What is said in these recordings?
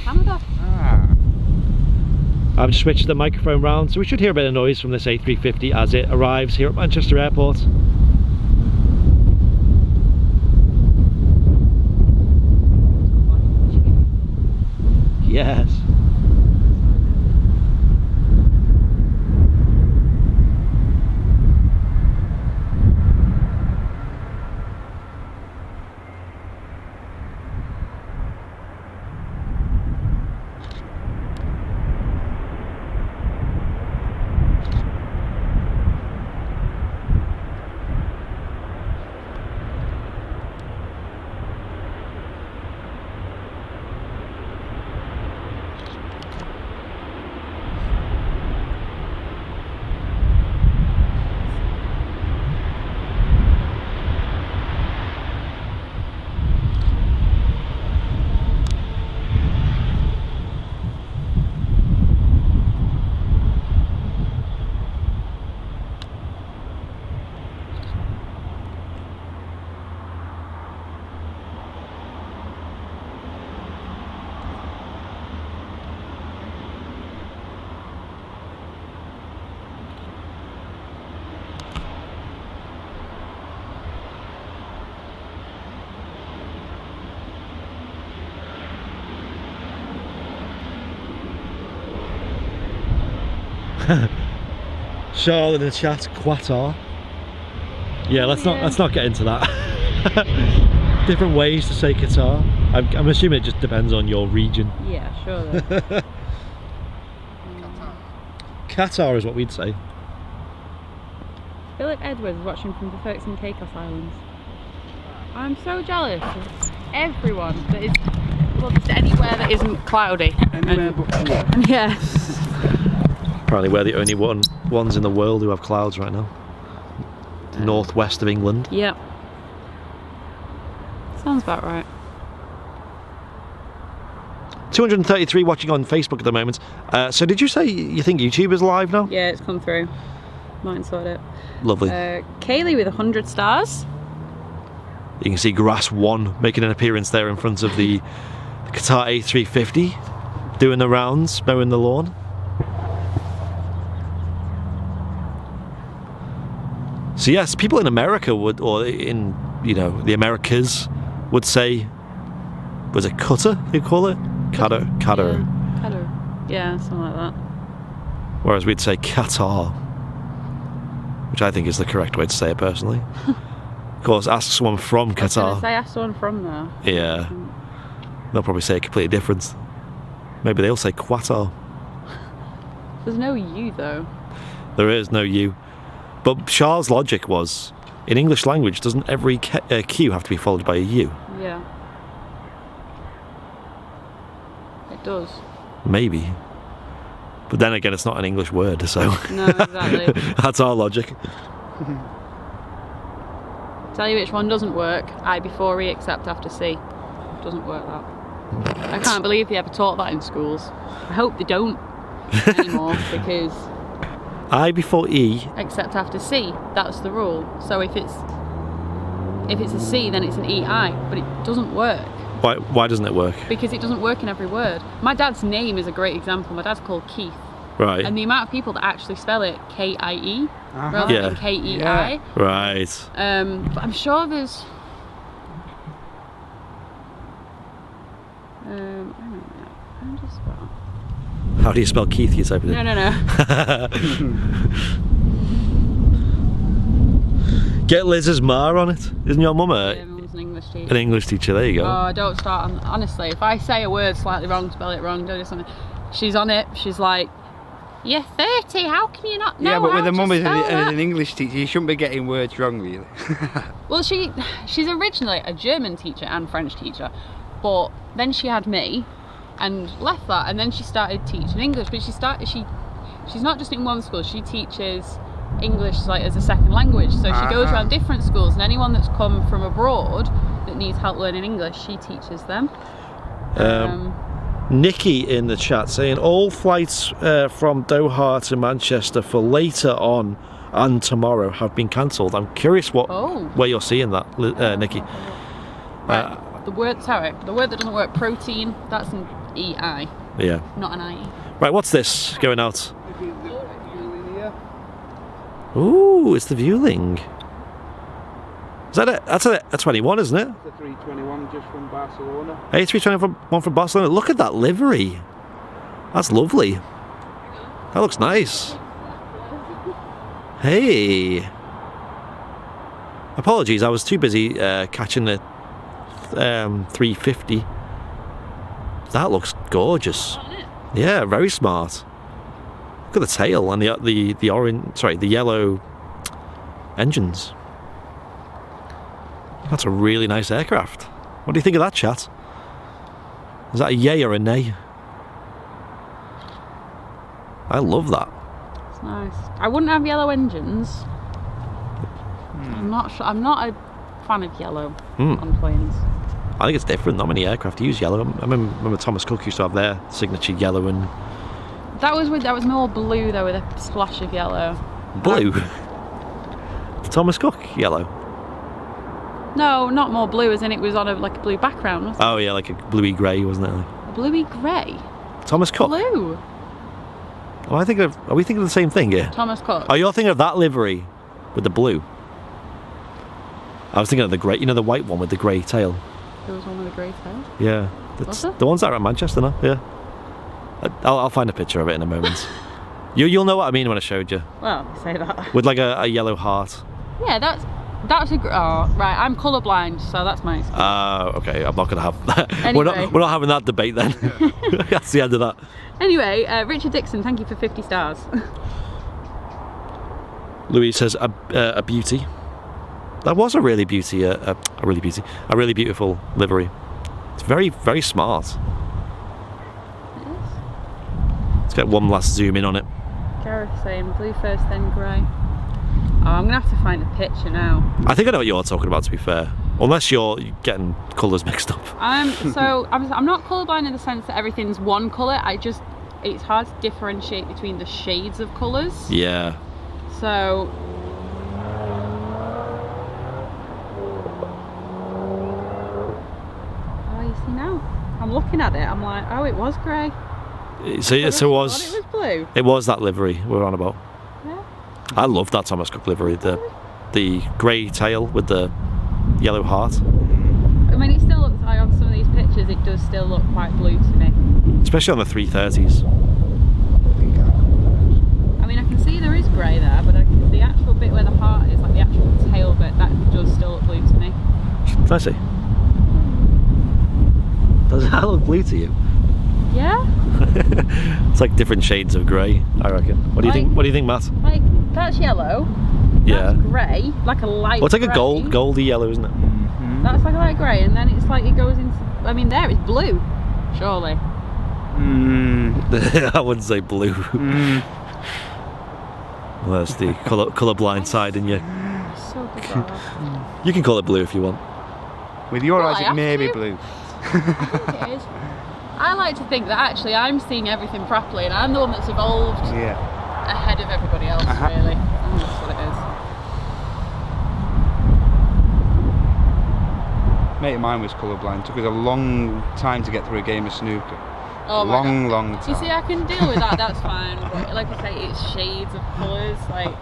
Canada. I've switched the microphone round, so we should hear a bit of noise from this A350 as it arrives here at Manchester Airport. Yes. Charles in the chat, Qatar. Yeah, let's not get into that. Different ways to say Qatar. I'm assuming it just depends on your region. Yeah, sure. Qatar is what we'd say. Philip Edwards watching from the Turks and Caicos Islands. I'm so jealous of everyone that is, well, just anywhere that isn't cloudy. Anywhere but here. Yeah. Apparently we're the only ones in the world who have clouds right now. Northwest of England. Yep. Sounds about right. 233 watching on Facebook at the moment. So did you say you think YouTube is live now? Yeah, it's come through. Martin sorted it. Lovely. Kaylee with 100 stars. You can see Grass 1 making an appearance there in front of the Qatar A350, doing the rounds, mowing the lawn. So yes, people in America would, or in, you know, the Americas would say, was it Qatar they call it? Qatar. Qatar. Yeah, something like that. Whereas we'd say Qatar, which I think is the correct way to say it personally. Of course, ask someone from Qatar. I was gonna say ask someone from there. Yeah. They'll probably say it completely different. Maybe they'll say Qatar. There's no U though. There is no U. But Charles' logic was, in English language, doesn't every Q have to be followed by a U? Yeah. It does. Maybe. But then again, it's not an English word, so... No, exactly. That's our logic. Tell you which one doesn't work. I before E except after C. Doesn't work that. I can't believe they ever taught that in schools. I hope they don't anymore because... I before E. Except after C, that's the rule. So if it's a C, then it's an EI, but it doesn't work. Why doesn't it work? Because it doesn't work in every word. My dad's name is a great example. My dad's called Keith. Right. And the amount of people that actually spell it K-I-E rather than K-E-I. Yeah. Right. But I'm sure there's... hang on a minute. I'm just about... How do you spell Keith? You type it in? No. Get Liz's ma on it. Isn't your mum Yeah, mum's an English teacher. an English teacher? There you go. Oh, don't start on... Honestly, if I say a word slightly wrong, spell it wrong, do something, she's on it. She's like, you're 30, how can you not know? Yeah, but with a mum as that? an English teacher, you shouldn't be getting words wrong, really. Well, she's originally a German teacher and French teacher, but then she had me and left that, and then she started teaching English. But she's not just in one school, she teaches English like as a second language, so she goes around different schools, and anyone that's come from abroad that needs help learning English, she teaches them. Nikki in the chat saying all flights from Doha to Manchester for later on and tomorrow have been cancelled. I'm curious where you're seeing that, Nikki. Right. The word that doesn't work, protein, that's an EI, Yeah. not an IE. Right, what's this going out? Ooh, it's the Vueling. Is that it? That's a 21, isn't it? It's a 321 just from Barcelona. A321 from Barcelona. Look at that livery. That's lovely. That looks nice. Hey. Apologies, I was too busy catching the 350. That looks gorgeous. Yeah, very smart. Look at the tail and the orange, sorry, the yellow engines. That's a really nice aircraft. What do you think of that, chat? Is that a yay or a nay? I love that. It's nice. I wouldn't have yellow engines. I'm not sure. I'm not a fan of yellow on planes. I think it's different. Not many aircraft use yellow. I remember Thomas Cook used to have their signature yellow and That was more blue though, with a splash of yellow. blue. Thomas Cook yellow. No, not more blue, as in it was on like a blue background, wasn't Oh yeah, like a bluey grey, wasn't it? it? A bluey grey. Thomas Cook. Blue. Oh, are we thinking of the same thing here? Thomas Cook. Oh, you're thinking of that livery with the blue. I was thinking of the grey, you know, the white one with the grey tail. There was one with a grey tail. Yeah, Was there? the ones that are at Manchester now. Yeah, I'll find a picture of it in a moment. You'll know what I mean when I showed you. Well, you say that. With like a yellow heart. Yeah, that's a. Oh, right. I'm colourblind, so that's my excuse. Okay, I'm not gonna have that. Anyway. We're not having that debate then. That's the end of that. Anyway, Richard Dixon, thank you for 50 stars. Louise says a beauty. That was a really really beautiful livery. It's very, very smart. It is. Let's get one last zoom in on it. Gareth saying blue first, then grey. Oh, I'm gonna have to find a picture now. I think I know what you're talking about, to be fair. Unless you're getting colours mixed up. I'm not colourblind in the sense that everything's one colour. It's hard to differentiate between the shades of colours. Yeah. So. Oh, you see now? I'm looking at it. I'm like, oh, it was grey. So it It was. was blue. It was that livery we were on about. Yeah. I love that Thomas Cook livery. The grey tail with the yellow heart. I mean, it still looks like on some of these pictures, it does still look quite blue to me. Especially on the 330s. I mean, I can see there is grey there, but the actual bit where the heart is, like the actual tail bit, that does still look blue to me. Can I see? Does that look blue to you? Yeah? It's like different shades of grey, I reckon. What do you think? What do you think, Matt? Like, that's yellow. Yeah. That's grey, like a light Well, it's like grey. a goldy yellow, isn't it? That's like a light grey, and then it's like it goes into. I mean, there it's blue, surely. I wouldn't say blue. Well, that's the colourblind side in you. So bizarre. You can call it blue if you want. With your Well, eyes, I it have may be to. blue. I think it is. I like to think that actually I'm seeing everything properly, and I'm the one that's evolved Yeah. ahead of everybody else, really. I think that's what it is. Mate of mine was colourblind. Took us a long time to get through a game of snooker. Oh my God. Long time. You see, I can deal with that, that's fine. But like I say, it's shades of colours, like.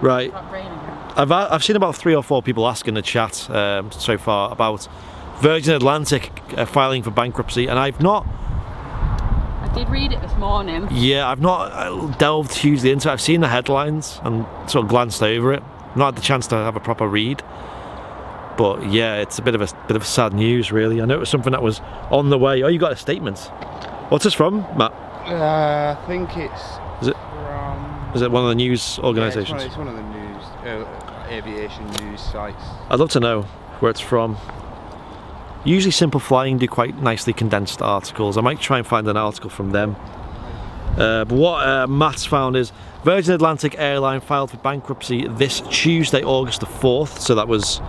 Right. It's not raining again. I've seen about 3 or 4 people ask in the chat so far about Virgin Atlantic filing for bankruptcy, and I've not. I did read it this morning. Yeah, I've not delved hugely into it. I've seen the headlines and sort of glanced over it. Not had the chance to have a proper read. But yeah, it's a bit of sad news, really. I know it was something that was on the way. Oh, you got a statement. What's this from, Matt? I think it's Is it? from. Is it one of the news organisations? Yeah, it's one of the news, aviation news sites. I'd love to know where it's from. Usually Simple Flying do quite nicely condensed articles. I might try and find an article from them. But what Matt's found is Virgin Atlantic airline filed for bankruptcy this Tuesday, August the 4th. So that was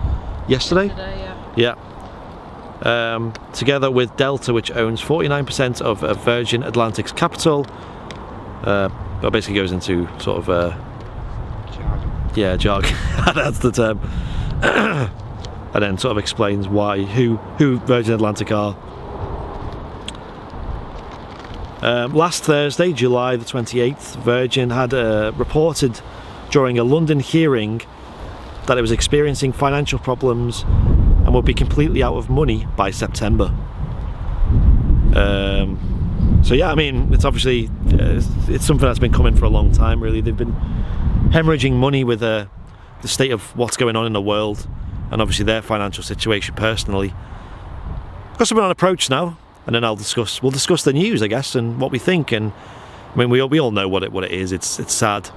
yesterday? Today, yeah. Yeah. Together with Delta, which owns 49% of Virgin Atlantic's capital. That basically goes into sort of jargon. That's the term. And then sort of explains who Virgin Atlantic are. Last Thursday, July the 28th, Virgin had reported during a London hearing that it was experiencing financial problems and would be completely out of money by September. So yeah, I mean, it's obviously it's something that's been coming for a long time, really. They've been hemorrhaging money with the state of what's going on in the world, and obviously their financial situation personally. Got something on approach now, and then we'll discuss the news, I guess, and what we think. And I mean, we all know what it is. It's sad.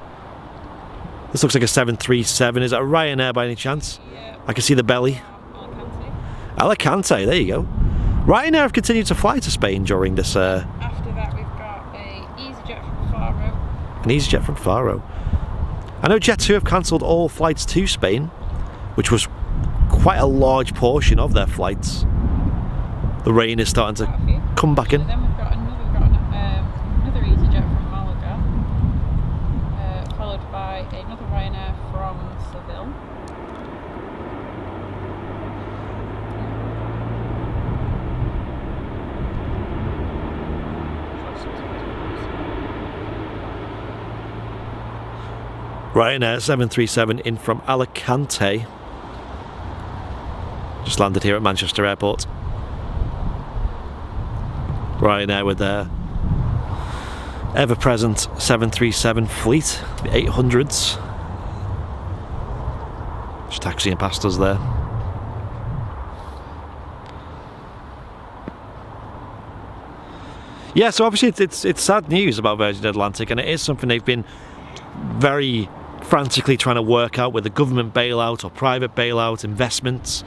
This looks like a 737. Is that a Ryanair by any chance? Yeah. I can see the belly. Alicante, there you go. Ryanair have continued to fly to Spain during this. After that, we've got a EasyJet from Faro. An EasyJet from Faro. I know Jet2 have cancelled all flights to Spain, which was quite a large portion of their flights. The rain is starting to come back in. And then we've got another EasyJet from Malaga, followed by another Ryanair from Seville. Ryanair 737 in from Alicante. Just landed here at Manchester Airport. Ryanair with their ever-present 737 fleet, the 800s. Just taxiing past us there. Yeah, so obviously it's sad news about Virgin Atlantic, and it is something they've been very frantically trying to work out with a government bailout or private bailout, investments.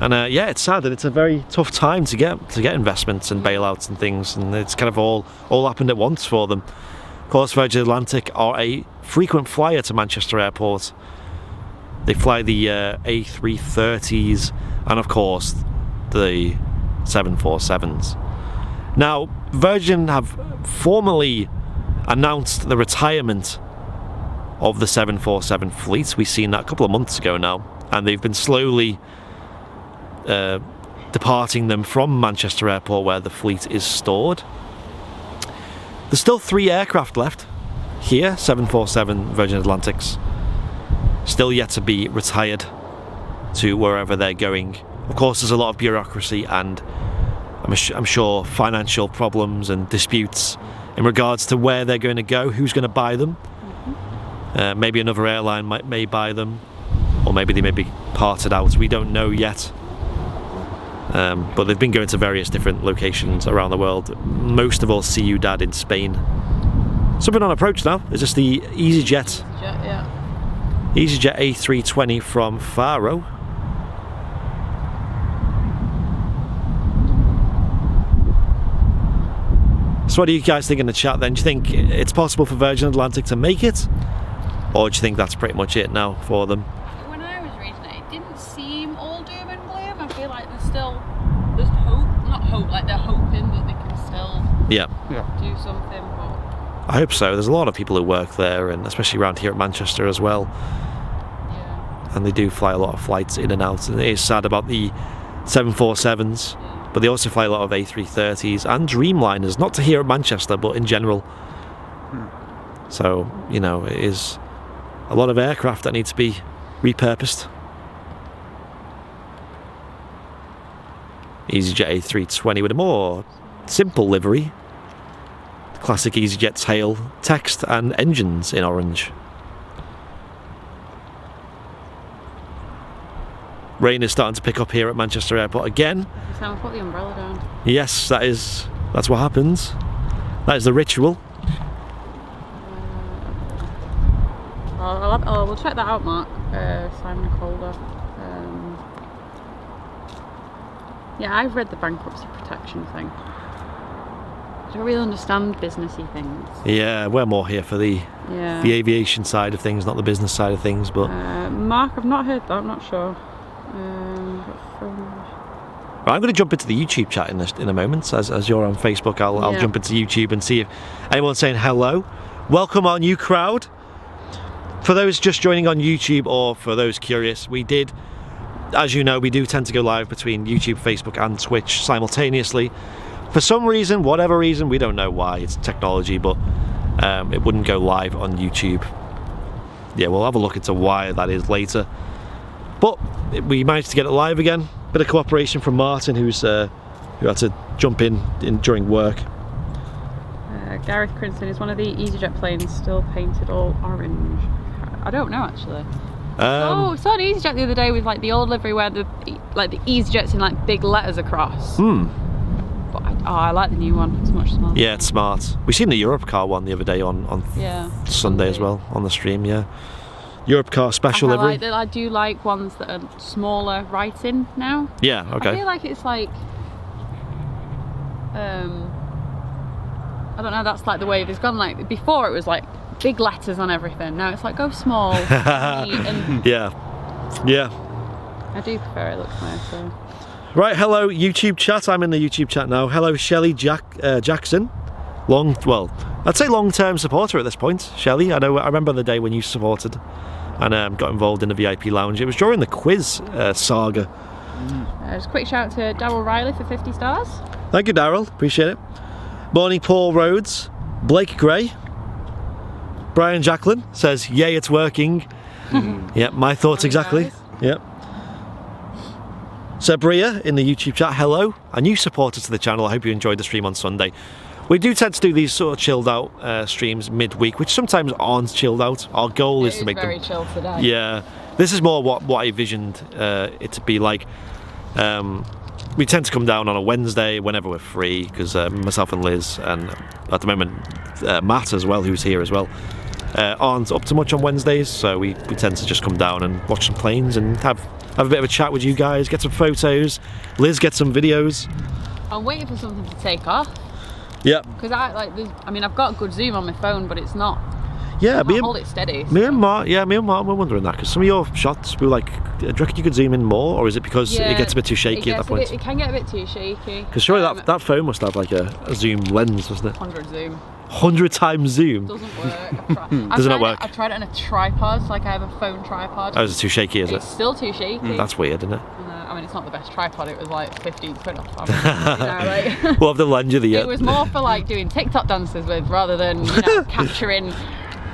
And yeah, it's sad, and it's a very tough time to get investments and bailouts and things, and it's kind of all happened at once for them. Of course, Virgin Atlantic are a frequent flyer to Manchester Airport. They fly the A330s and of course the 747s. Now, Virgin have formally announced the retirement of the 747 fleet. We've seen that a couple of months ago now, and they've been slowly departing them from Manchester Airport, where the fleet is stored. There's still 3 aircraft left here, 747 Virgin Atlantics, still yet to be retired to wherever they're going. Of course, there's a lot of bureaucracy and I'm sure financial problems and disputes in regards to where they're going to go, who's going to buy them. Maybe another airline may buy them, or maybe they may be parted out. We don't know yet. But they've been going to various different locations around the world. Most of all, Ciudad in Spain. Something on approach now. Is this the EasyJet? Yeah. EasyJet A320 from Faro. So what do you guys think in the chat then? Do you think it's possible for Virgin Atlantic to make it? Or do you think that's pretty much it now for them? When I was reading it, it didn't seem all doom and gloom. I feel like there's hope. Not hope, like they're hoping that they can still do something. But I hope so. There's a lot of people who work there, and especially around here at Manchester as well. Yeah. And they do fly a lot of flights in and out. And it is sad about the 747s, but they also fly a lot of A330s and Dreamliners, not to here at Manchester, but in general. So, you know, it is a lot of aircraft that need to be repurposed. EasyJet A320 with a more simple livery. Classic EasyJet tail, text and engines in orange. Rain is starting to pick up here at Manchester Airport again. Someone put the umbrella down. Yes, that's what happens. That is the ritual. We'll check that out, Mark. Simon Calder. Yeah, I've read the bankruptcy protection thing. I don't really understand businessy things. Yeah, we're more here for the aviation side of things, not the business side of things. But Mark, I've not heard that. I'm not sure. Right, I'm going to jump into the YouTube chat in a moment. As you're on Facebook, I'll jump into YouTube and see if anyone's saying hello. Welcome our new crowd. For those just joining on YouTube, or for those curious, we did, as you know, we do tend to go live between YouTube, Facebook and Twitch simultaneously. For some reason, whatever reason, we don't know why, it's technology, but it wouldn't go live on YouTube. Yeah, we'll have a look into why that is later. But we managed to get it live again. Bit of cooperation from Martin, who had to jump in during work. Gareth Crinson, is one of the EasyJet planes still painted all orange? I don't know actually. I saw an EasyJet the other day with like the old livery where the EasyJet's in like big letters across. But I like the new one. It's much smarter. Yeah, it's smart. We seen the Europe car one the other day on Sunday as well on the stream. Yeah, Europe car special livery. I do like ones that are smaller writing now. Yeah, okay. I feel like it's like I don't know, that's like the wave has gone. Like before it was like big letters on everything, now it's like go small. Neat and yeah I do prefer it, looks nicer. Right, hello YouTube chat. I'm in the YouTube chat now. Hello Shelley Jackson, I'd say long-term supporter at this point. Shelley, I remember the day when you supported and got involved in the VIP lounge. It was during the quiz saga. Just a quick shout out to Darryl Riley for 50 stars. Thank you, Darryl, appreciate it. Morning Paul Rhodes, Blake Gray, Brian Jacqueline says, yay, it's working. Yeah, my thoughts Morning, exactly. guys. Yep. Sabria in the YouTube chat, hello. A new supporter to the channel, I hope you enjoyed the stream on Sunday. We do tend to do these sort of chilled out streams midweek, which sometimes aren't chilled out. Our goal is to make them very chill today. Yeah, this is more what I envisioned it to be like. We tend to come down on a Wednesday whenever we're free, because myself and Liz, and at the moment Matt as well, who's here as well, aren't up to much on Wednesdays, so we tend to just come down and watch some planes and have a bit of a chat with you guys, get some photos, Liz get some videos. I'm waiting for something to take off. Yeah. Because I've got good zoom on my phone, but it's not. Yeah, hold it steady. Me and Mark were wondering that, because some of your shots we were like, do you reckon you could zoom in more, or is it because it gets a bit too shaky at that point? It can get a bit too shaky. Because surely that phone must have like a zoom lens, doesn't it? 100 zoom. 100 times zoom? Doesn't work. Does it not work? I've tried it on a tripod, so like I have a phone tripod. Oh, is it too shaky, is it? It's still too shaky. That's weird, isn't it? I mean, it's not the best tripod, it was like 15 quid off. Like, we'll have to lend you the... It was more for like doing TikTok dances with, rather than capturing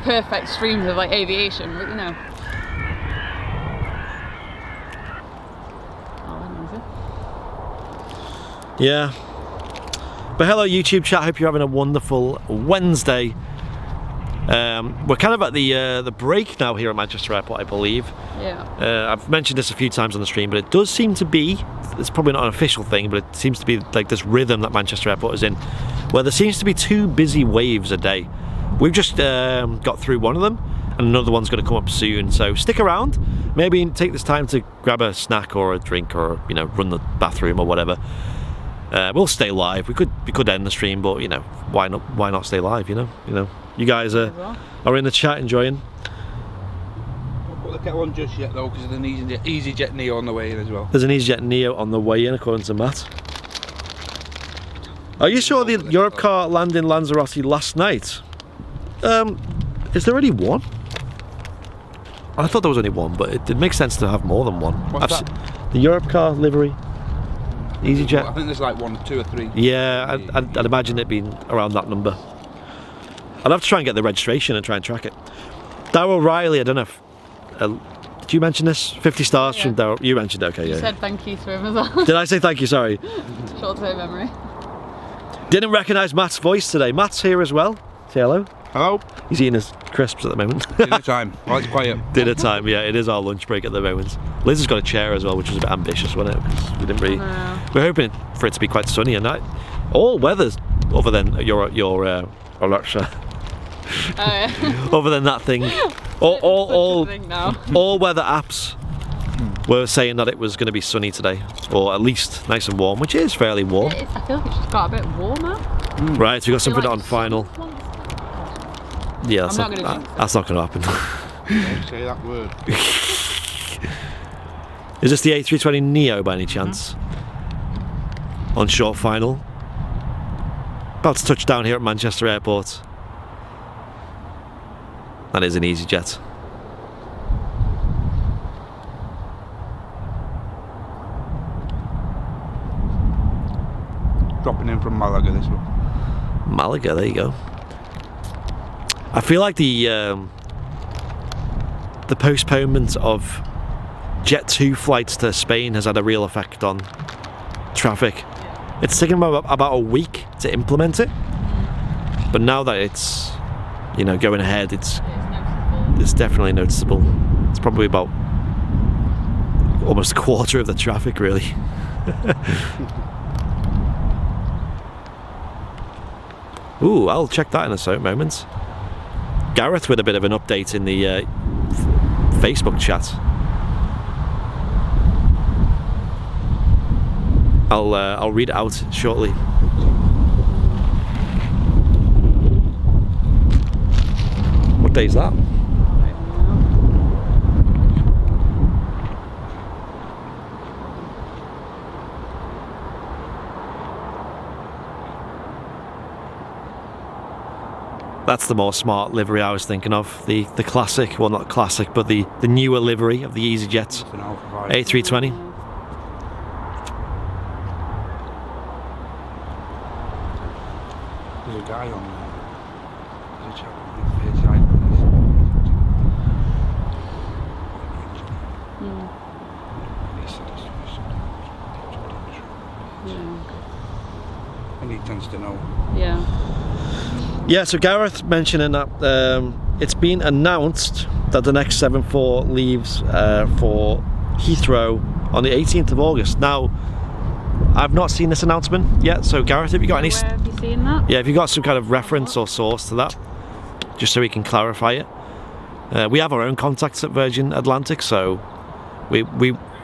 perfect streams of like aviation, but Yeah. But hello YouTube chat, hope you're having a wonderful Wednesday. We're kind of at the break now here at Manchester Airport, I believe. Yeah. I've mentioned this a few times on the stream, but it does seem to be, it's probably not an official thing, but it seems to be like this rhythm that Manchester Airport is in, where there seems to be 2 busy waves a day. We've just got through one of them, and another one's going to come up soon, so stick around. Maybe take this time to grab a snack or a drink, or run the bathroom or whatever. We'll stay live. We could end the stream, but why not stay live? You guys are in the chat enjoying. We'll look at one just yet though, because there's an EasyJet Neo on the way in as well. There's an EasyJet Neo on the way in, according to Matt. Are you sure the Europe car landed in Lanzarote last night? Is there only one? I thought there was only one, but it makes sense to have more than one. What's that? The Europe car livery. EasyJet. I think there's like 1, 2 or 3. Yeah, I'd imagine it being around that number. I'd have to try and get the registration and try and track it. Darryl Riley, I don't know if... did you mention this? 50 stars from Darryl. You mentioned it, okay, You said thank you to him as well. Did I say thank you? Sorry. Short-term memory. Didn't recognise Matt's voice today. Matt's here as well. Say hello. Hello. He's eating his crisps at the moment. Dinner time. Well, it's quiet. Dinner time, yeah, it is our lunch break at the moment. Liz has got a chair as well, which was a bit ambitious, wasn't it? 'Cause we didn't really... We're hoping for it to be quite sunny and all weathers, other than your Alexa. Other than that thing, all weather apps were saying that it was going to be sunny today, or at least nice and warm, which is fairly warm. Yeah, I feel like it's just got a bit warmer. Right, we got something on final. Yeah, that's not going to happen. Don't say that word. Is this the A320 Neo by any chance? On short final. About to touch down here at Manchester Airport. That is an EasyJet. dropping in from Malaga, this one. Malaga, there you go. I feel like the postponement of Jet 2 flights to Spain has had a real effect on traffic. It's taken about a week to implement it, but now that it's, you know, going ahead, it's definitely noticeable. It's probably about almost a quarter of the traffic, really. Ooh, I'll check that in a moment. Gareth with a bit of an update in the Facebook chat. I'll read it out shortly. What day is that? That's the more smart livery I was thinking of. The classic, well not classic, but the newer livery of the EasyJet A320. There's a guy on there. There's a chap on the and he tends to know. Yeah. Yeah, so Gareth mentioning that it's been announced that the next 74 leaves for Heathrow on the 18th of August. Now, I've not seen this announcement yet, so Gareth, have you got any... Where have you seen that? Yeah, if you got some kind of reference or source to that, just so we can clarify it. We have our own contacts at Virgin Atlantic, so we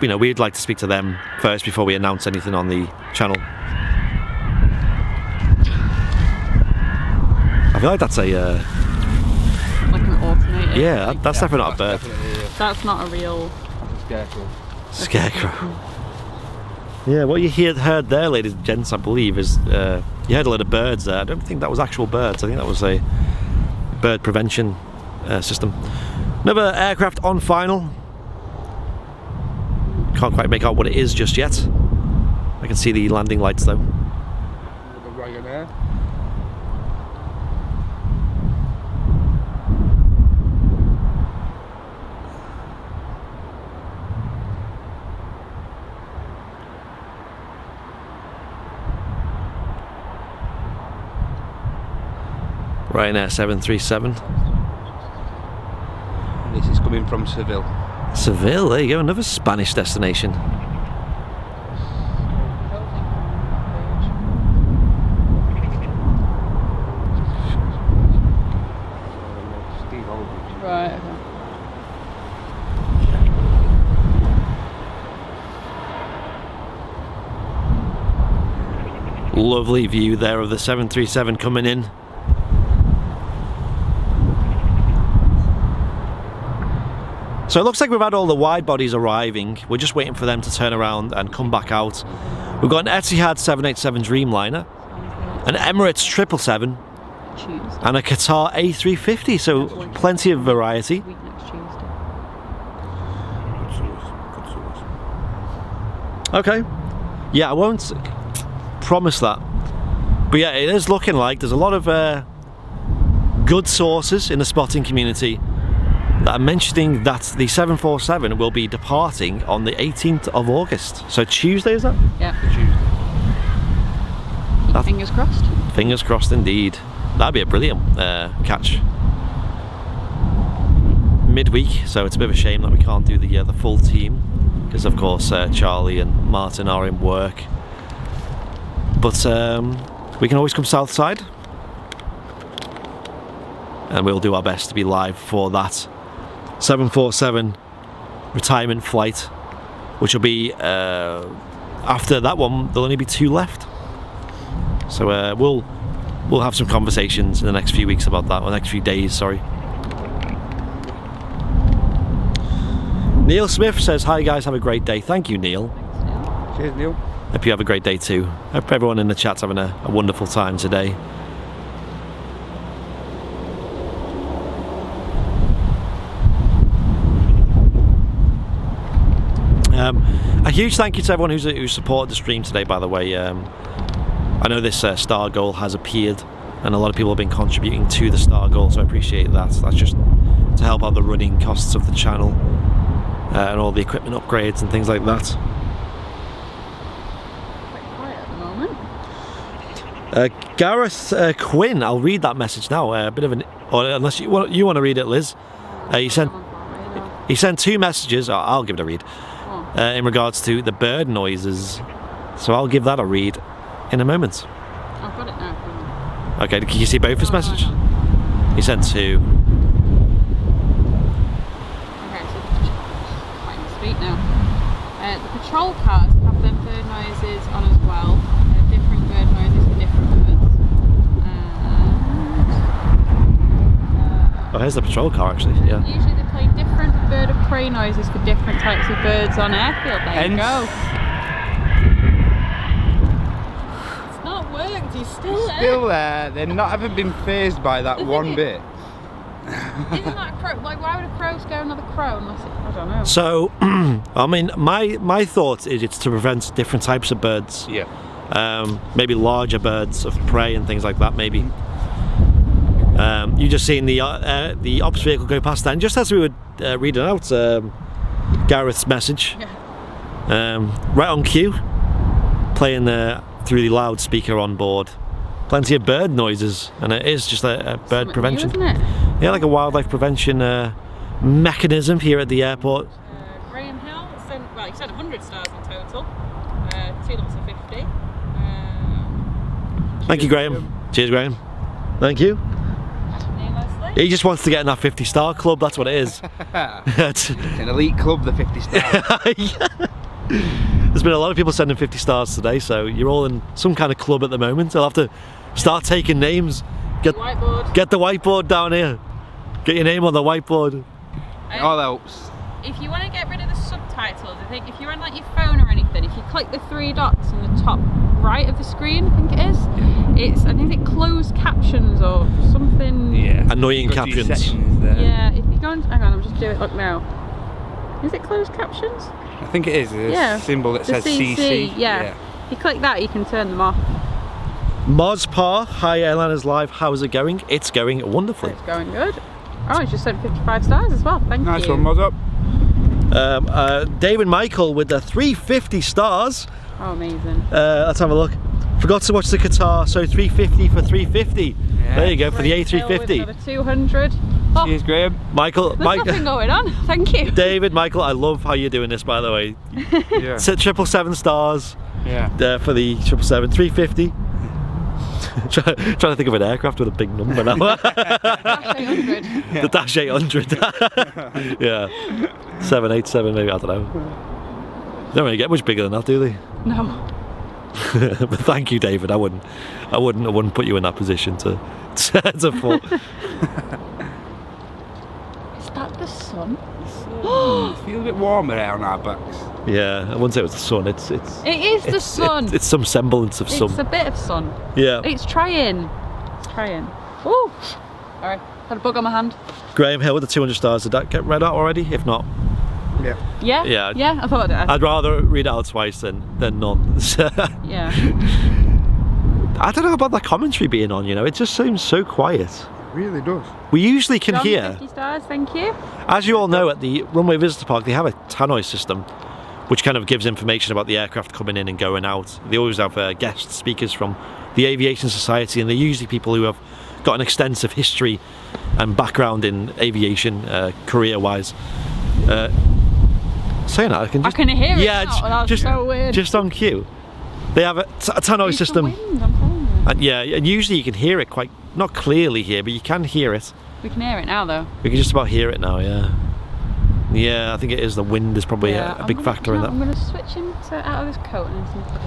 you know, we'd like to speak to them first before we announce anything on the channel. I feel like that's a Like an alternative. yeah, that's definitely not a bird. That's not a real Scarecrow. Scarecrow. Yeah, what you heard there, ladies and gents, I believe, is you heard a lot of birds there. I don't think that was actual birds. I think that was a bird prevention system. Another aircraft on final. Can't quite make out what it is just yet. I can see the landing lights though. The Ryanair. Ryanair 737. And this is coming from Seville. Seville, there you go, another Spanish destination. right. Okay. Lovely view there of the 737 coming in. So it looks like we've had all the wide bodies arriving. We're just waiting for them to turn around and come back out. We've got an Etihad 787 Dreamliner, an Emirates 777, and a Qatar A350. So plenty of variety. Week next Tuesday. Okay. Yeah, I won't promise that. But yeah, it is looking like there's a lot of good sources in the spotting community that are mentioning that the 747 will be departing on the 18th of August. So Tuesday, is that? Yeah. Tuesday. Fingers crossed. Fingers crossed indeed. That'd be a brilliant catch. Midweek, so it's a bit of a shame that we can't do the full team, because of course Charlie and Martin are in work. But we can always come south side, and we'll do our best to be live for that 747 retirement flight, which will be after that one. There'll only be 2 left, so we'll have some conversations in the next few weeks about that, or next few days, sorry. Neil Smith says, hi guys, have a great day. Thank you, Neil. Cheers, Neil. Hope you have a great day too. Hope everyone in the chat's having a wonderful time today. A huge thank you to everyone who's supported the stream today, by the way. I know this star goal has appeared, and a lot of people have been contributing to the star goal, so I appreciate that. That's just to help out the running costs of the channel and all the equipment upgrades and things like that. Quite quiet at the moment. Gareth Quinn, I'll read that message now. A bit of an, or unless you want to read it, Liz. He sent 2 messages. I'll give it a read. In regards to the bird noises, so I'll give that a read in a moment. I've got it now. Okay, can you see both his messages? He sent 2. Okay, so I can speak now. The patrol cars have them bird noises on as well. Different bird noises for different birds. Oh, here's the patrol car actually. Yeah. Usually they play different bird of prey noises for different types of birds on airfield. There you go. It's not worked. He's still there. Still there. They haven't been phased by that one bit. Isn't that a crow? Like, why would a crow scare another crow unless it, I don't know. So, I mean, my thought is it's to prevent different types of birds. Yeah. Maybe larger birds of prey and things like that. Maybe. You just seen the ops vehicle go past then, just as we were reading out Gareth's message. Yeah. Right on cue, playing through the loudspeaker on board. Plenty of bird noises, and it is just a bird prevention. New, isn't it? Yeah, like a wildlife prevention mechanism here at the airport. Graham Hill sent, well, he sent 100 stars in total. 2 lots of 50. Thank you, Graham. Cheers, Graham. Thank you. He just wants to get in that 50-star club, that's what it is. It's an elite club, the 50 stars. Yeah. There's been a lot of people sending 50 stars today, so you're all in some kind of club at the moment. I'll have to start taking names. Get the whiteboard down here. Get your name on the whiteboard. All helps. If you want to get rid of the subtitles, I think if you're on like your phone or anything, if you click the 3 dots in the top right of the screen, I think it is, I think it's closed captions or something. Yeah. Annoying captions. Yeah, if you go on, hang on, I'll just do it, look now. Is it closed captions? I think it is. There's a symbol that says CC. Yeah. If you click that, you can turn them off. Mozpar, hi Airliners Live, how's it going? It's going wonderfully. It's going good. Oh, he's just sent 55 stars as well, thank you. Nice one, Moz up. David Michael with the 350 stars. Oh, amazing. Let's have a look. Forgot to watch the Qatar, so 350 for 350. Yeah. There you go, for the A350. Another 200. Oh, cheers, Graham. Michael. There's nothing going on, thank you. David, Michael, I love how you're doing this, by the way. Yeah. 777 stars. Yeah. For the 777, 350. Trying to think of an aircraft with a big number now. Dash 800. Yeah. The Dash 800. Yeah. 787 maybe, I don't know. They don't really get much bigger than that, do they? No. But thank you, David. I wouldn't put you in that position to fall. Is that the sun? It feels a bit warmer out on our backs. Yeah, I wouldn't say it was the sun. It is the sun. It's some semblance of sun. It's a bit of sun. Yeah. It's trying. Ooh. Sorry, had a bug on my hand. Graham Hill with the 200 stars. Did that get read out already? If not. Yeah. I thought I'd rather read it out twice than none. Yeah. I don't know about that commentary being on. It just seems so quiet. It really does. We usually can John, hear. 50 stars, thank you. As you all know, at the Runway Visitor Park, they have a tannoy system, which kind of gives information about the aircraft coming in and going out. They always have guest speakers from the Aviation Society, and they're usually people who have got an extensive history and background in aviation, career-wise. Saying that, I can hear it. Yeah, that's so weird. Just on cue. They have a tannoy system. The wind, I'm telling you. And and usually you can hear it quite, not clearly here, but you can hear it. We can hear it now, though. We can just about hear it now, yeah. Yeah, I think it is. The wind is probably a big factor in that. I'm going to switch him out of his coat and see if it is.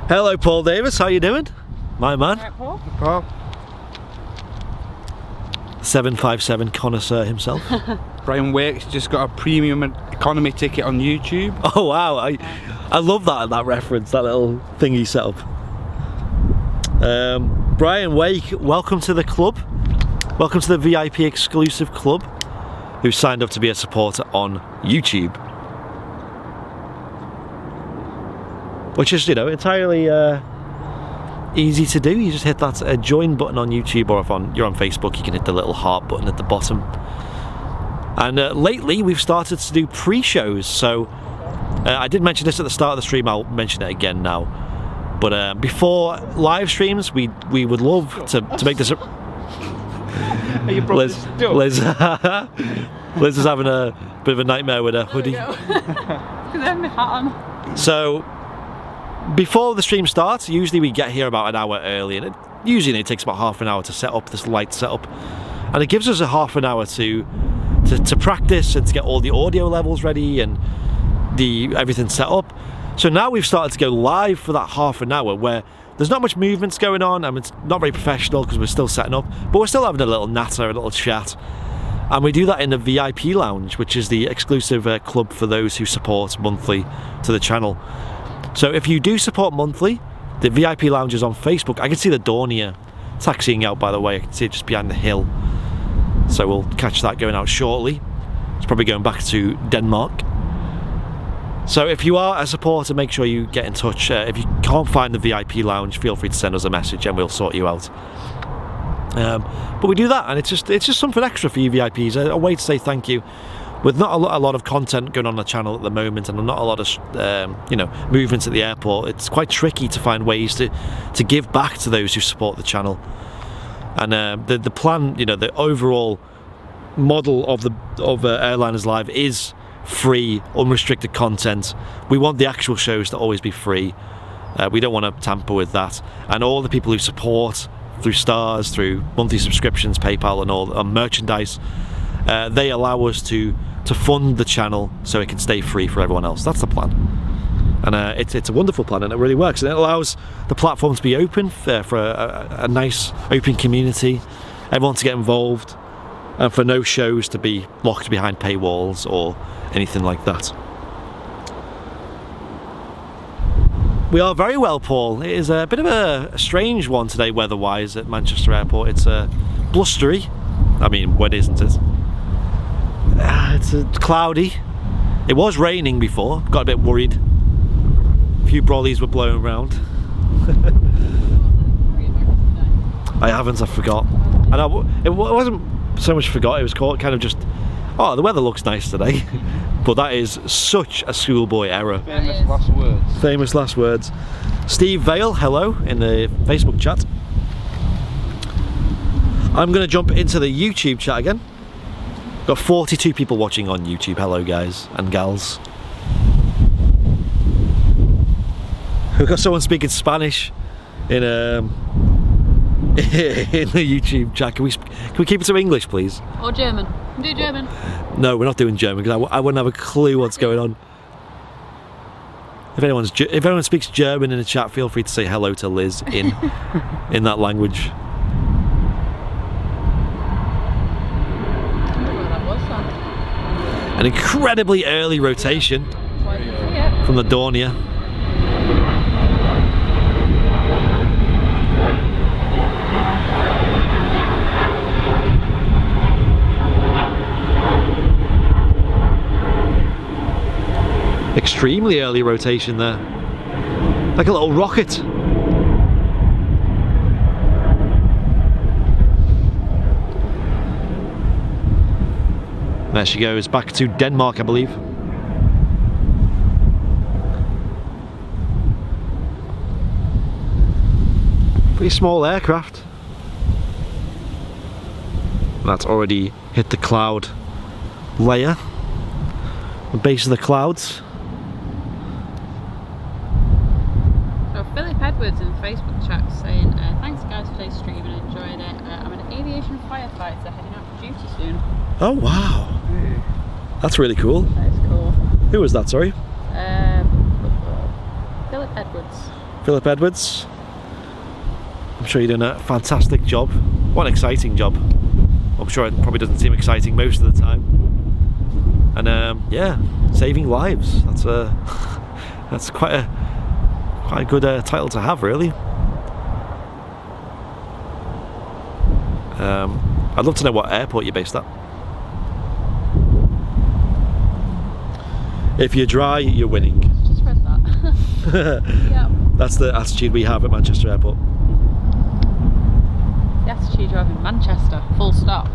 Hello, Paul Davis. How you doing, my man? All right, Paul. Paul. 757 connoisseur himself. Brian Wake's just got a premium economy ticket on YouTube. Oh wow, I love that reference, that little thing he set up. Brian Wake, welcome to the club. Welcome to the VIP exclusive club, who signed up to be a supporter on YouTube. Which is, entirely easy to do. You just hit that join button on YouTube, or if you're on Facebook, you can hit the little heart button at the bottom. And lately we've started to do pre-shows, so I did mention this at the start of the stream, I'll mention it again now. But before live streams, we would love to make this Liz is having a bit of a nightmare with her hoodie. So before the stream starts, usually we get here about an hour early, and it usually takes about half an hour to set up this light setup, and it gives us a half an hour to practice and to get all the audio levels ready and everything set up. So now we've started to go live for that half an hour where there's not much movements going on. I mean, it's not very professional because we're still setting up, but we're still having a little natter, a little chat. And we do that in the VIP lounge, which is the exclusive club for those who support monthly to the channel. So if you do support monthly, the VIP lounge is on Facebook. I can see the Dornier taxiing out, by the way. I can see it just behind the hill. So we'll catch that going out shortly. It's probably going back to Denmark. So if you are a supporter, make sure you get in touch. If you can't find the VIP lounge, feel free to send us a message and we'll sort you out. But we do that, and it's just something extra for you VIPs, a way to say thank you. With not a lot of content going on the channel at the moment, and not a lot of you know, movements at the airport, it's quite tricky to find ways to give back to those who support the channel. And the plan, you know, the overall model of Airliners Live is free, unrestricted content. We want the actual shows to always be free. We don't want to tamper with that. And all the people who support through stars, through monthly subscriptions, PayPal, and all merchandise, they allow us to fund the channel so it can stay free for everyone else. That's the plan. And it's a wonderful plan, and it really works. And it allows the platform to be open for a nice open community, everyone to get involved, and for no shows to be locked behind paywalls or anything like that. We are very well, Paul. It is a bit of a strange one today weather-wise at Manchester Airport. It's blustery. I mean, when isn't it? It's cloudy. It was raining before. Got a bit worried. A few brollies were blowing around. I haven't, I forgot. And it wasn't so much forgot, it was kind of just, oh, the weather looks nice today. But that is such a schoolboy error. Famous last words. Famous last words. Steve Vale, hello, in the Facebook chat. I'm going to jump into the YouTube chat again. Got 42 people watching on YouTube. Hello, guys and gals. We've got someone speaking Spanish in the YouTube chat. Can we keep it to English, please? Or German. Do German. No, we're not doing German because I wouldn't have a clue what's going on. If anyone speaks German in the chat, feel free to say hello to Liz in that language. An incredibly early rotation from the Dornier. Extremely early rotation there, like a little rocket. There she goes, back to Denmark, I believe. Pretty small aircraft. That's already hit the cloud layer, the base of the clouds. Philip Edwards in Facebook chat saying, thanks guys for today's stream and enjoyed it. I'm an aviation firefighter heading out for duty soon. Oh wow, that's really cool. That is cool. Who was that, sorry? Philip Edwards. Philip Edwards. I'm sure you're doing a fantastic job. What an exciting job. I'm sure it probably doesn't seem exciting most of the time. And yeah, saving lives. That's quite a good title to have, really. I'd love to know what airport you're based at. If you're dry, you're winning. Just read that. Yeah. That's the attitude we have at Manchester Airport. she drove in Manchester, full stop.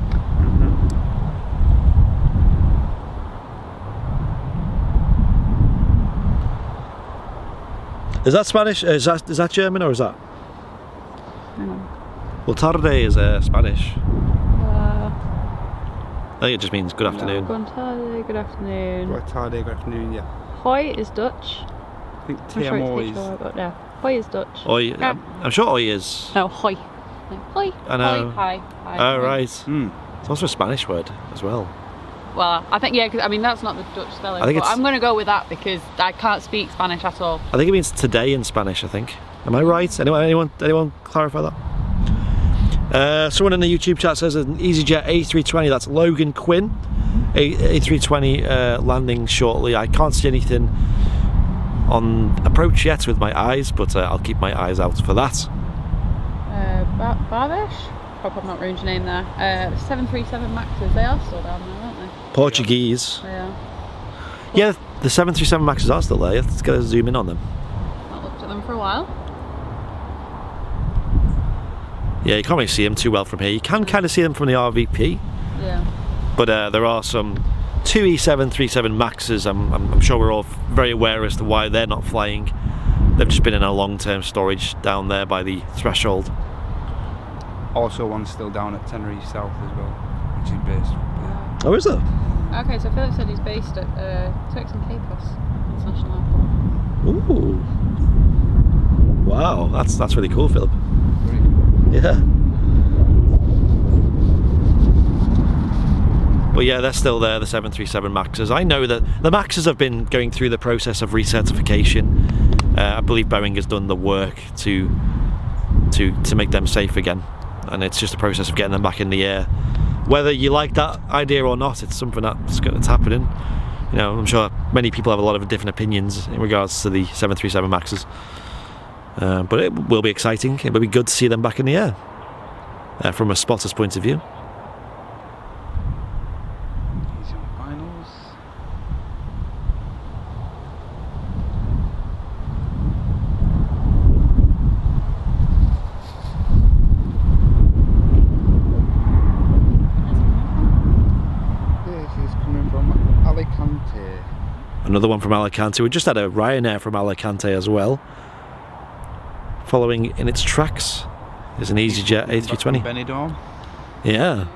Is that Spanish? Is that German or is that? Hang on. Well, tarde is Spanish. I think it just means good afternoon. Buon tarde, good afternoon. Right, tarde, good afternoon, yeah. Hoi is Dutch. I think I'm sure TMO it's is... but yeah. Hoi is Dutch. Oi, Yeah. I'm sure oi is. No, hoi. No, hoi. I know. Hoi, hi. Hi. Oh, right. Mm. It's also a Spanish word as well. Well, I think, yeah, 'cause, I mean, that's not the Dutch spelling, I think but it's- I'm going to go with that because I can't speak Spanish at all. I think it means today in Spanish, I think. Am I right? Anyone clarify that? Someone in the YouTube chat says an EasyJet A320, that's Logan Quinn. A320 landing shortly. I can't see anything on approach yet with my eyes, but I'll keep my eyes out for that. Barbish? Hope I've not ruined your name there. 737 Maxes, they are still down there, aren't they? Portuguese. Yeah. Yeah, the 737 Maxes are still there. Let's go zoom in on them. Not looked at them for a while. Yeah, you can't really see them too well from here. You can kind of see them from the RVP, Yeah. but there are some 2 737 Maxes. I'm sure we're all very aware as to why they're not flying. They've just been in a long-term storage down there by the threshold. Also one still down at Tenerife South as well, which is based. Yeah. Oh, is there? Okay, so Philip said he's based at Turks and Caicos International Airport. Ooh. Wow, that's really cool, Philip. Very cool. Yeah. But yeah, they're still there, the 737 Maxes. I know that the Maxes have been going through the process of recertification. I believe Boeing has done the work to make them safe again, and it's just a process of getting them back in the air. Whether you like that idea or not, it's something that's happening. You know, I'm sure many people have a lot of different opinions in regards to the 737 Maxes. But it will be exciting. It will be good to see them back in the air from a spotter's point of view. Easy on finals. This is coming from Alicante. Another one from Alicante. We just had a Ryanair from Alicante as well. Following in its tracks is an EasyJet A320. Benidorm. Yeah.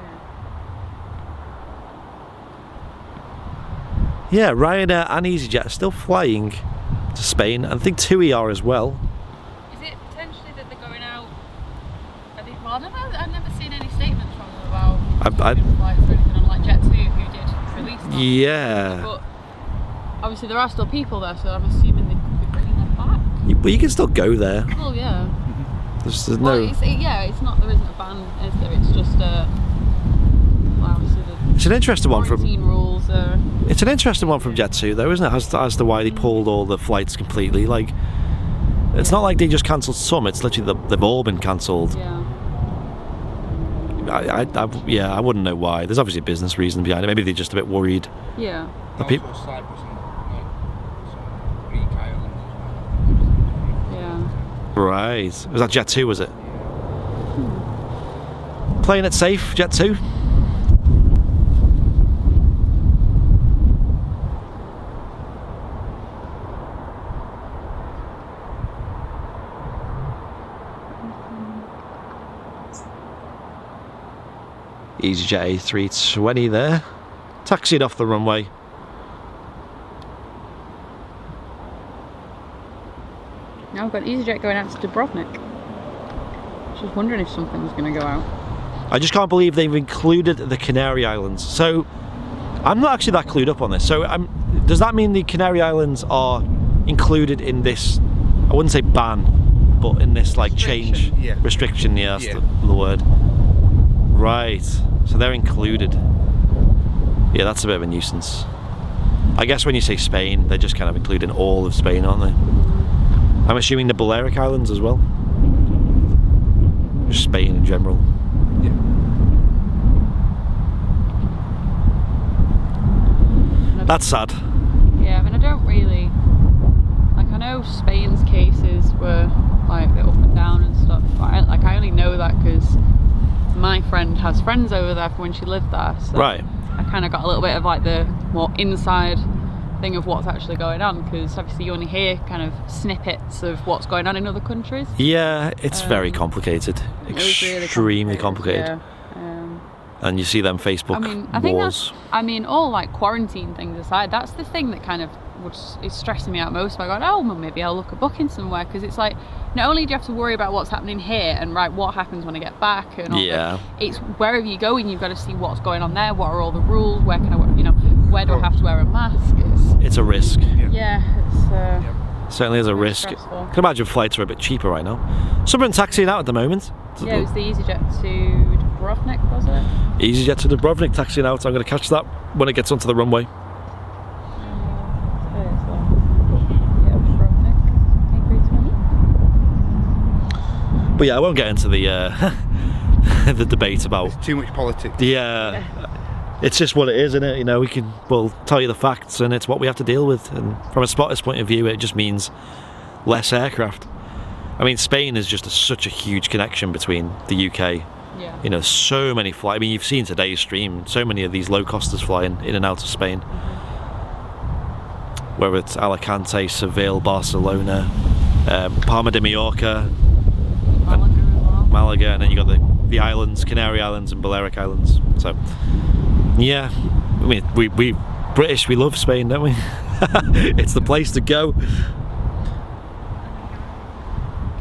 Yeah, Ryanair and EasyJet are still flying to Spain, and I think TUI are as well. Is it potentially that they're going out? I've never seen any statements from them about doing flights or anything, unlike Jet2 who did release them. Yeah. But obviously there are still people there, so I'm assuming they could be bringing them back. But you can still go there. Well, yeah. There's Well, no. it's not. There isn't a ban, is there? It's just well, obviously the It's an interesting one from. quarantine rules. It's an interesting one from Jet2 though, isn't it? As to why they pulled all the flights completely. Like, it's not like they just cancelled some. It's literally they've all been cancelled. Yeah. I wouldn't know why. There's obviously a business reason behind it. Maybe they're just a bit worried. Yeah. The peop- Also Cyprus and like some Greek islands as well. Yeah. Right. Was that Jet2, was it? Playing it safe, Jet2? EasyJet A320 there. Taxied off the runway. Now we've got EasyJet going out to Dubrovnik. Just wondering if something was going to go out. I just can't believe they've included the Canary Islands. So, I'm not actually that clued up on this. So, does that mean the Canary Islands are included in this, I wouldn't say ban, but in this like change? Yeah. Restriction, yeah, that's Yeah. the word. Right, so they're included. Yeah, that's a bit of a nuisance. I guess when you say Spain, they're just kind of including all of Spain, aren't they? I'm assuming the Balearic Islands as well. Just Spain in general. Yeah. That's sad. Yeah, I mean, I don't really. Like, I know Spain's cases were like a bit up and down and stuff. But I only know that because my friend has friends over there from when she lived there, so Right. I kind of got a little bit of like the more inside thing of what's actually going on, because obviously you only hear kind of snippets of what's going on in other countries. Yeah, it's very complicated. It was really Extremely complicated. Yeah. And you see them Facebook I think wars. all like quarantine things aside, that's the thing that kind of is stressing me out most. I go, oh, well, maybe I'll look at booking somewhere, because it's like, not only do you have to worry about what's happening here and right, what happens when I get back and all that, it's wherever you go and you've got to see what's going on there, what are all the rules, where can I, where do I have to wear a mask? It's a risk. Yeah, it's Certainly is a risk. stressful. I can imagine flights are a bit cheaper right now. Some are taxiing out at the moment. yeah, it was the EasyJet to Dubrovnik, was it? EasyJet to Dubrovnik taxiing out. I'm going to catch that when it gets onto the runway. But yeah, I won't get into the the debate about. There's too much politics. Yeah, it's just what it is, isn't it? We'll tell you the facts, and it's what we have to deal with. And from a spotter's point of view, it just means less aircraft. I mean, Spain is just such a huge connection between the UK. Yeah. So many flights. I mean, you've seen today's stream. So many of these low-costers flying in and out of Spain. Whether it's Alicante, Seville, Barcelona, Palma de Mallorca, Malaga, and then you got the islands, Canary Islands and Balearic Islands. So yeah, I mean, we British, we love Spain, don't we? It's the place to go.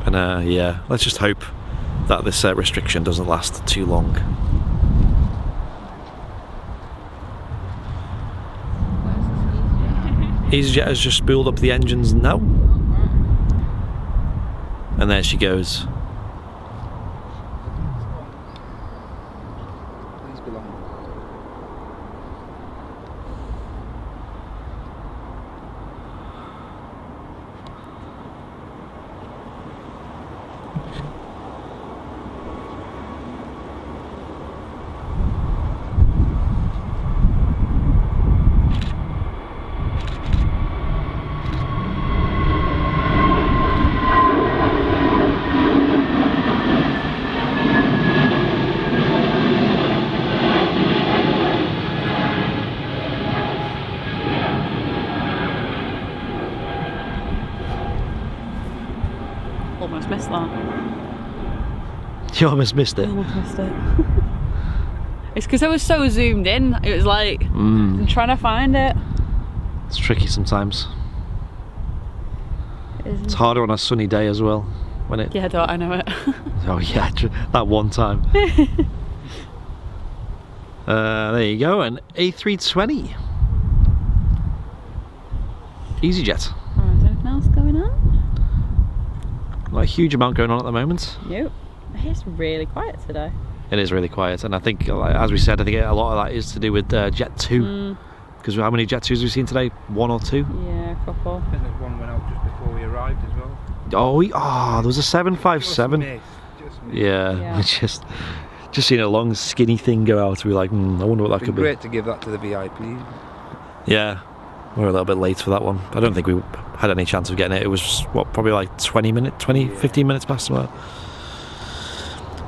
And yeah, let's just hope that this restriction doesn't last too long. EasyJet has just spooled up the engines now, and there she goes. Almost missed that. You almost missed it. Almost missed it. It's because I was so zoomed in. It was like I'm trying to find it. It's tricky sometimes. It's harder on a sunny day as well. When it. Yeah, I know it. Oh yeah, that one time. There you go, an A320. EasyJet. Alright, is anything else going on? Not a huge amount going on at the moment. Nope. It's really quiet today. It is really quiet, and I think, as we said, I think a lot of that is to do with Jet 2. Because how many Jet 2s have we seen today? 1 or 2? Yeah, a couple. I think there's one went out just before we arrived as well. Oh, there was a 757. Just missed. Yeah. just seen a long skinny thing go out. We were like, I wonder what that could be. Great to give that to the VIP. Yeah, we were a little bit late for that one. I don't think we had any chance of getting it. It was probably like 15 minutes past somewhere.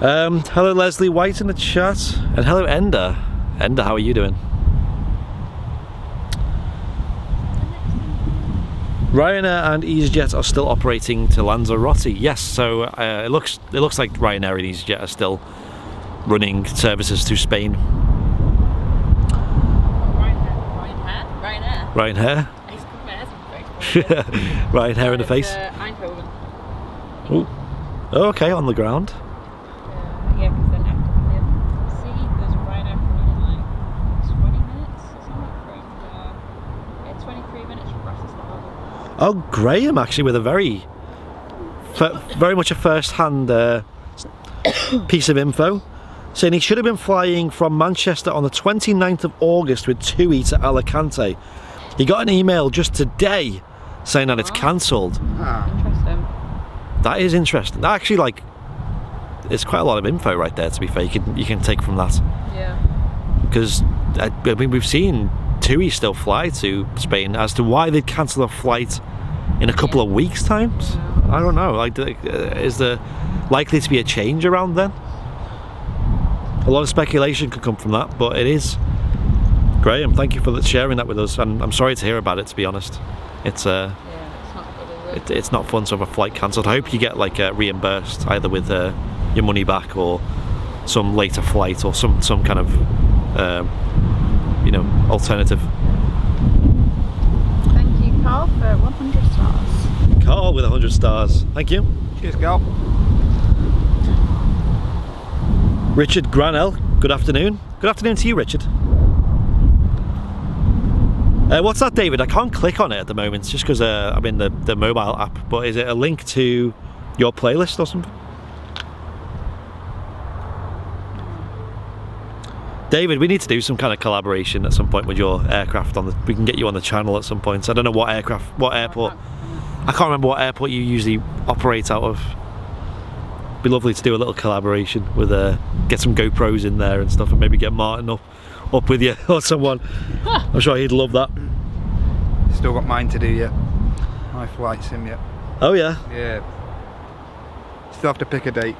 Hello Leslie White in the chat, and hello Ender. Ender, how are you doing? Ryanair and EasyJet are still operating to Lanzarote. Yes, so it looks like Ryanair and EasyJet are still running services to Spain. Ryanair. Ryanair in the face. Eindhoven. Oh, okay, on the ground. Yeah, because then after there's Ryanair coming in like 20 minutes or something from 23 minutes from Bratislava. Oh, Graham actually with a very much a first-hand piece of info, saying he should have been flying from Manchester on the 29th of August with TUI to Alicante. He got an email just today saying that it's cancelled. Interesting. That is interesting. Actually, it's quite a lot of info right there, to be fair, you can take from that. Yeah. Because I mean, we've seen TUI still fly to Spain. As to why they'd cancel a flight in a couple of weeks' time, I don't know. Is there likely to be a change around then? A lot of speculation could come from that, but it is. Graham, thank you for sharing that with us, and I'm sorry to hear about it, to be honest. It's Yeah, it's not good, is it? it's not fun to have a flight cancelled. I hope you get like reimbursed, either with your money back or some later flight or some kind of alternative. Thank you, Carl, for 100 stars. Carl with 100 stars. Thank you. Cheers, Gal. Richard Granell, good afternoon. Good afternoon to you, Richard. What's that, David? I can't click on it at the moment just because I'm in the mobile app, but is it a link to your playlist or something? David, we need to do some kind of collaboration at some point with your aircraft. We can get you on the channel at some point. I don't know what airport. I can't remember what airport you usually operate out of. Be lovely to do a little collaboration with get some GoPros in there and stuff, and maybe get Martin up with you or someone. I'm sure he'd love that. Still got mine to do yet. My flight sim yet. Oh yeah. Yeah. Still have to pick a date.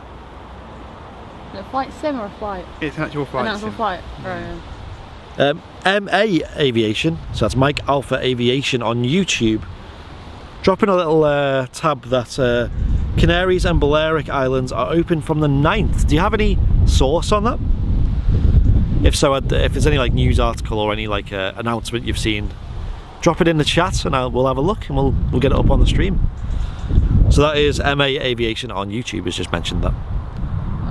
Is it a flight sim or a flight? It's an actual flight An actual sim. flight. Right. MA Aviation, so that's Mike Alpha Aviation on YouTube, dropping a little tab that Canaries and Balearic Islands are open from the 9th. Do you have any source on that? If so, if there's any like news article or any like announcement you've seen, drop it in the chat and we'll have a look and we'll get it up on the stream. So that is MA Aviation on YouTube, has just mentioned that.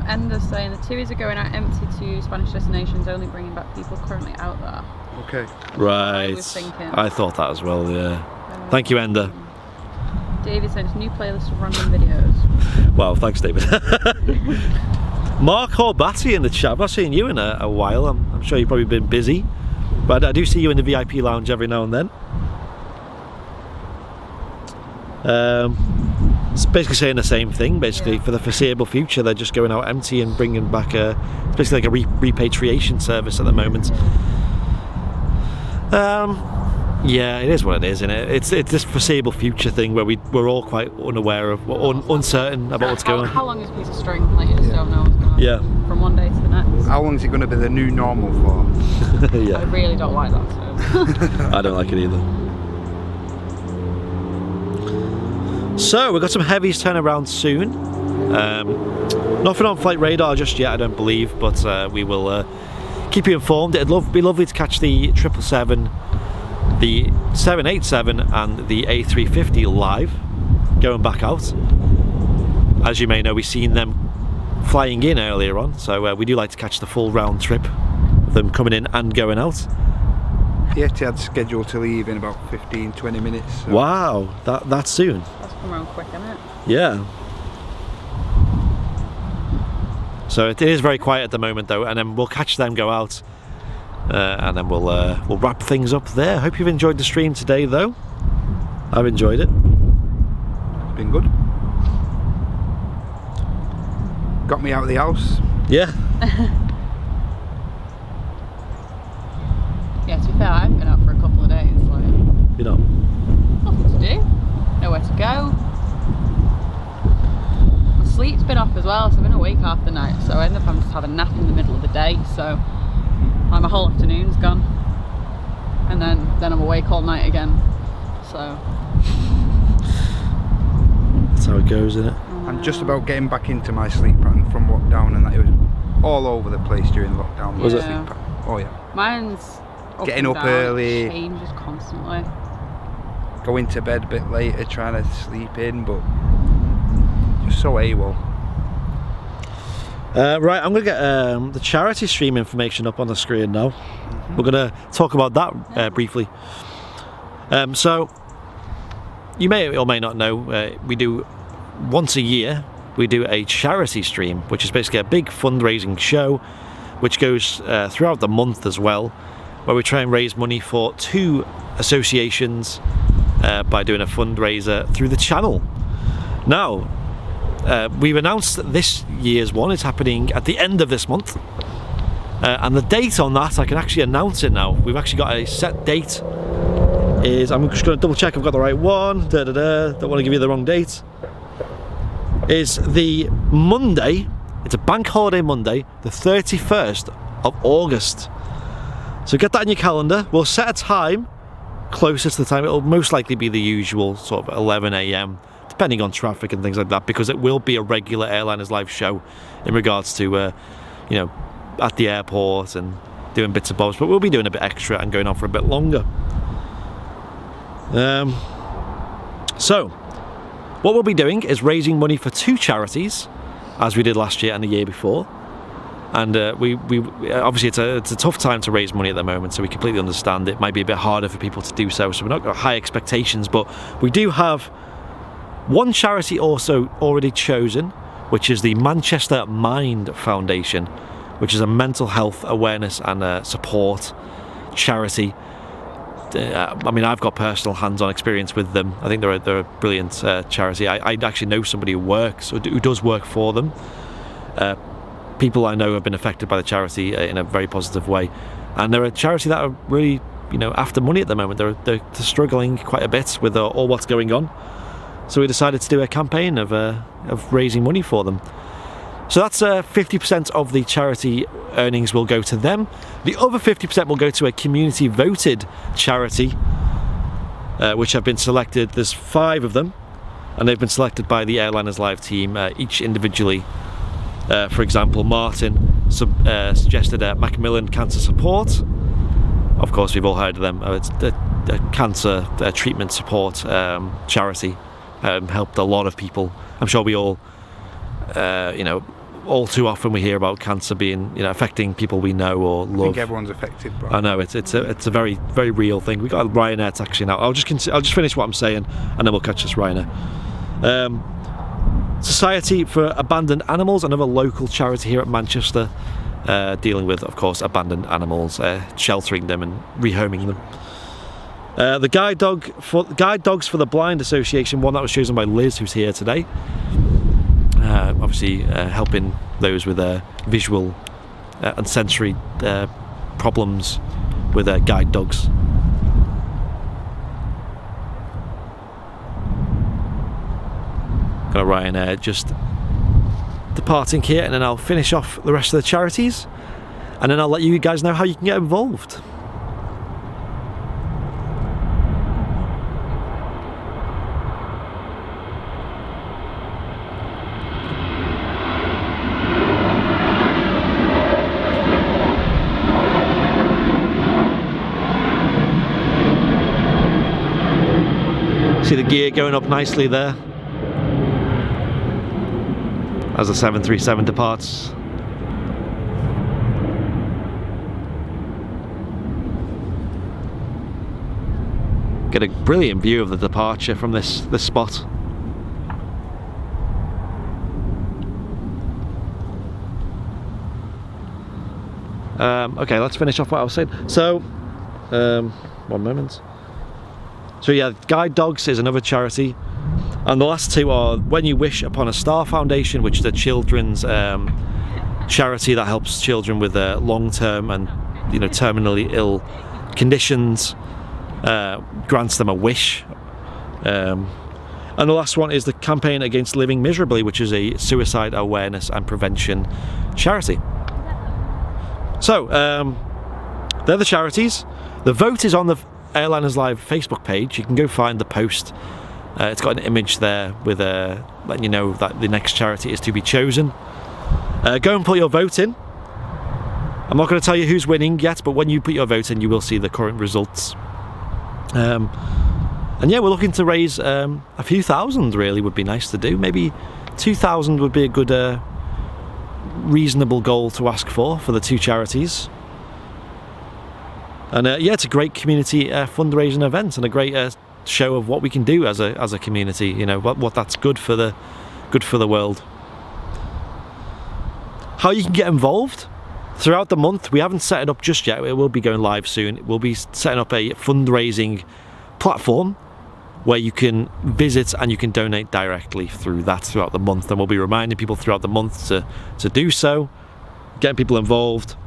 Ender's saying the tours are going out empty to Spanish destinations, only bringing back people currently out there. Okay. Right. I was thinking. I thought that as well, yeah. Thank you, Ender. David sent a new playlist of random videos. Wow, thanks, David. Mark Horbati in the chat. I've not seen you in a while. I'm sure you've probably been busy, but I do see you in the VIP lounge every now and then. It's basically saying the same thing. Basically, for the foreseeable future, they're just going out empty and bringing back it's basically like a repatriation service at the moment. Yeah, it is what it is, isn't it? It's this foreseeable future thing where we're all quite unaware of, uncertain about what's going on. How long is a piece of string? Like, you just don't know what's going on. Yeah. From one day to the next. How long is it going to be the new normal for? I Yeah, really don't like that. So. I don't like it either. So we've got some heavies turning around soon. Nothing on flight radar just yet, I don't believe, but we will keep you informed. It'd be lovely to catch the 777, the 787 and the A350 live, going back out. As you may know, we've seen them flying in earlier on, so we do like to catch the full round trip of them coming in and going out. The Etihad's scheduled to leave in about 15-20 minutes. So. Wow, that soon? That's come around quick, isn't it? Yeah. So it is very quiet at the moment though, and then we'll catch them go out, and then we'll wrap things up there. Hope you've enjoyed the stream today though. I've enjoyed it. It's been good. Got me out of the house. Yeah. Yeah, to be fair, I haven't been out for a couple of days. Like, You know. nothing to do, nowhere to go. My sleep's been off as well, so I've been awake half the night. So I end up having to have a nap in the middle of the day. So my whole afternoon's gone, and then I'm awake all night again. So That's how it goes, isn't it? I'm just about getting back into my sleep pattern from lockdown, and that it was all over the place during lockdown. Was it? Sleep pattern. Oh yeah. mine's Getting and up down, early. changes constantly. Going to bed a bit later, trying to sleep in, but just so AWOL. Right, I'm going to get the charity stream information up on the screen now. We're going to talk about that briefly. So, you may or may not know, we do once a year, we do a charity stream, which is basically a big fundraising show, which goes throughout the month as well, where we try and raise money for 2 associations by doing a fundraiser through the channel. Now, we've announced that this year's one is happening at the end of this month, and the date on that, I can actually announce it now. We've actually got a set date. I'm just going to double check I've got the right one. Don't want to give you the wrong date. Is the Monday, It's a bank holiday Monday, the 31st of August. So get that in your calendar. We'll set a time closer to the time. It'll most likely be the usual sort of 11 AM, depending on traffic and things like that, because it will be a regular Airliners live show in regards to, you know, at the airport and doing bits and bobs, but we'll be doing a bit extra and going on for a bit longer. So, what we'll be doing is raising money for 2 charities, as we did last year and the year before. And we obviously it's a tough time to raise money at the moment, so we completely understand it might be a bit harder for people to do so. So we're not got high expectations, but we do have one charity also already chosen, which is the Manchester Mind Foundation, which is a mental health awareness and support charity. I mean, I've got personal hands-on experience with them. I think they're a brilliant charity. I actually know somebody who does work for them. People I know have been affected by the charity in a very positive way, and they're a charity that are really, you know, after money at the moment. They're struggling quite a bit with all what's going on. So we decided to do a campaign of raising money for them. So that's 50% of the charity earnings will go to them. The other 50% will go to a community voted charity, which have been selected. There's 5 of them, and they've been selected by the Airliners Live team, each individually. For example, Martin suggested Macmillan Cancer Support. Of course, we've all heard of them. It's a cancer treatment support charity. Helped a lot of people. I'm sure we all, you know, all too often we hear about cancer being, you know, affecting people we know or love. I think everyone's affected, bro. I know it's a very, very real thing. We got Ryanair taxi now. I'll just finish what I'm saying, and then we'll catch this Ryanair. Society for Abandoned Animals, another local charity here at Manchester, dealing with, of course, abandoned animals, sheltering them and rehoming them. The Guide Dogs for the Blind Association, one that was chosen by Liz, who's here today. Obviously helping those with visual and sensory problems with guide dogs. Got a Ryanair just departing here, and then I'll finish off the rest of the charities, and then I'll let you guys know how you can get involved. See the gear going up nicely there as the 737 departs. Get a brilliant view of the departure from this spot. Okay, let's finish off what I was saying. So, one moment. So yeah, Guide Dogs is another charity, and the last 2 are When You Wish Upon a Star Foundation, which is a children's charity that helps children with long-term and, you know, terminally ill conditions, grants them a wish. And the last one is the Campaign Against Living Miserably, which is a suicide awareness and prevention charity. So they're the charities. The vote is on the Airliners Live Facebook page. You can go find the post. It's got an image there with letting you know that the next charity is to be chosen. Go and put your vote in. I'm not going to tell you who's winning yet, but when you put your vote in, you will see the current results. And yeah, we're looking to raise a few thousand. Really would be nice to do. Maybe 2,000 would be a good reasonable goal to ask for the 2 charities. And yeah, it's a great community fundraising event, and a great show of what we can do as a community. You know, what that's good for the world. How you can get involved throughout the month, we haven't set it up just yet. It will be going live soon. We'll be setting up a fundraising platform where you can visit and you can donate directly through that throughout the month, and we'll be reminding people throughout the month to do so, getting people involved.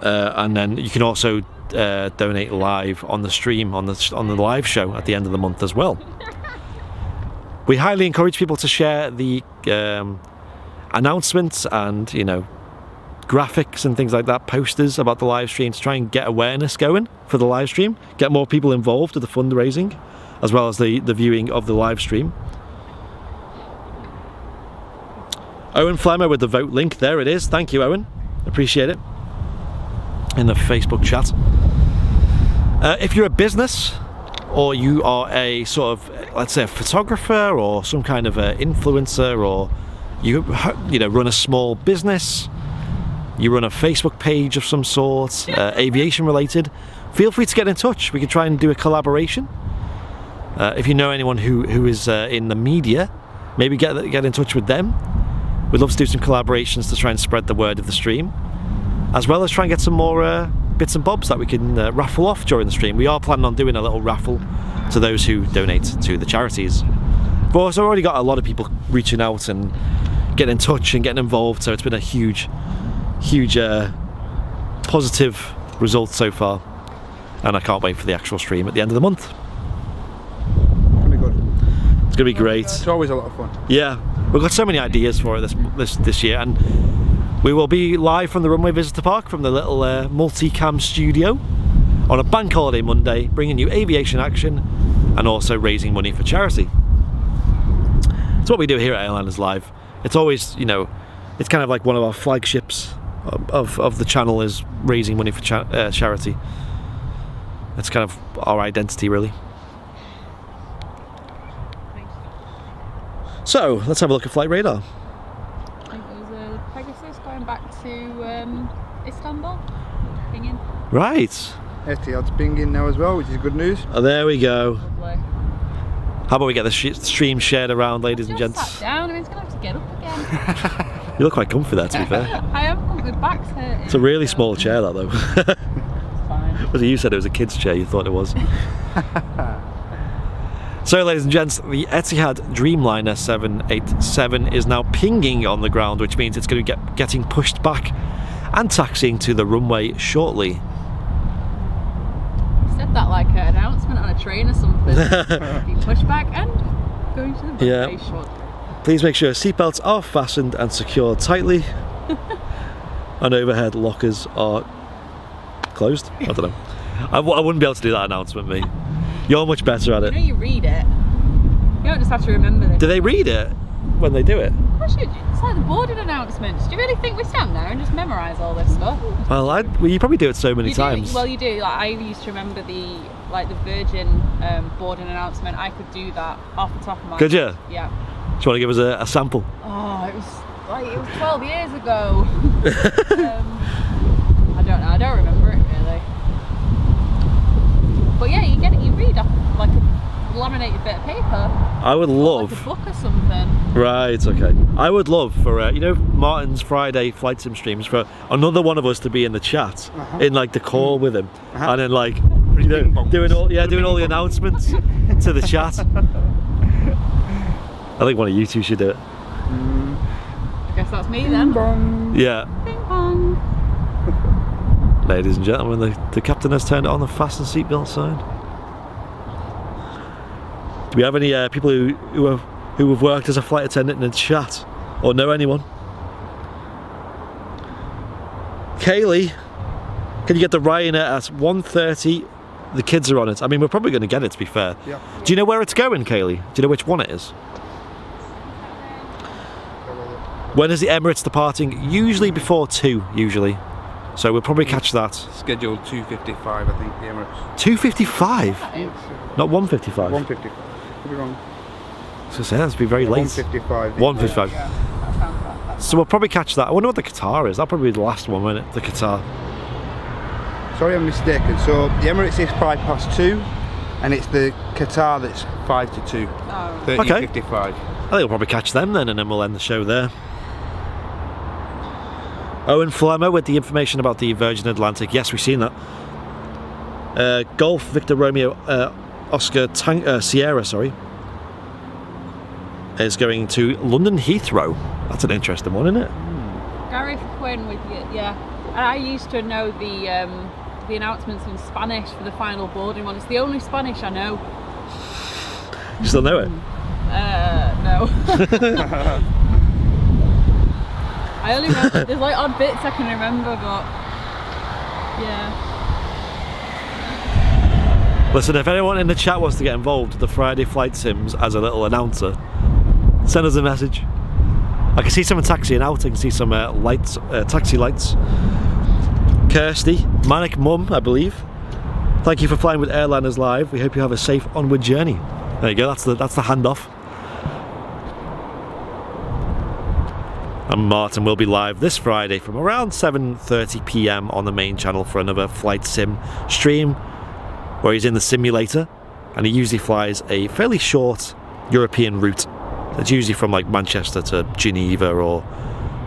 And then you can also donate live on the stream, on the live show at the end of the month as well. We highly encourage people to share the announcements and, you know, graphics and things like that, posters about the live stream to try and get awareness going for the live stream, get more people involved with the fundraising as well as the viewing of the live stream. Owen Flemmer with the vote link, there it is. Thank you, Owen, appreciate it, in the Facebook chat. If you're a business or you are a sort of, let's say, a photographer or some kind of a influencer, or you know, run a small business, you run a Facebook page of some sort, aviation related, feel free to get in touch. We can try and do a collaboration. If you know anyone who is in the media, maybe get in touch with them. We'd love to do some collaborations to try and spread the word of the stream, as well as try and get some more bits and bobs that we can raffle off during the stream. We are planning on doing a little raffle to those who donate to the charities. But also already got a lot of people reaching out and getting in touch and getting involved, so it's been a huge positive result so far, and I can't wait for the actual stream at the end of the month. It's gonna be good. It's gonna be great. It's always a lot of fun. Yeah, we've got so many ideas for it this year, and we will be live from the Runway Visitor Park from the little multi-cam studio on a bank holiday Monday, bringing you aviation action and also raising money for charity. It's what we do here at Airliners Live. It's always, you know, it's kind of like one of our flagships of the channel is raising money for charity. It's kind of our identity, really. So let's have a look at flight radar. I think there was a Pegasus going back to Istanbul. Pinging. Right. Etihad's pinging now as well, which is good news. Oh, there we go. Lovely. How about we get the stream shared around, ladies and Just gents? sat down. I mean, it's gonna have to get up again. You look quite comfy there, to be fair. I am comfy. Back's hurting. It's a really small chair, that though. It's fine. Was it you said it was a kid's chair? You thought it was. So, ladies and gents, the Etihad Dreamliner 787 is now pinging on the ground, which means it's going to be getting pushed back and taxiing to the runway shortly. You said that like an announcement on a train or something. You push back and going to the runway shortly. Please make sure seatbelts are fastened and secured tightly, and overhead lockers are closed. I don't know. I wouldn't be able to do that announcement, me. You're much better at it. You know, you read it. You don't just have to remember it. Do they read it when they do it? It's like the boarding announcements. Do you really think we stand there and just memorise all this stuff? Well, you probably do it so many You times. Do, well, you do. Like, I used to remember the Virgin boarding announcement. I could do that off the top of my head. Could you? Yeah. Do you want to give us a sample? Oh, it was 12 years ago. I don't know. I don't remember it really. But yeah, you get it. You read off like a laminated bit of paper. I would love. Like a book or something. Right. Okay. I would love for you know, Martin's Friday flight sim streams, for another one of us to be in the chat, in like the call with him, and then like, you know, doing all the announcements to the chat. I think one of you two should do it. I guess that's me then. Yeah. Ping pong. Ladies and gentlemen, the captain has turned on the fasten seatbelt sign. Do we have any people who have worked as a flight attendant in the chat, or know anyone? Kaylee, can you get the Ryanair at 1:30? The kids are on it. I mean, we're probably going to get it, to be fair. Yeah. Do you know where it's going, Kaylee? Do you know which one it is? When is the Emirates departing? Usually before 2, usually. So we'll probably catch that. Scheduled 2:55, I think, the Emirates. 2:55? Not 1:55? 1:55. Could be wrong. So that's be very late. 1:55. 1:55. Yeah, that sounds right. So we'll probably catch that. I wonder what the Qatar is. That'll probably be the last one, won't it? The Qatar. Sorry, I'm mistaken. So the Emirates is 2:05, and it's the Qatar that's 1:55. Oh. 13:55. I think we'll probably catch them then, and then we'll end the show there. Owen Flemmer with the information about the Virgin Atlantic. Yes, we've seen that. Golf Victor Romeo Oscar Sierra, sorry, is going to London Heathrow. That's an interesting one, isn't it? Gary Quinn with you, yeah. And I used to know the announcements in Spanish for the final boarding one. It's the only Spanish I know. You still know it? No. I only remember, there's like odd bits I can remember, but yeah. Listen, if anyone in the chat wants to get involved with the Friday flight sims as a little announcer, send us a message. I can see someone taxiing out, I can see some lights, taxi lights. Kirsty, Manic Mum, I believe. Thank you for flying with Airliners Live. We hope you have a safe onward journey. There you go, that's the handoff. And Martin will be live this Friday from around 7:30 PM on the main channel for another flight sim stream where he's in the simulator, and he usually flies a fairly short European route. It's usually from like Manchester to Geneva, or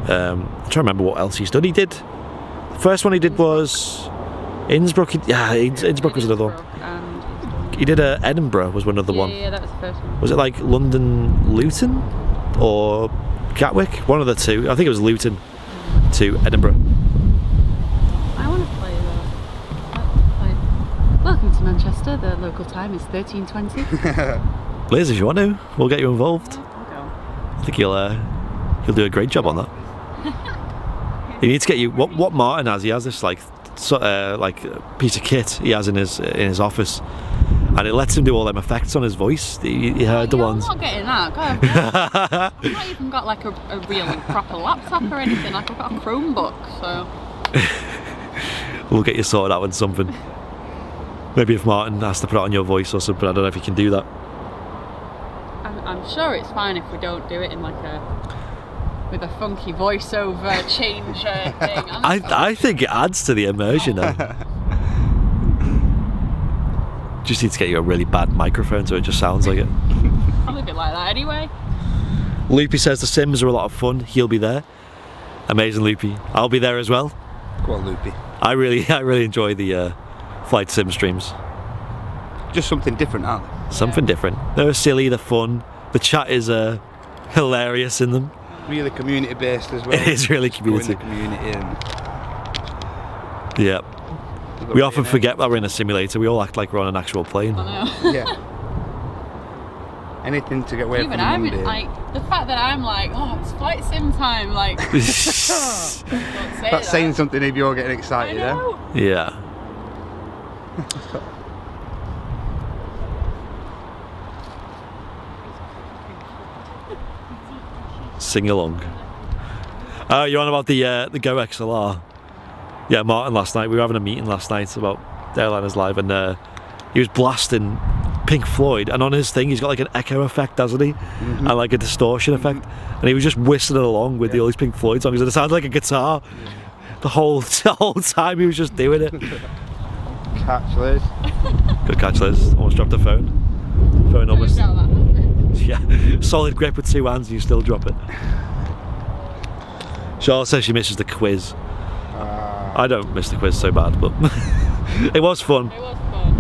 I'm trying to remember what else he's done. He did, the first one he did was Innsbruck. Innsbruck was another one. He did Edinburgh was one of the one. Yeah, that was the first one. Was it like London Luton or Gatwick? One of the two. I think it was Luton to Edinburgh. I want to play though. Welcome to Manchester. The local time is 13:20. Liz, if you want to, we'll get you involved. Okay. I think he'll do a great job on that. He needs to get you. What Martin has, he has this like piece of kit he has in his office, and it lets him do all them effects on his voice. You heard the ones. I'm not getting that. God, I've not even got like a real proper laptop or anything. Like I've got a Chromebook, so. We'll get you sorted out with something. Maybe if Martin has to put it on your voice or something. I don't know if he can do that. I'm sure it's fine if we don't do it in like with a funky voiceover change thing. I think it adds to the immersion though. Just need to get you a really bad microphone so it just sounds like it. I'm a bit like that anyway. Loopy says the Sims are a lot of fun. He'll be there. Amazing, Loopy. I'll be there as well. Go on, Loopy. I really enjoy the flight sim streams. Just something different, aren't they? Something different. They're silly, they're fun. The chat is hilarious in them. Really community based as well. It is really Just go in community. the community and Yeah. We often forget that we're in a simulator. We all act like we're on an actual plane. I know. yeah. Anything to get away Even from the I'm Monday. like the fact that I'm like, oh, it's flight sim time. Like, don't say That's that. saying something if you're getting I excited, eh? know. Yeah. Sing along. You're on about the Go XLR. Yeah, Martin last night. We were having a meeting last night about Airliners Live, and he was blasting Pink Floyd, and on his thing he's got like an echo effect, doesn't he? Mm-hmm. And like a distortion effect, and he was just whistling along with all these Pink Floyd songs, and it sounded like a guitar. The whole time he was just doing it. Catch, Liz. Good catch, Liz. Almost dropped the phone. Phone almost. Yeah, solid grip with two hands and you still drop it. Charlotte says she misses the quiz. I don't miss the quiz so bad, but it was fun. It was fun.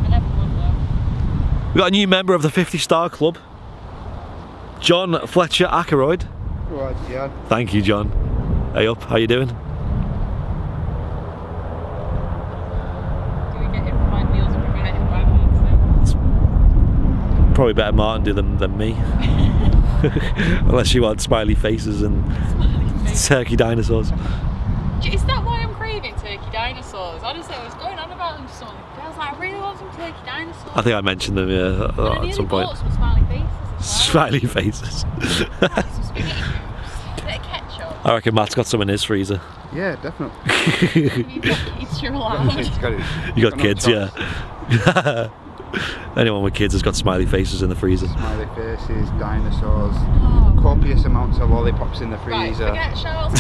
I never won though. We got a new member of the 50-star club, John Fletcher Ackroyd. Right, yeah. Thank you, John. Hey up, how you doing? Do we get improvised meals if we get improvised? Probably better Martin do them than me. Unless you want smiley faces and turkey dinosaurs. Is that why I'm craving turkey dinosaurs? Honestly, I was going on about them to someone. I was like, I really want some turkey dinosaurs. I think I mentioned them, yeah, at some point. Some smiley faces. Smiley faces. Some spaghetti. A bit of ketchup. I reckon Matt's got some in his freezer. Yeah, definitely. It's your allowed. You got kids, yeah. Anyone with kids has got smiley faces in the freezer. Smiley faces, dinosaurs, Oh. copious amounts of lollipops in the Right, freezer. forget Charles.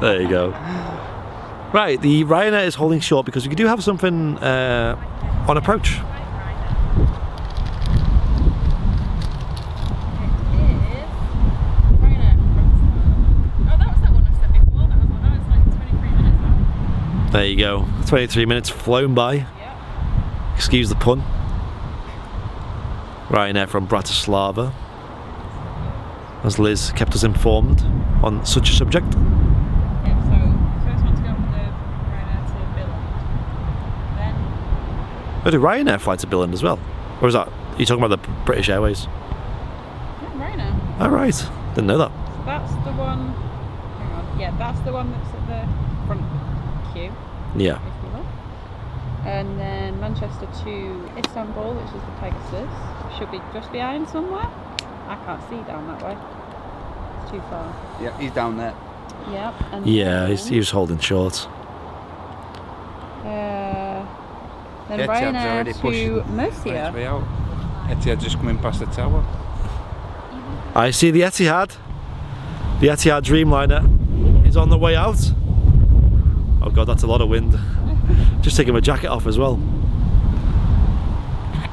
There you go. Right, the Ryanair is holding short because we do have something on approach. There you go. 23 minutes flown by. Yep. Excuse the pun. Ryanair from Bratislava. As Liz kept us informed on such a subject. Yeah, so first one to go from the Ryanair to Billund. Then Oh, do Ryanair fly to Billund as well? Or is that, are you talking about the British Airways? All right, didn't know that. So that's the one. Hang on. Yeah, that's the one that's at the front queue. Yeah. If you will. And then Manchester to Istanbul, which is the Pegasus, should be just behind somewhere. I can't see down that way. It's too far. Yeah, he's down there. Yep. And Yeah, then, he was holding short. Then Etihad's already Ryanair pushing to Murcia. its way out. Etihad just coming past the tower. I see the Etihad. The Etihad Dreamliner is on the way out. Oh god, that's a lot of wind. Just taking my jacket off as well.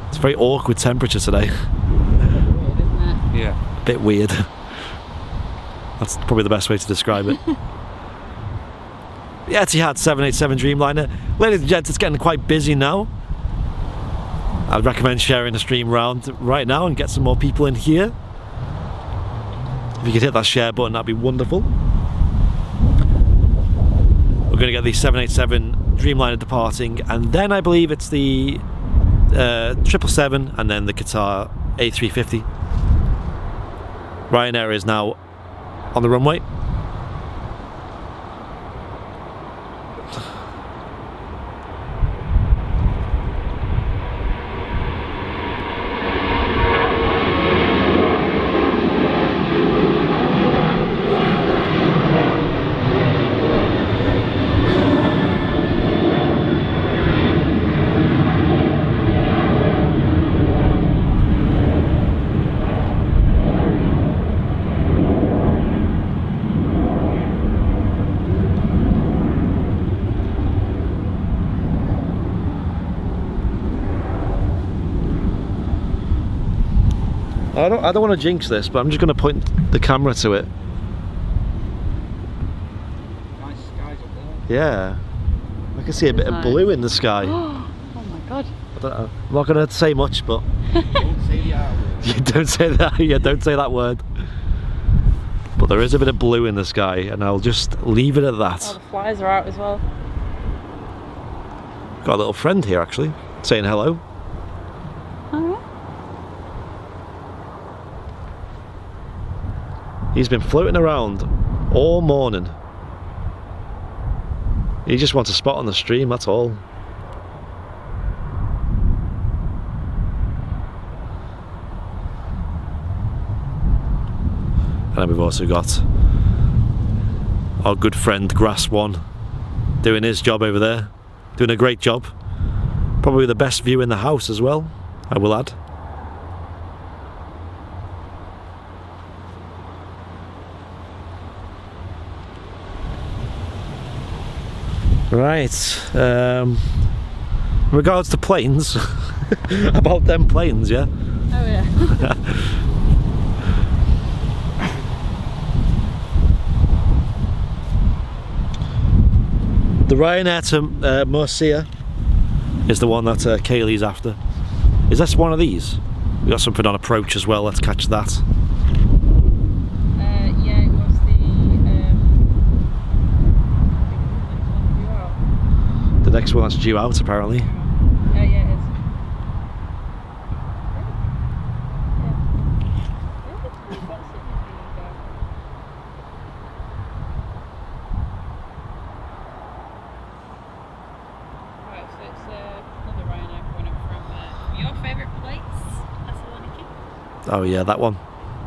It's a very awkward temperature today. Weird, isn't it? Yeah. A bit weird. That's probably the best way to describe it. The Etihad 787 Dreamliner. Ladies and gents, it's getting quite busy now. I'd recommend sharing the stream round right now and get some more people in here. If you could hit that share button, that'd be wonderful. We're going to get the 787 Dreamliner departing, and then I believe it's the 777 and then the Qatar A350. Ryanair is now on the runway. I don't want to jinx this, but I'm just going to point the camera to it. Nice skies up there. Yeah, I can see a bit of blue in the sky. Oh my god. I don't know. I'm not going to say much, but Don't say the R word. you don't say that. Yeah, don't say that word. But there is a bit of blue in the sky, and I'll just leave it at that. Oh, the flies are out as well. Got a little friend here actually, saying hello. Alright. He's been floating around all morning. He just wants a spot on the stream, that's all. And then we've also got our good friend Grass One doing his job over there. Doing a great job. Probably the best view in the house as well, I will add. Right, in regards to planes, about them planes, yeah? Oh yeah. The Ryanair to Murcia is the one that Kaylee's after. Is this one of these? We got something on approach as well, let's catch that. Yeah, it was The next one that's due out apparently. yeah, it is. Right, so it's another Ryanair coming up from your favourite place, Thessaloniki. Oh yeah, that one.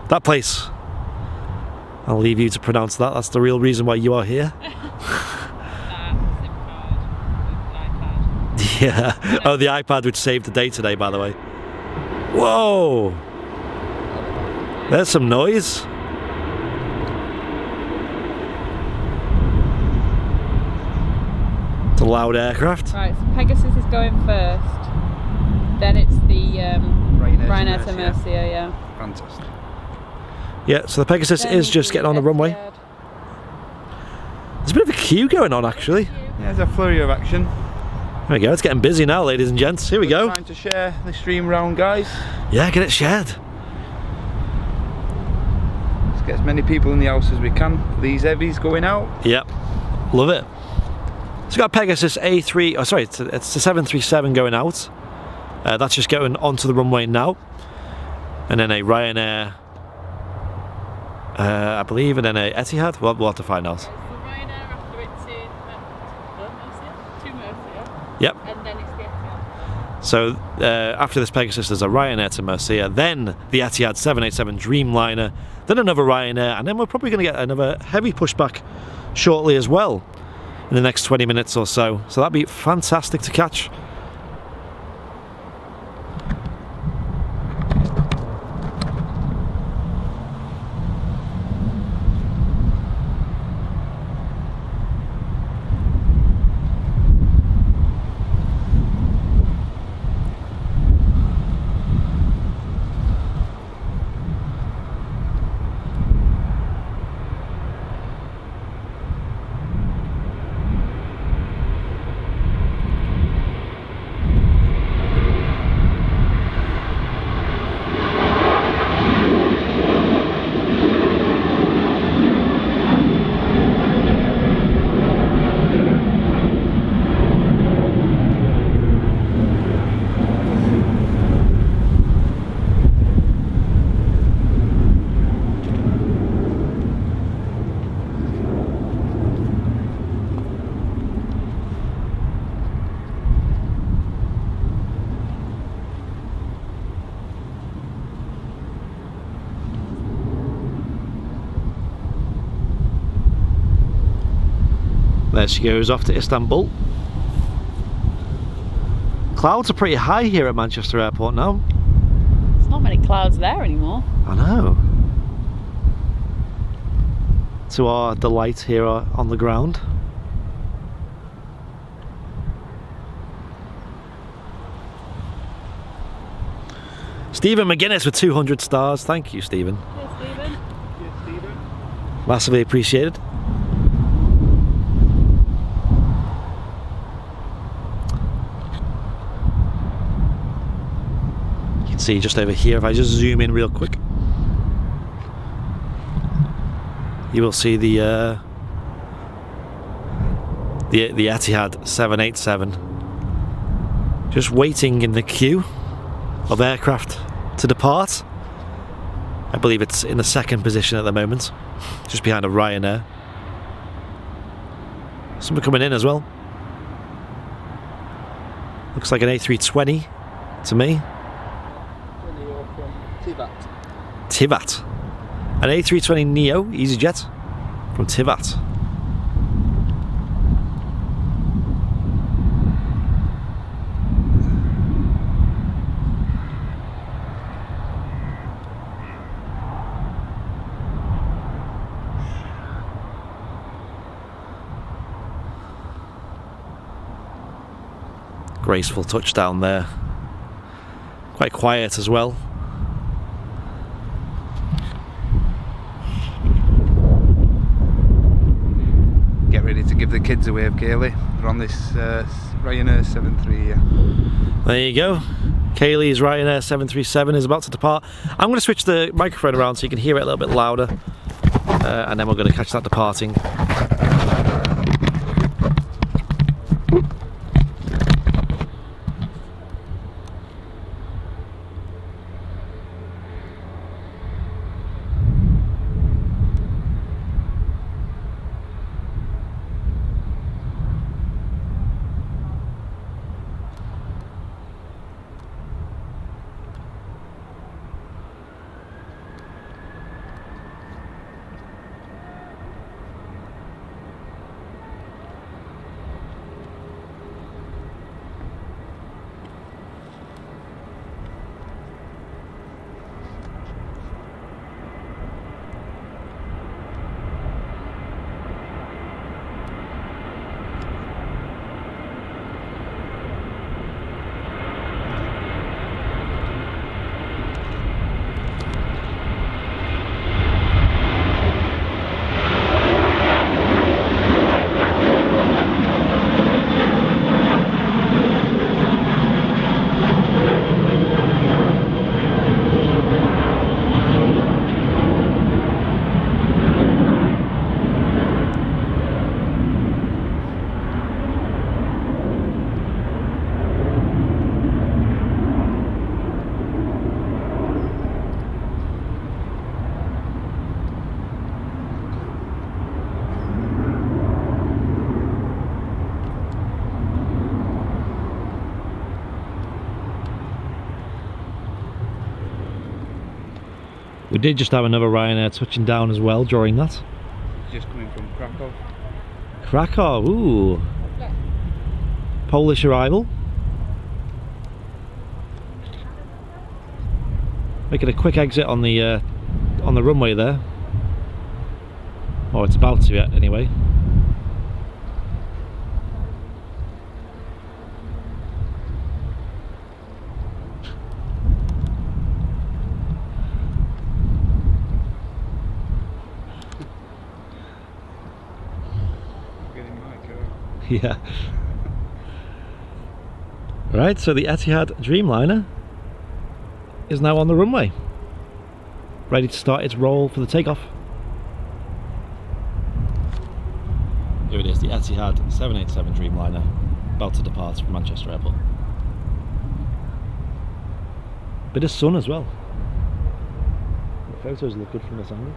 That place. I'll leave you to pronounce that, that's the real reason why you are here. Yeah. Oh, the iPad which saved the day today, by the way. Whoa! There's some noise. It's a loud aircraft. Right, so Pegasus is going first. Then it's the Ryanair to Murcia, yeah. Fantastic. Yeah, so the Pegasus Then is just getting on the runway. Etihad. There's a bit of a queue going on, actually. Yeah, there's a flurry of action. There we go, it's getting busy now, ladies and gents. Here we go. Trying to share the stream round, guys. Yeah, get it shared. Let's get as many people in the house as we can. These heavies going out. Yep, love it. So we've got Pegasus A3, oh sorry, it's the 737 going out. That's just going onto the runway now. And then a Ryanair I believe, and then a Etihad. We'll have to find out. It's the Ryanair after it's to Murcia. Yep. And then it's the Etihad. So after this Pegasus, there's a Ryanair to Murcia, then the Etihad 787 Dreamliner, then another Ryanair, and then we're probably going to get another heavy pushback shortly as well in the next 20 minutes or so. So that'd be fantastic to catch. There she goes off to Istanbul. Clouds are pretty high here at Manchester Airport now. There's not many clouds there anymore. I know. To our delight here on the ground. Stephen McGuinness with 200 stars. Thank you, Stephen. Yes, Stephen. Yes, Stephen. Massively appreciated. You can see just over here, if I just zoom in real quick, you will see the Etihad 787 just waiting in the queue of aircraft to depart. I believe it's in the second position at the moment, just behind a Ryanair. Someone coming in as well. Looks like an A320 to me. Tivat. An A320 Neo EasyJet from Tivat. Graceful touchdown there. Quite quiet as well. Get ready to give the kids a wave, Kaylee. We're on this Ryanair 73 here. There you go. Kaylee's Ryanair 737 is about to depart. I'm going to switch the microphone around so you can hear it a little bit louder. And then we're going to catch that departing. We did just have another Ryanair touching down as well during that. Just coming from Krakow. Krakow, ooh. Polish arrival. Making a quick exit on the runway there. Or it's about to anyway. Yeah. Right, so the Etihad Dreamliner is now on the runway, ready to start its roll for the takeoff. Here it is, the Etihad 787 Dreamliner, about to depart from Manchester Airport. Bit of sun as well. The photos look good from this angle.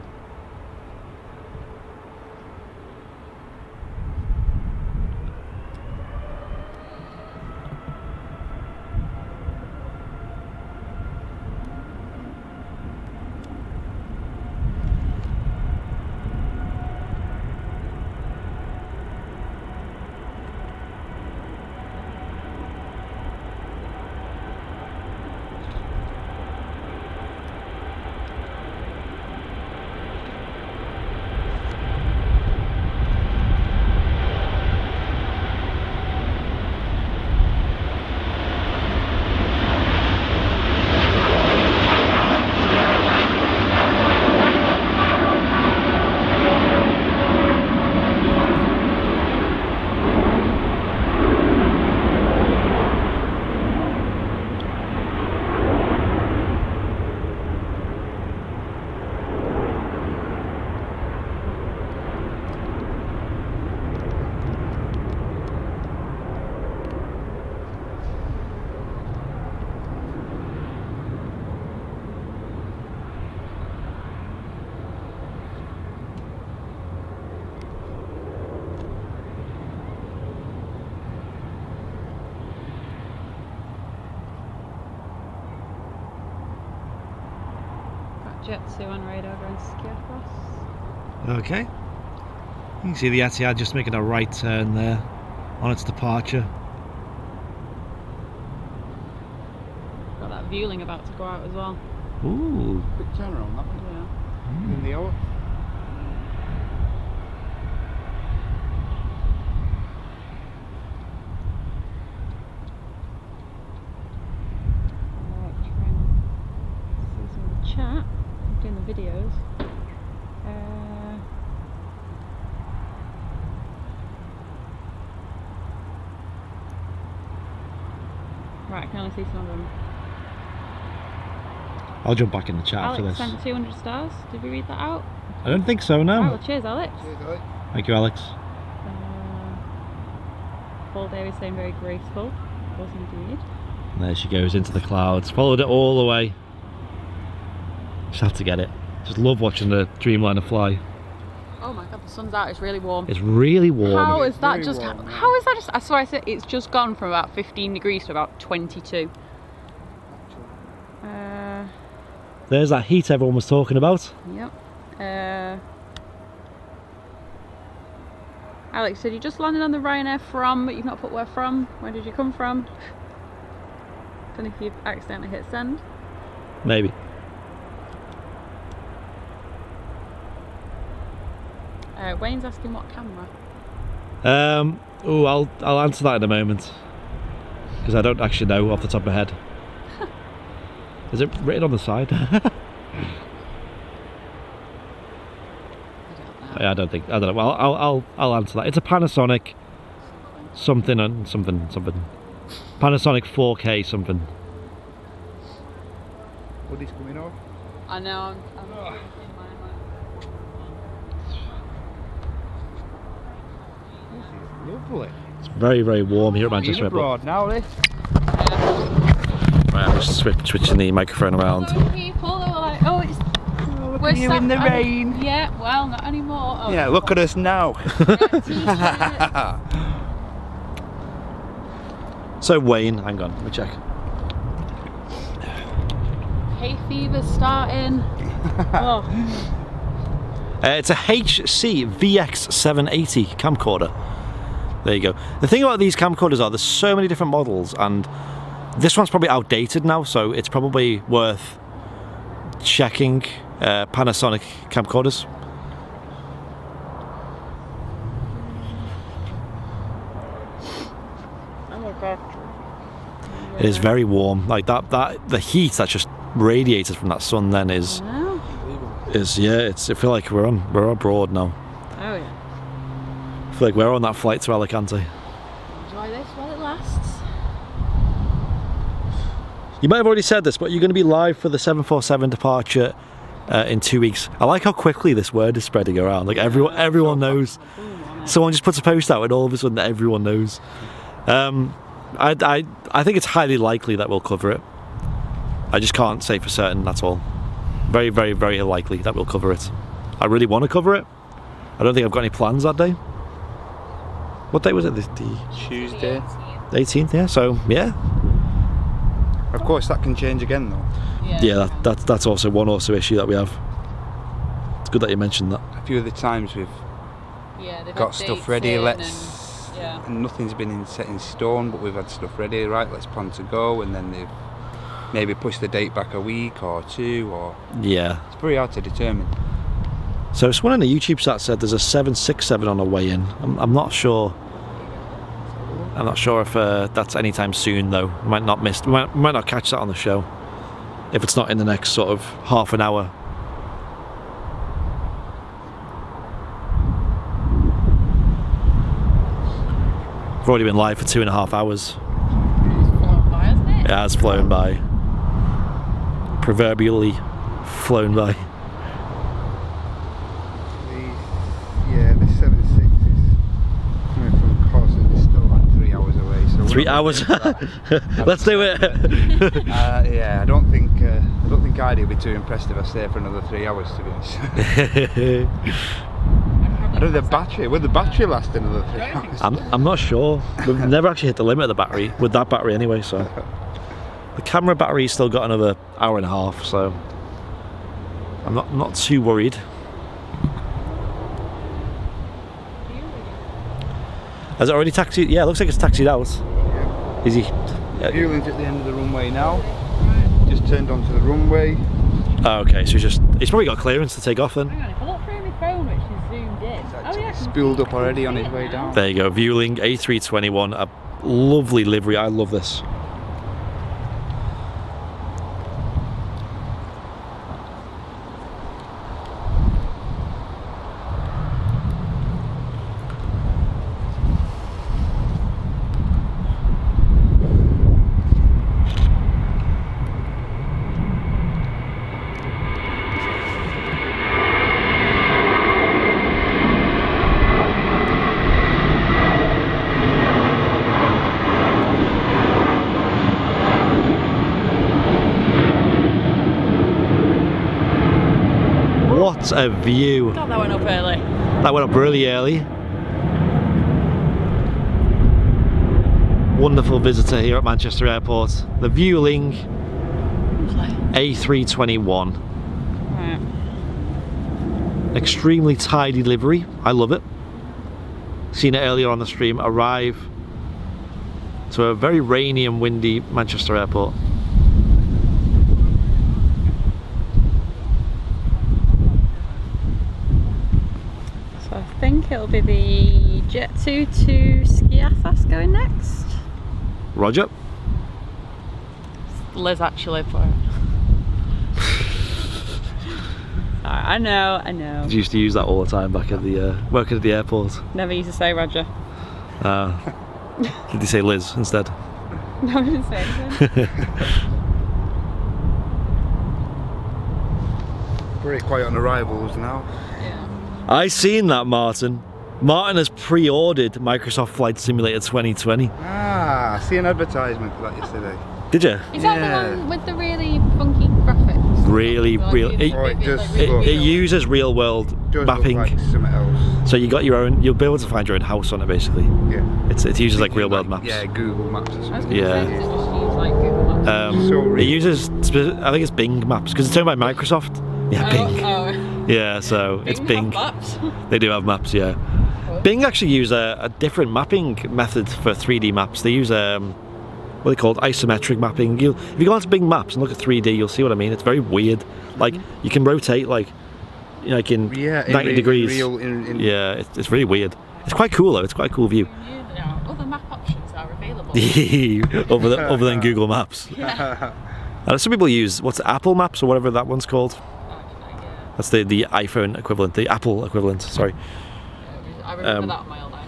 Jet 2 on radar going to ski across. Okay. You can see the Etihad just making a right turn there on its departure. Got that viewing about to go out as well. Ooh. Quick turn around that one. Yeah. In the hour. Chat, I'm doing the videos. Right, I can only see some of them. I'll jump back in the chat Alex after this. sent 200 stars. Did we read that out? I don't think so, no. Right, well, cheers, Alex. Cheers, Alex. Thank you, Alex. Paul Davis saying very graceful. Was indeed. And there she goes into the clouds. Followed it all the way. Just had to get it. Just love watching the Dreamliner fly. Oh my god, the sun's out. It's really warm. It's really warm. How is that very just? warm, How is that just? I swear, I said it's just gone from about 15 degrees to about 22. There's that heat everyone was talking about. Yep. Alex said you just landed on the Ryanair from, but you've not put where from. Where did you come from? Don't know if you've accidentally hit send. Maybe. Wayne's asking what camera. Oh, I'll answer that in a moment because I don't actually know off the top of my head. Is it written on the side? I don't know. Well, I'll answer that. It's a Panasonic something and something. Panasonic 4K something. What is coming off? I know. Lovely. It's very, very warm here at Manchester Airport. Abroad now, this. Right, I'm just switching the microphone around. People that were like, oh, it's. Look at you in the rain. Yeah, well, not anymore. Oh, Yeah, look at us now. So Wayne, hang on, let me check. Hay fever's starting. Oh. It's a HC VX780 camcorder. There you go. The thing about these camcorders are there's so many different models, and this one's probably outdated now, so it's probably worth checking Panasonic camcorders. Oh my god. It is very warm. Like the heat that just radiated from that sun then is yeah. I feel like we're abroad now. Oh yeah. I feel like we're on that flight to Alicante. Enjoy this while it lasts. You might have already said this, but you're going to be live for the 747 departure in 2 weeks. I like how quickly this word is spreading around. Like everyone knows. Someone just puts a post out and all of a sudden everyone knows. I think it's highly likely that we'll cover it. I just can't say for certain, that's all. Very, very, very likely that we'll cover it. I really want to cover it. I don't think I've got any plans that day. What day was it? The Tuesday. 18th, yeah, so yeah. Of course that can change again though. Yeah, that's also one issue that we have. It's good that you mentioned that. A few of the times we've got stuff ready, and nothing's been set in stone, but we've had stuff ready, right, let's plan to go, and then they've maybe pushed the date back a week or two, or yeah, it's very hard to determine. So someone in the YouTube chat said there's a 767 on the way in. I'm not sure. I'm not sure if that's anytime soon though. We might not catch that on the show if it's not in the next sort of half an hour. We've already been live for 2.5 hours. It's flown by, hasn't it? It has flown by. Proverbially flown by. The 76 is coming from Corson, it's still like 3 hours away. So 3 hours. Let's do it. Yeah, I don't think Heidi will be too impressed if I stay for another 3 hours, to be honest. I don't know would the battery last another 3 hours? I'm not sure. We've never actually hit the limit of the battery with that battery anyway, so the camera battery's still got another hour and a half, so I'm not too worried. Has it already taxied? Yeah, it looks like it's taxied out. Yeah. Is he? Fueling's at the end of the runway now. Just turned onto the runway. Oh, okay, so he's probably got clearance to take off then. Hang on, if I look through my phone which is zoomed in. Oh yeah. Spooled up already on his way down. There you go, Vueling A321, a lovely livery. I love this. What a view. God, that went up early. That went up really early. Wonderful visitor here at Manchester Airport. The Vueling A321. Right. Extremely tidy livery. I love it. Seen it earlier on the stream. Arrive to a very rainy and windy Manchester Airport. So I think it'll be the Jet2 to Skiathos going next. Roger. Liz actually put it. I know. I used to use that all the time back at the working at the airport. Never used to say Roger. Did you say Liz instead? No, I didn't say anything. Pretty quiet on arrivals now. Yeah. I seen that, Martin. Martin has pre-ordered Microsoft Flight Simulator 2020. Ah, I see an advertisement for that yesterday. Did you? Is that the one with the really funky graphics? Really, real. It uses real world mapping. Look like something else. So you got your own. You'll be able to find your own house on it, basically. Yeah. It uses like real world maps. Yeah, Google Maps or I was something. gonna say, does it just use like Google Maps? So it uses. I think it's Bing Maps because it's owned by Microsoft. Yeah, Bing. Oh. Yeah, so it's Bing. Have maps? They do have maps, yeah. Bing actually use a different mapping method for 3D maps. They use what they call isometric mapping. If you go onto Bing Maps and look at 3D, you'll see what I mean. It's very weird. Like you can rotate like in 90 degrees. Yeah, it's really weird. It's quite cool though. It's quite a cool view. Other map options are available. other than Google Maps. Some people use Apple Maps or whatever that one's called. That's the iPhone equivalent, the Apple equivalent. Sorry. I remember that on my old iPhone.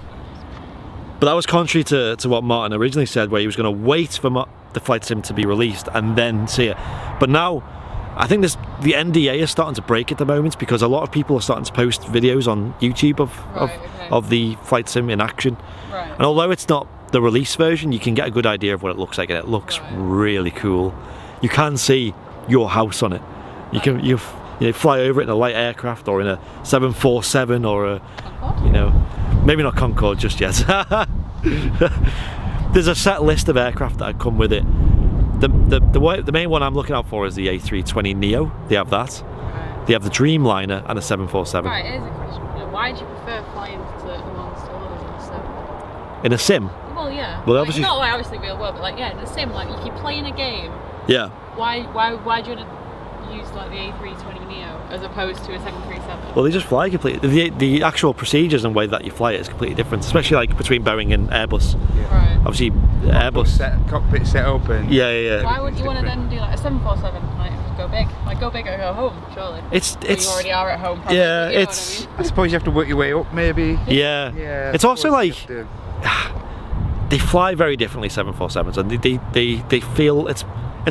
But that was contrary to what Martin originally said, where he was going to wait for the flight sim to be released and then see it. But now, I think the NDA is starting to break at the moment, because a lot of people are starting to post videos on YouTube of the flight sim in action. Right. And although it's not the release version, you can get a good idea of what it looks like, and it looks really cool. You can see your house on it. You can fly over it in a light aircraft or in a 747 or a maybe not Concorde just yet. There's a set list of aircraft that come with it. The main one I'm looking out for is the A320neo. They have that. They have the Dreamliner and a 747. Right, here's a question. Why do you prefer flying to amongst others in a sim? Well, yeah. Well, obviously, not obviously real world, but in a sim, you keep playing a game. Yeah. Why do you want to use the A320neo as opposed to a 737? Well, they just fly completely. The actual procedures and way that you fly it is completely different, especially between Boeing and Airbus. Yeah. Right. Obviously, Airbus cockpit set open. Yeah. Why would you want to then do a 747? Go big, go big or go home. Surely. It's you already are at home. Probably, yeah, it's. I suppose you have to work your way up, maybe. Yeah. It's also they fly very differently, 747s, and they feel it's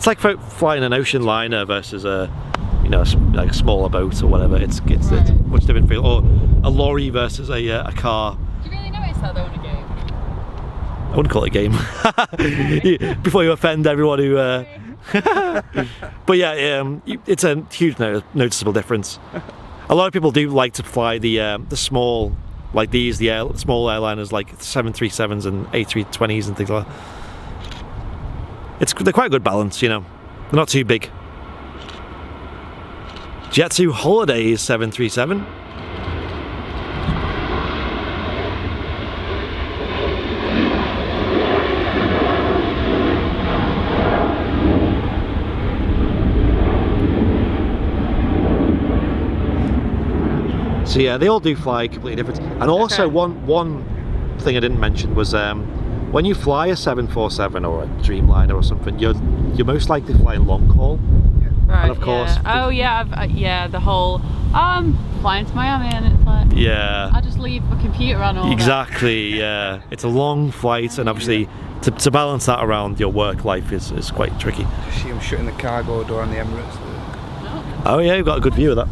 like flying an ocean liner versus a smaller boat or whatever. It's a much different feel, or a lorry versus a car. Do you really notice that though in a game? I wouldn't call it a game. Before you offend everyone who. But yeah, it's a huge noticeable difference. A lot of people do like to fly the small, like these, small airliners like 737s and A320s and things like that. They're quite a good balance, They're not too big. Jet2 Holidays 737. So yeah, they all do fly completely different. And also one thing I didn't mention was when you fly a 747 or a Dreamliner or something, you're most likely flying long haul. Right. And of course. The whole flying to Miami and it's like. Yeah. I just leave my computer on all. Exactly. Yeah. It's a long flight, and obviously to balance that around your work life is quite tricky. See them shutting the cargo door on the Emirates. Oh yeah, you've got a good view of that.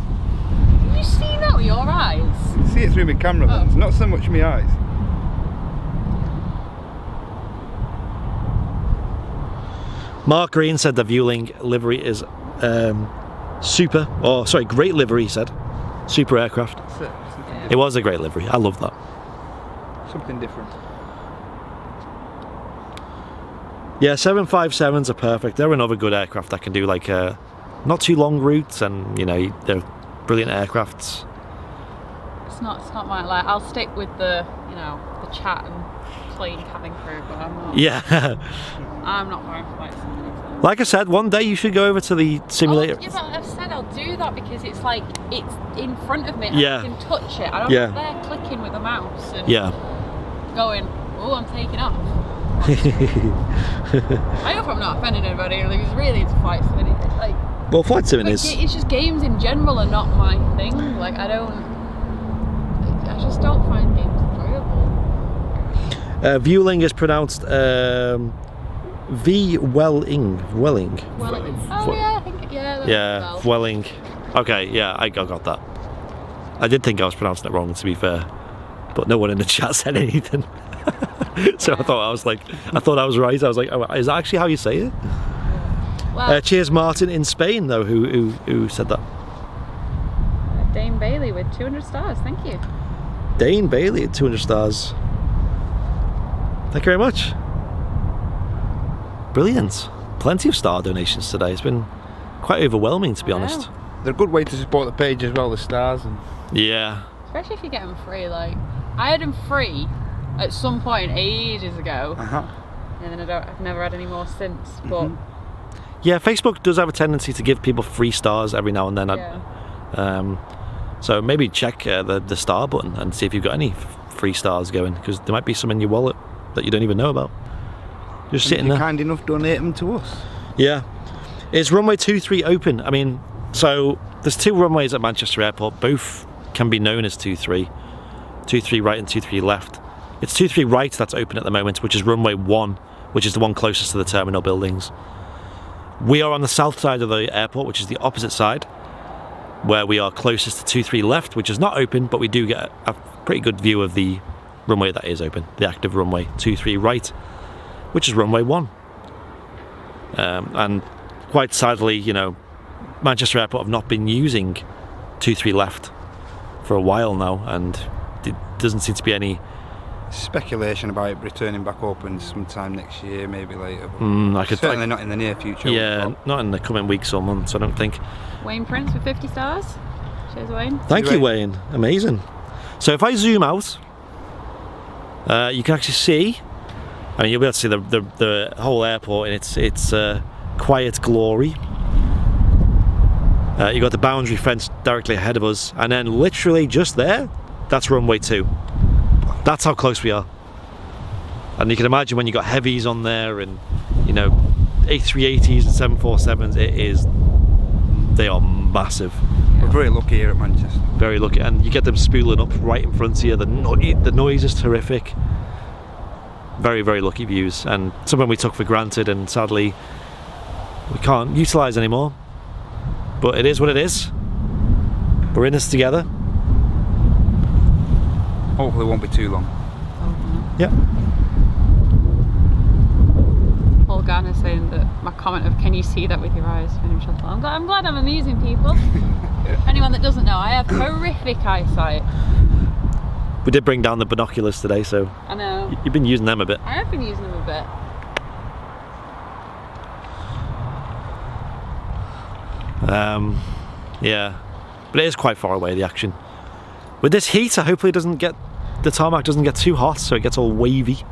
You see that with your eyes? You see it through my camera lens, not so much my eyes. Mark Green said the Vueling livery is great livery, he said. Super aircraft. It was a great livery, I love that. Something different. Yeah, 757s are perfect. They're another good aircraft that can do not too long routes, and they're brilliant aircrafts. It's not my I'll stick with the chat and plane cabin crew, but I'm not. Yeah. I'm not going for flights. Like I said, one day you should go over to the simulator. Yeah, but I've said I'll do that because it's it's in front of me. Yeah. I can touch it. I don't there clicking with a mouse and going, oh, I'm taking off. I hope I'm not offending anybody who's really into flights. Well, flight simming is. It's just games in general are not my thing. I just don't find games enjoyable. Vueling is pronounced Welling. Oh yeah, I think Welling. Okay, yeah, I got that. I did think I was pronouncing it wrong, to be fair, but no one in the chat said anything. So I thought I was right. I was like, oh, is that actually how you say it? Well, cheers, Martin in Spain, though, who said that. Dane Bailey with 200 stars. Thank you. Dane Bailey at 200 stars. Thank you very much. Brilliant. Plenty of star donations today. It's been quite overwhelming, to be honest. they're a good way to support the page as well, the stars. And Yeah. Especially if you get them free. Like, I had them free at some point ages ago, and then I've never had any more since. But Yeah, Facebook does have a tendency to give people free stars every now and then. yeah. So maybe check the star button and see if you've got any free stars going, because there might be some in your wallet that you don't even know about. Just sitting there. Kind enough, donate them to us. Yeah. Is runway 23 open? I mean, so there's 2 runways at Manchester Airport. Both can be known as 23. 23 right and 23 left. It's 23 right that's open at the moment, which is runway 1, which is the one closest to the terminal buildings. We are on the south side of the airport, which is the opposite side, where we are closest to 23 left, which is not open, but we do get a pretty good view of the runway that is open, the active runway. 23 right, which is runway 1. And quite sadly, you know, Manchester Airport have not been using 23 left for a while now, and it doesn't seem to be any speculation about it returning back open sometime next year, maybe later. Certainly not in the near future. Yeah, not in the coming weeks or months, I don't think. Wayne Prince with 50 stars. Cheers, Wayne. Thank you, Wayne. Amazing. So if I zoom out, you can actually see. I mean, you'll be able to see the whole airport in its quiet glory. You got the boundary fence directly ahead of us, and then literally just there, that's runway 2. That's how close we are. And you can imagine when you got heavies on there, and you know, A380s and 747s, they are massive. We're very lucky here at Manchester. Very lucky, and you get them spooling up right in front of you. The noise is terrific. Very, very lucky views, and something we took for granted, and sadly we can't utilise anymore. But it is what it is. We're in this together. Hopefully it won't be too long. Yeah. Paul Garner saying that my comment of "can you see that with your eyes?" I'm glad I'm amusing people. Anyone that doesn't know, I have horrific eyesight. We did bring down the binoculars today, so I know. You've been using them a bit. I have been using them a bit. Yeah, but it is quite far away, the action. With this heat, hopefully the tarmac doesn't get too hot, so it gets all wavy.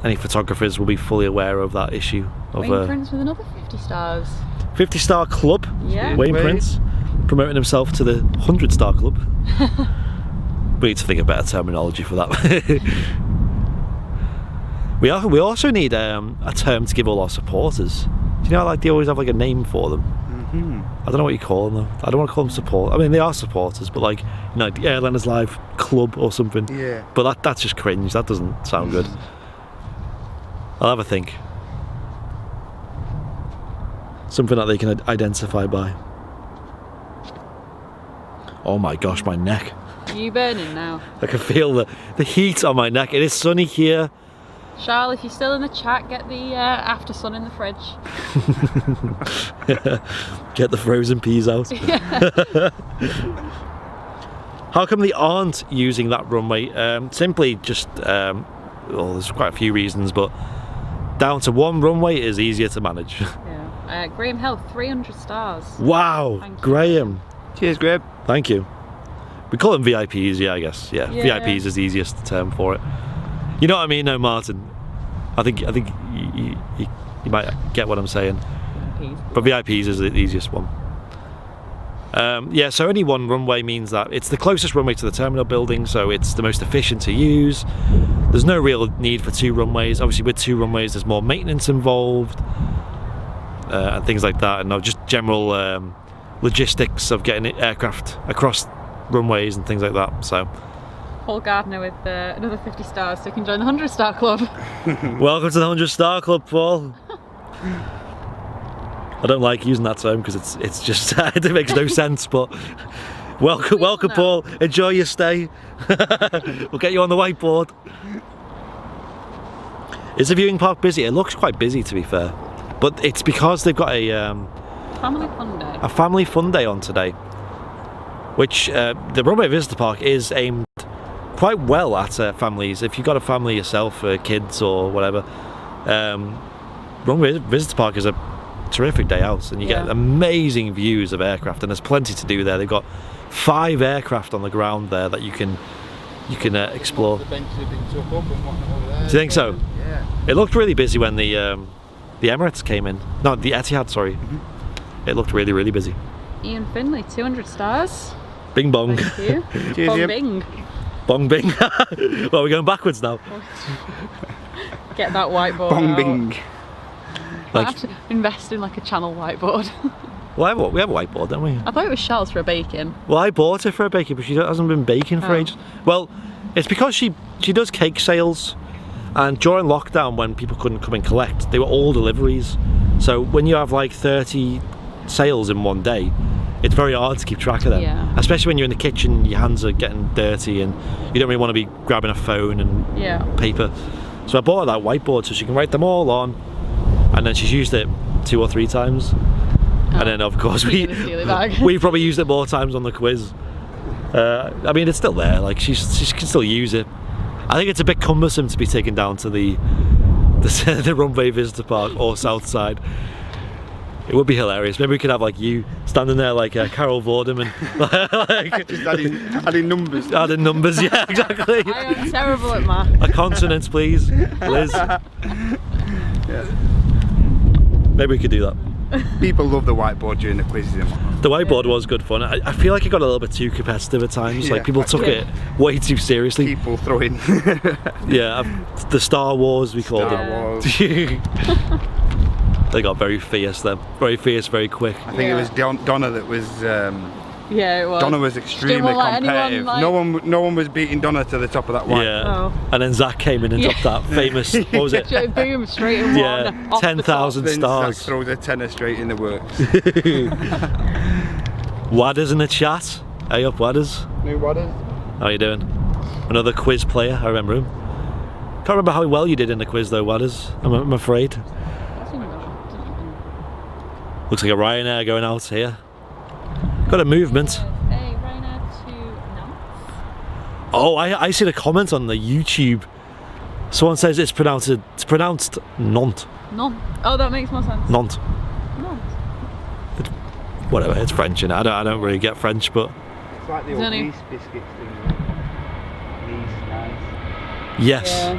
Any photographers will be fully aware of that issue. Wayne Prince with another 50 stars. 50-star club. Yeah. Wayne Prince promoting himself to the 100-star club. We need to think of better terminology for that. We also need a term to give all our supporters. Do you know, like, they always have like a name for them? I don't know what you call them though. I don't want to call them support. I mean, they are supporters, but like, you know, the Airliners Live Club or something. Yeah. But that's just cringe. That doesn't sound good. I'll have a think. Something that they can identify by. Oh my gosh, my neck. Are you burning now? I can feel the heat on my neck. It is sunny here. Charles, if you're still in the chat, get the after sun in the fridge. Get the frozen peas out. How come they aren't using that runway? Simply just, well, there's quite a few reasons, but down to one runway is easier to manage. Yeah. Graham Hill, 300 stars. Wow, Graham. Cheers, Graham. Thank you. We call them VIPs, yeah, I guess. Yeah, VIPs is the easiest term for it. You know what I mean, no, Martin? I think you might get what I'm saying. But VIPs is the easiest one. Yeah, so only one runway means that it's the closest runway to the terminal building, so it's the most efficient to use. There's no real need for 2 runways. Obviously, with 2 runways, there's more maintenance involved and things like that, and just general logistics of getting aircraft across runways and things like that. So. Paul Gardner with another 50 stars, so you can join the 100-star club. Welcome to the 100-star club, Paul. I don't like using that term because it's just it makes no sense. But welcome, Paul. Enjoy your stay. We'll get you on the whiteboard. Is the viewing park busy? It looks quite busy, to be fair, but it's because they've got a family fun day. A family fun day on today, which the Runway Visitor Park is aimed quite well at families. If you've got a family yourself, kids or whatever, Runway Visitor Park is a terrific day out, and you get amazing views of aircraft, and there's plenty to do there. They've got 5 aircraft on the ground there that you can explore. The benches have been took up and whatnot over there. Do you think so? Yeah. It looked really busy when the Emirates came in. No, the Etihad, sorry. It looked really, really busy. Ian Finley, 200 stars. Bing bong. Thank you. Cheers, Bong Ian. bing. Bong bing. Well, we're going backwards now. Get that whiteboard Bong out. bing. I Like, have to invest in like a channel whiteboard. well, we have a whiteboard, don't we? I thought it was shells for a bacon. Well, I bought it for a baking, but she hasn't been baking for Oh. ages. Well, it's because she does cake sales, and during lockdown when people couldn't come and collect, they were all deliveries. So when you have like 30 sales in one day, it's very hard to keep track of them. Yeah. Especially when you're in the kitchen, your hands are getting dirty, and you don't really want to be grabbing a phone and paper. So I bought her that whiteboard so she can write them all on, and then she's used it 2 or 3 times. And then of course we probably used it more times on the quiz. I mean, it's still there, like she can still use it. I think it's a bit cumbersome to be taken down to the Runway visitor park or south side. It would be hilarious. Maybe we could have like you standing there like Carol Vorderman, like Just adding numbers. adding numbers. Yeah, exactly. I am terrible at math. A consonants, please, Liz. Maybe we could do that. People love the whiteboard during the quizzes and whatnot. The whiteboard was good fun. I feel like it got a little bit too competitive at times. Like people took it way too seriously. People throwing The Star Wars, we called Star them. Wars. They got very fierce then. Very fierce, very quick. I think it was Donna that was. Yeah, it was. Donna was extremely Didn't let anyone, competitive. like- No one was beating Donna to the top of that white. Yeah. Oh. And then Zach came in and dropped that famous, what was it? Boom, straight in one. Yeah, off the 10,000 Then stars. Zach throws a tenner straight in the works. Wadders in the chat. Hey up, Wadders. New Wadders. How you doing? Another quiz player, I remember him. Can't remember how well you did in the quiz though, Wadders. I'm afraid. top. Looks like a Ryanair going out here. Got a movement. Hey, Ryanair to Nantes. Oh, I see the comment on the YouTube. Someone says it's pronounced Nantes. None. Oh, that makes more sense. Nantes. Nantes. Whatever, it's French, and I don't really get French, but It's like the Is old any- Nice biscuits thing. Nice, nice. yes. Yeah.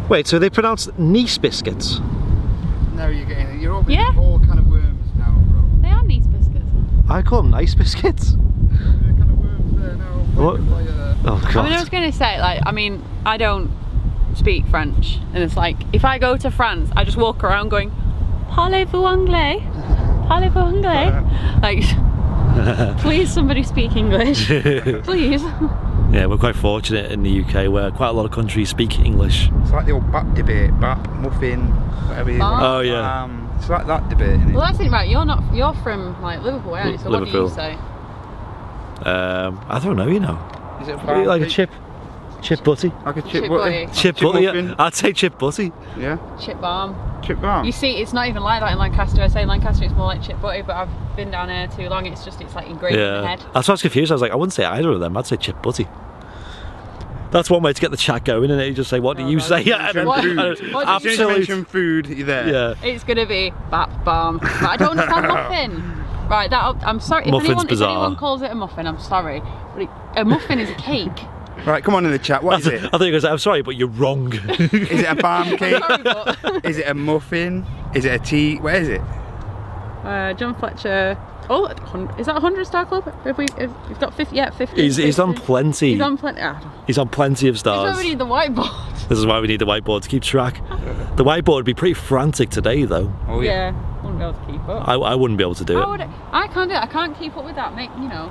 Wait, so they pronounce Nice biscuits? No, you're opening Yeah. all kind of worms now, bro. They are Nice biscuits. I call them nice biscuits. Kind of worms there now. What? Oh I god. mean, I was going to say, like, I don't speak French, and it's like, if I go to France, I just walk around going, "Parlez-vous anglais? Parlez-vous anglais?" Like, please, somebody speak English, please. Yeah, we're quite fortunate in the UK where quite a lot of countries speak English. It's like the old BAP debate, BAP, muffin, whatever you want. Oh, yeah. It's like that debate, isn't it? Well, that's it, right? You're from like Liverpool, aren't you? So Liverpool. what do you say? I don't know, you know. Is it Like a chip butty. Like a chip Chip butty? butty. Chip butty, muffin. yeah. I'd say chip butty. Yeah. Chip balm. Chip balm. You see, it's not even like that in Lancaster. I say in Lancaster it's more like chip butty, but I've been down here too long. It's like engraved in the Yeah. head. That's why I was confused. I was like, I wouldn't say either of them. I'd say chip butty. That's one way to get the chat going, and you just say, "What do you no, say?" Yeah, Mention What- food. what As soon as you absolute. mention food, you're there. Yeah. It's gonna be bap balm. But I don't understand muffin. Right, I'm sorry. If Muffin's anyone, bizarre. if anyone calls it a muffin, I'm sorry. But a muffin is a cake. Right, come on in the chat. What is I it? thought you were going to say, I'm sorry, but you're wrong. Is it a balm cake? Sorry, but Is it a muffin? Is it a tea? Where is it? John Fletcher. Oh, is that 100-star club? If we've got 50, yeah, 50. He's on plenty. He's on plenty. He's on plenty of This is why stars. we need the whiteboard. This is why we need the whiteboard to keep track. The whiteboard would be pretty frantic today, though. Oh Yeah, wouldn't be able to keep up. I wouldn't be able to do How it. would I can't do it. I can't keep up with that.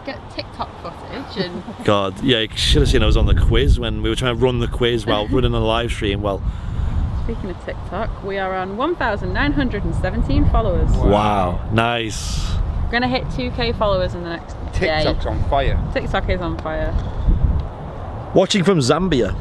Get TikTok footage and God, yeah, you should have seen I was on the quiz when we were trying to run the quiz while running a live stream. Well, speaking of TikTok, we are on 1,917 followers. wow, nice. We're gonna hit 2K followers in the next day. TikTok's on fire. TikTok is on fire. Watching from Zambia.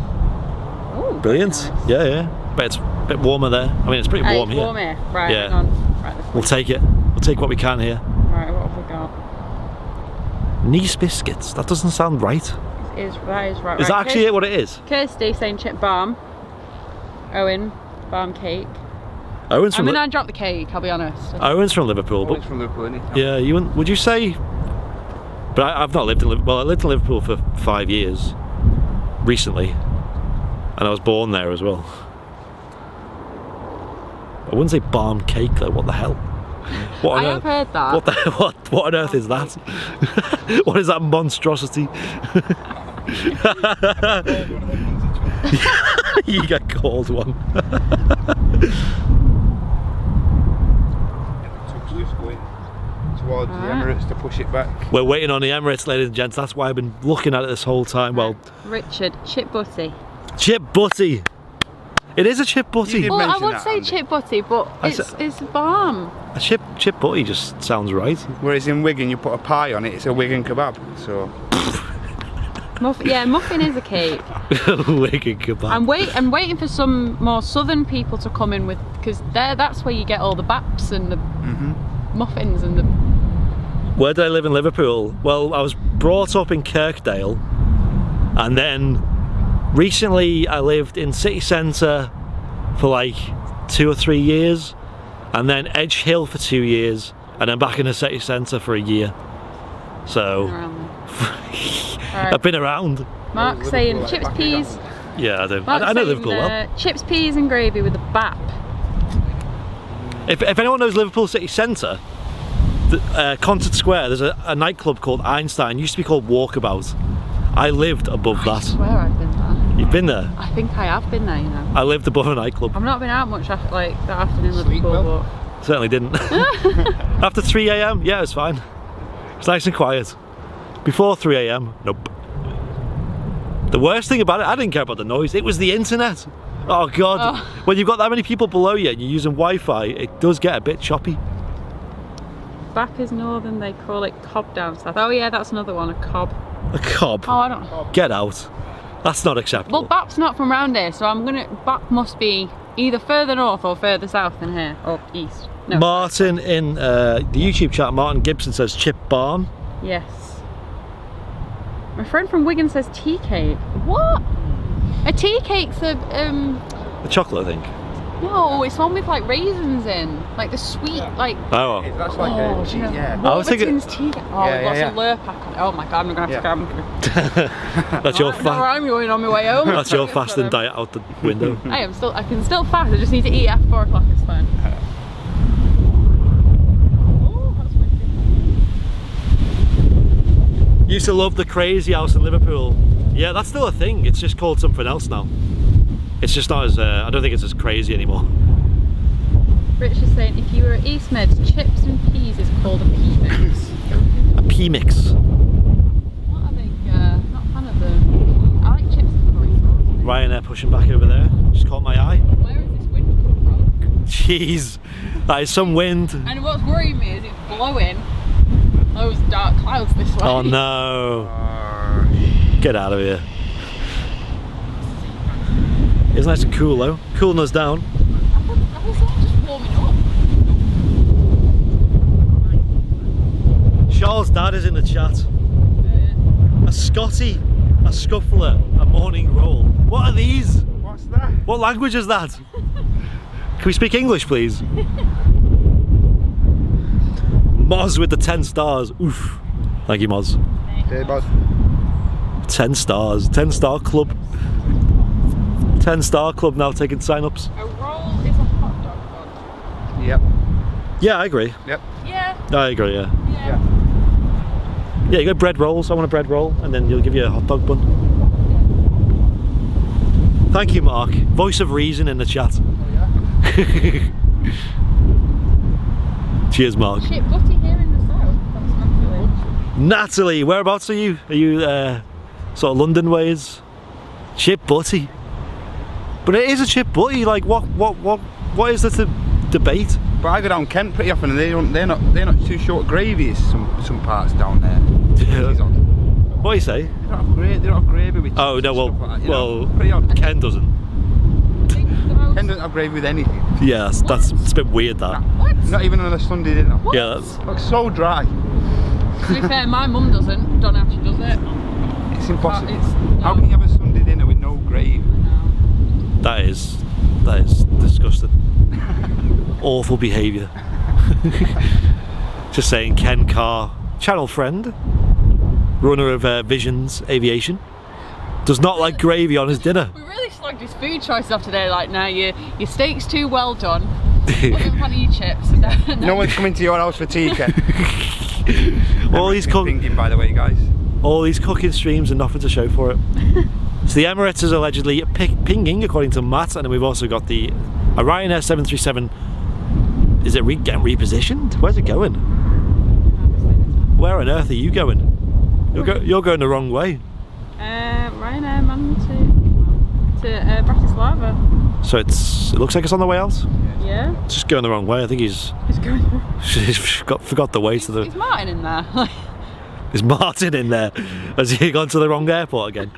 Ooh, Brilliant. nice. Yeah, yeah. But it's a bit warmer there. I mean, it's pretty warm here. Warm here. Right, Yeah. hang on. Right, We'll take it. We'll take what we can here. right, what have we got? Nice biscuits. That doesn't sound right. That is right. Is that actually it? What it is? Kirsty saying chip balm. Owen, balm cake. Owen's I from. mean, I dropped the cake, I'll be honest. Owen's from Liverpool, Oh, but it's from Liverpool, isn't it? yeah, you wouldn't, would you say? But I've not lived in Liverpool. Well, I lived in Liverpool for 5 years recently, and I was born there as well. I wouldn't say balm cake though. What the hell? What on I earth? have heard that. What the what on earth is that? What is that monstrosity? You get called one. Towards the Emirates to push it back. We're waiting on the Emirates, ladies and gents. That's why I've been looking at it this whole time. Well, Richard, chip butty. chip butty. It is a chip butty. did Well, I mention would that, say Andy. chip butty, but it's balm. A chip butty just sounds right. Whereas in Wigan you put a pie on it, it's a Wigan kebab. So Muffin is a cake. Wicked kebab. I'm waiting for some more southern people to come in with, because that's where you get all the baps and the muffins and the. Where did I live in Liverpool? Well, I was brought up in Kirkdale, and then recently I lived in city centre for like 2 or 3 years, and then Edge Hill for 2 years, and then back in the city centre for a year. So I've been around. Mark's saying chips, peas. Yeah, I do. Mark's I know saying, Liverpool well. Chips, peas and gravy with a bap. If anyone knows Liverpool city centre, Concert Square, there's a nightclub called Einstein. It used to be called Walkabout. I lived above I that. swear I've been there. You've been there? I think I have been there, you know. I lived above a nightclub. I've not been out much after, like that afternoon in Sleep Liverpool, well? but Certainly didn't. After 3 AM, yeah, it was fine. It's nice and quiet. Before 3 AM, nope. The worst thing about it, I didn't care about the noise, it was the internet. Oh God, when you've got that many people below you and you're using Wi-Fi, it does get a bit choppy. Bap is northern, they call it cob down south. Oh yeah, that's another one, a cob. A cob? Oh, I don't know. Get out. That's not acceptable. Well, Bap's not from round here, so Bap must be either further north or further south than here, or east. No. Martin in the YouTube chat, Martin Gibson says chip balm. Yes. My friend from Wigan says tea cake. What? A tea cake's a The chocolate, I think. no, it's one with like raisins in, like the sweet, like. Oh. that's like a cheat, yeah. I was thinking- Warburton's tea cake. Oh, Yeah, we've got yeah, some Lurpak on it. Oh my god, I'm gonna have to grab. That's your I don't know where I'm going on my way home. That's your fasting diet out the window. I can still fast. I just need to eat after 4 o'clock. It's fine. Oh, that's wicked. Used to love the Crazy House in Liverpool. Yeah, that's still a thing. It's just called something else now. It's just not as, I don't think it's as crazy anymore. Rich is saying if you were at East Med, chips and peas is called a pea mix. A pea mix. Not a big, not a fan of them. I like chips and curry sauce. Ryanair pushing back over there. Just caught my eye. Where is this wind come from? Jeez, that is some wind. And what's worrying me is it's blowing those dark clouds this way. Oh no. Get out of here. It's nice and cool though. Cooling us down. I was just warming up. Charles' dad is in the chat. A Scotty, a scuffler, a morning roll. What are these? What's that? What language is that? Can we speak English, please? Moz with the 10 stars. Oof. Thank you, Moz. Okay, boss. 10 stars. 10 star club. 10 star club now taking sign-ups. A roll is a hot dog bun. Yep. Yeah, I agree. Yep. Yeah. I agree, yeah. Yeah. Yeah, you got bread rolls. I want a bread roll, and then you'll give you a hot dog bun. Thank you, Mark. Voice of reason in the chat. Oh, yeah. Cheers, Mark. Shit, butty here in the south. That's Natalie, whereabouts are you? Are you sort of London ways? Chip butty. But it is a chip butty. Like what is there to debate? But I go down Kent pretty often, and they're not too short gravy as some parts down there. What do you say? They don't have gravy with. Oh no, well, like that, well, pretty odd. Ken doesn't. Ken doesn't have gravy with anything. Yeah, that's it's a bit weird that. What? Not even on a Sunday dinner. What? Yeah, that's, Looks so dry. To be fair, my mum doesn't. Don't know how she does it. It's impossible. No. How can you have a Sunday dinner with no gravy? No. that is disgusting. Awful behaviour. Just saying, Ken Carr, channel friend, runner of Visions Aviation, does not like gravy on his dinner. We really slugged his food choices off today. Like, now your steak's too well done. Put in front of your chips. No one's coming to your house for tea, Ken. all these thinking, by the way, guys. All these cooking streams and nothing to show for it. So the Emirates is allegedly pinging, according to Matt, and then we've also got a Ryanair 737. Is it getting repositioned? Where's it going? Where on earth are you going? You're going the wrong way. Ryanair man to Bratislava. So it looks like it's on the way out. Yeah. It's just going the wrong way. I think he's forgot the way to the. Is Martin in there? Is Martin in there? Has he gone to the wrong airport again?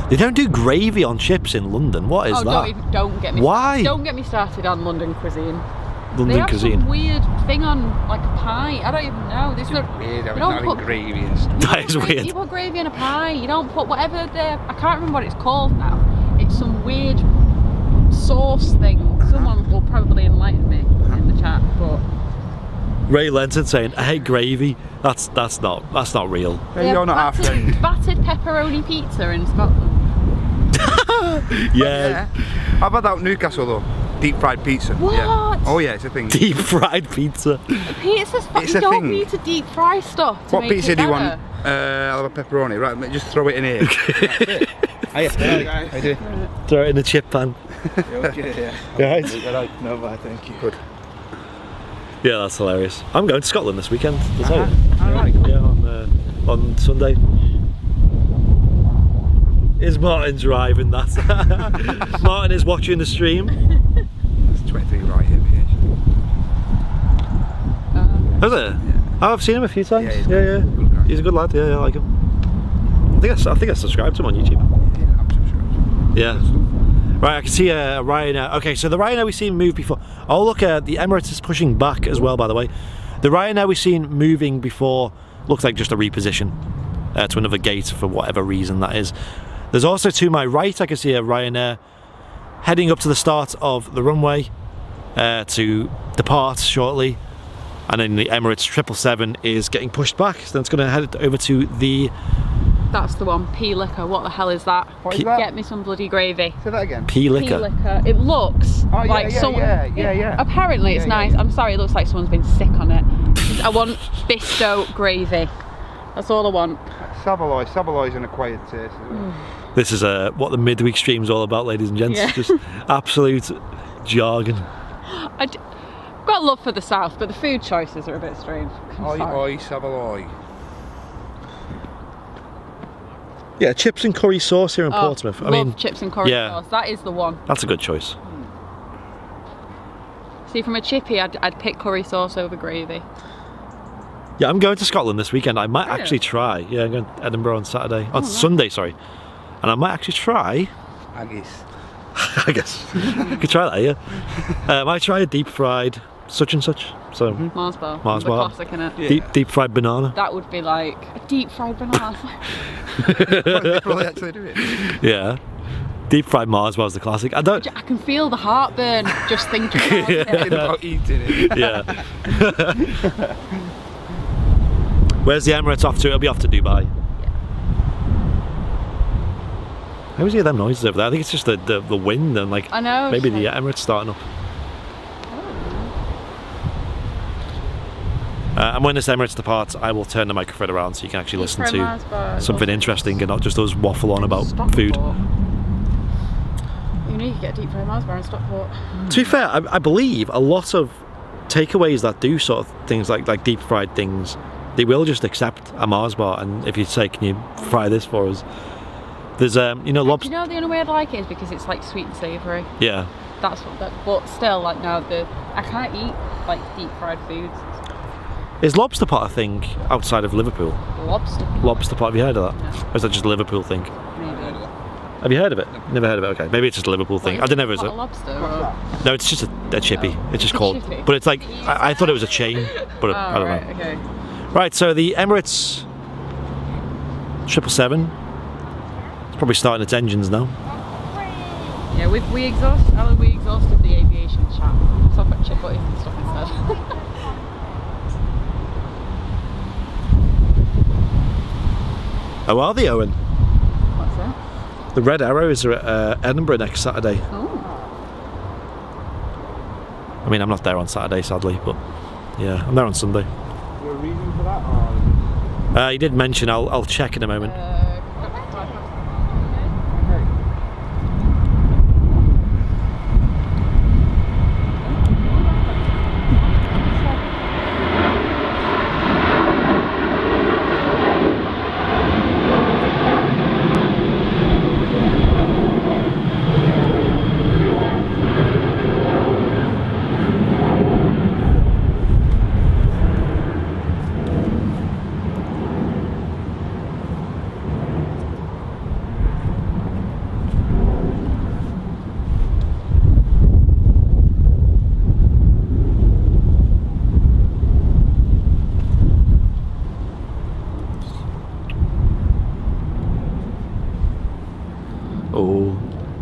They don't do gravy on chips in London. What is that? Don't get me. Why? Don't get me started on London cuisine. London they have cuisine. Some weird thing on like a pie. I don't even know. This is Weird having gravy and stuff. That is weird. You put gravy in a pie. You don't put whatever I can't remember what it's called now. It's some weird sauce thing. Someone will probably enlighten me in the chat. But Ray Lenton saying, "I hate gravy." That's not real. You're not our friend. Battered pepperoni pizza in Scotland. Yeah. How about that Newcastle though? Deep fried pizza. What? Yeah. Oh yeah, it's a thing. Deep fried pizza. Pizza's It's you a don't thing. need to deep fry stuff to What make pizza it do you better. want? I'll have a pepperoni. Right, mate, just throw it in here. Hiya, guys. How you doing? Throw it in the chip pan. Okay, yeah. You right? No, bad, thank you. Good. Yeah, that's hilarious. I'm going to Scotland this weekend. I'll tell you. Alright. Yeah, on Sunday. Is Martin driving that? Martin is watching the stream. It's 23 right, Aviation. Is it? Yeah. Oh, I've seen him a few times. Yeah, he's Yeah, good. Good guy. He's a good lad. Yeah, I like him. I think I subscribed to him on YouTube. Yeah, I'm sure. Yeah. Right, I can see a Ryanair. Okay, so the Ryanair we've seen move before. Oh, look, the Emirates is pushing back as well, by the way. The Ryanair we've seen moving before looks like just a reposition to another gate for whatever reason that is. There's also to my right, I can see a Ryanair heading up to the start of the runway to depart shortly. And then the Emirates 777 is getting pushed back, so then it's going to head over to the... That's the one. Pea liquor. What the hell is that? What is that? Get me some bloody gravy. Say that again. Pea Pea liquor. liquor. It looks Oh, yeah, like yeah, someone. yeah. Apparently it's Yeah, nice. yeah. I'm sorry, it looks like someone's been sick on it. I want Bisto gravy. That's all I want. Savoy's an acquired taste. Isn't it? This is what the midweek stream's all about, ladies and gents. Yeah. Just absolute jargon. I've got love for the south, but the food choices are a bit strange. I'm sorry. Oi, Savoy. Yeah, chips and curry sauce here in Portsmouth. I mean, chips and curry yeah. sauce. That is the one. that's a good choice. See, from a chippy, I'd pick curry sauce over gravy. Yeah, I'm going to Scotland this weekend. I might Oh, yeah. actually try. Yeah, I'm going to Edinburgh on Saturday. On Sunday, sorry. And I might actually try. Aggies. I guess. I could try that, yeah. I might try a deep fried such and such. So, Mars bar. Mars The bar. classic, innit? Yeah. deep fried banana. That would be like a deep fried banana. They probably actually do it. Yeah. Deep fried Mars bar's the classic. I don't. I can feel the heartburn just thinking about it. Thinking about eating it. Yeah. Where's the Emirates off to? It'll be off to Dubai. I always hear them noises over there. I think it's just the wind and like I know. maybe it's the like- Emirates starting up. And when this Emirates departs, I will turn the microphone around so you can actually listen to Mars bar. something interesting and not just us waffle on about Stockport. food. You need to get a deep fried Mars bar in Stockport. To be fair, I believe a lot of takeaways that do sort of things like deep fried things, they will just accept a Mars bar, and if you say, "Can you fry this for us?" There's you know, lobster. You know, the only way I'd like it is because it's like sweet and savoury. Yeah. That's what. But still, like now, I can't eat like deep fried foods. Is lobster pot a thing outside of Liverpool? Lobster. Lobster pot. Have you heard of that? No. Or is that just a Liverpool thing? Maybe. Have you heard of it? Never heard of it. Okay, maybe it's just a Liverpool thing. I don't know if it's a lobster. Or... No, it's just a chippy. Oh. It's just called. Chippy. But it's like I thought it was a chain, but I don't know. Okay. Right, so the Emirates 777. It's probably starting its engines now. Yeah, we exhausted the aviation chat. Talk about chip butties and stuff instead. How are they, Owen? What's that? The Red Arrows are at Edinburgh next Saturday. Oh. I mean, I'm not there on Saturday, sadly, but yeah, I'm there on Sunday. Is there a reason for that, or? You did mention. I'll check in a moment. Oh,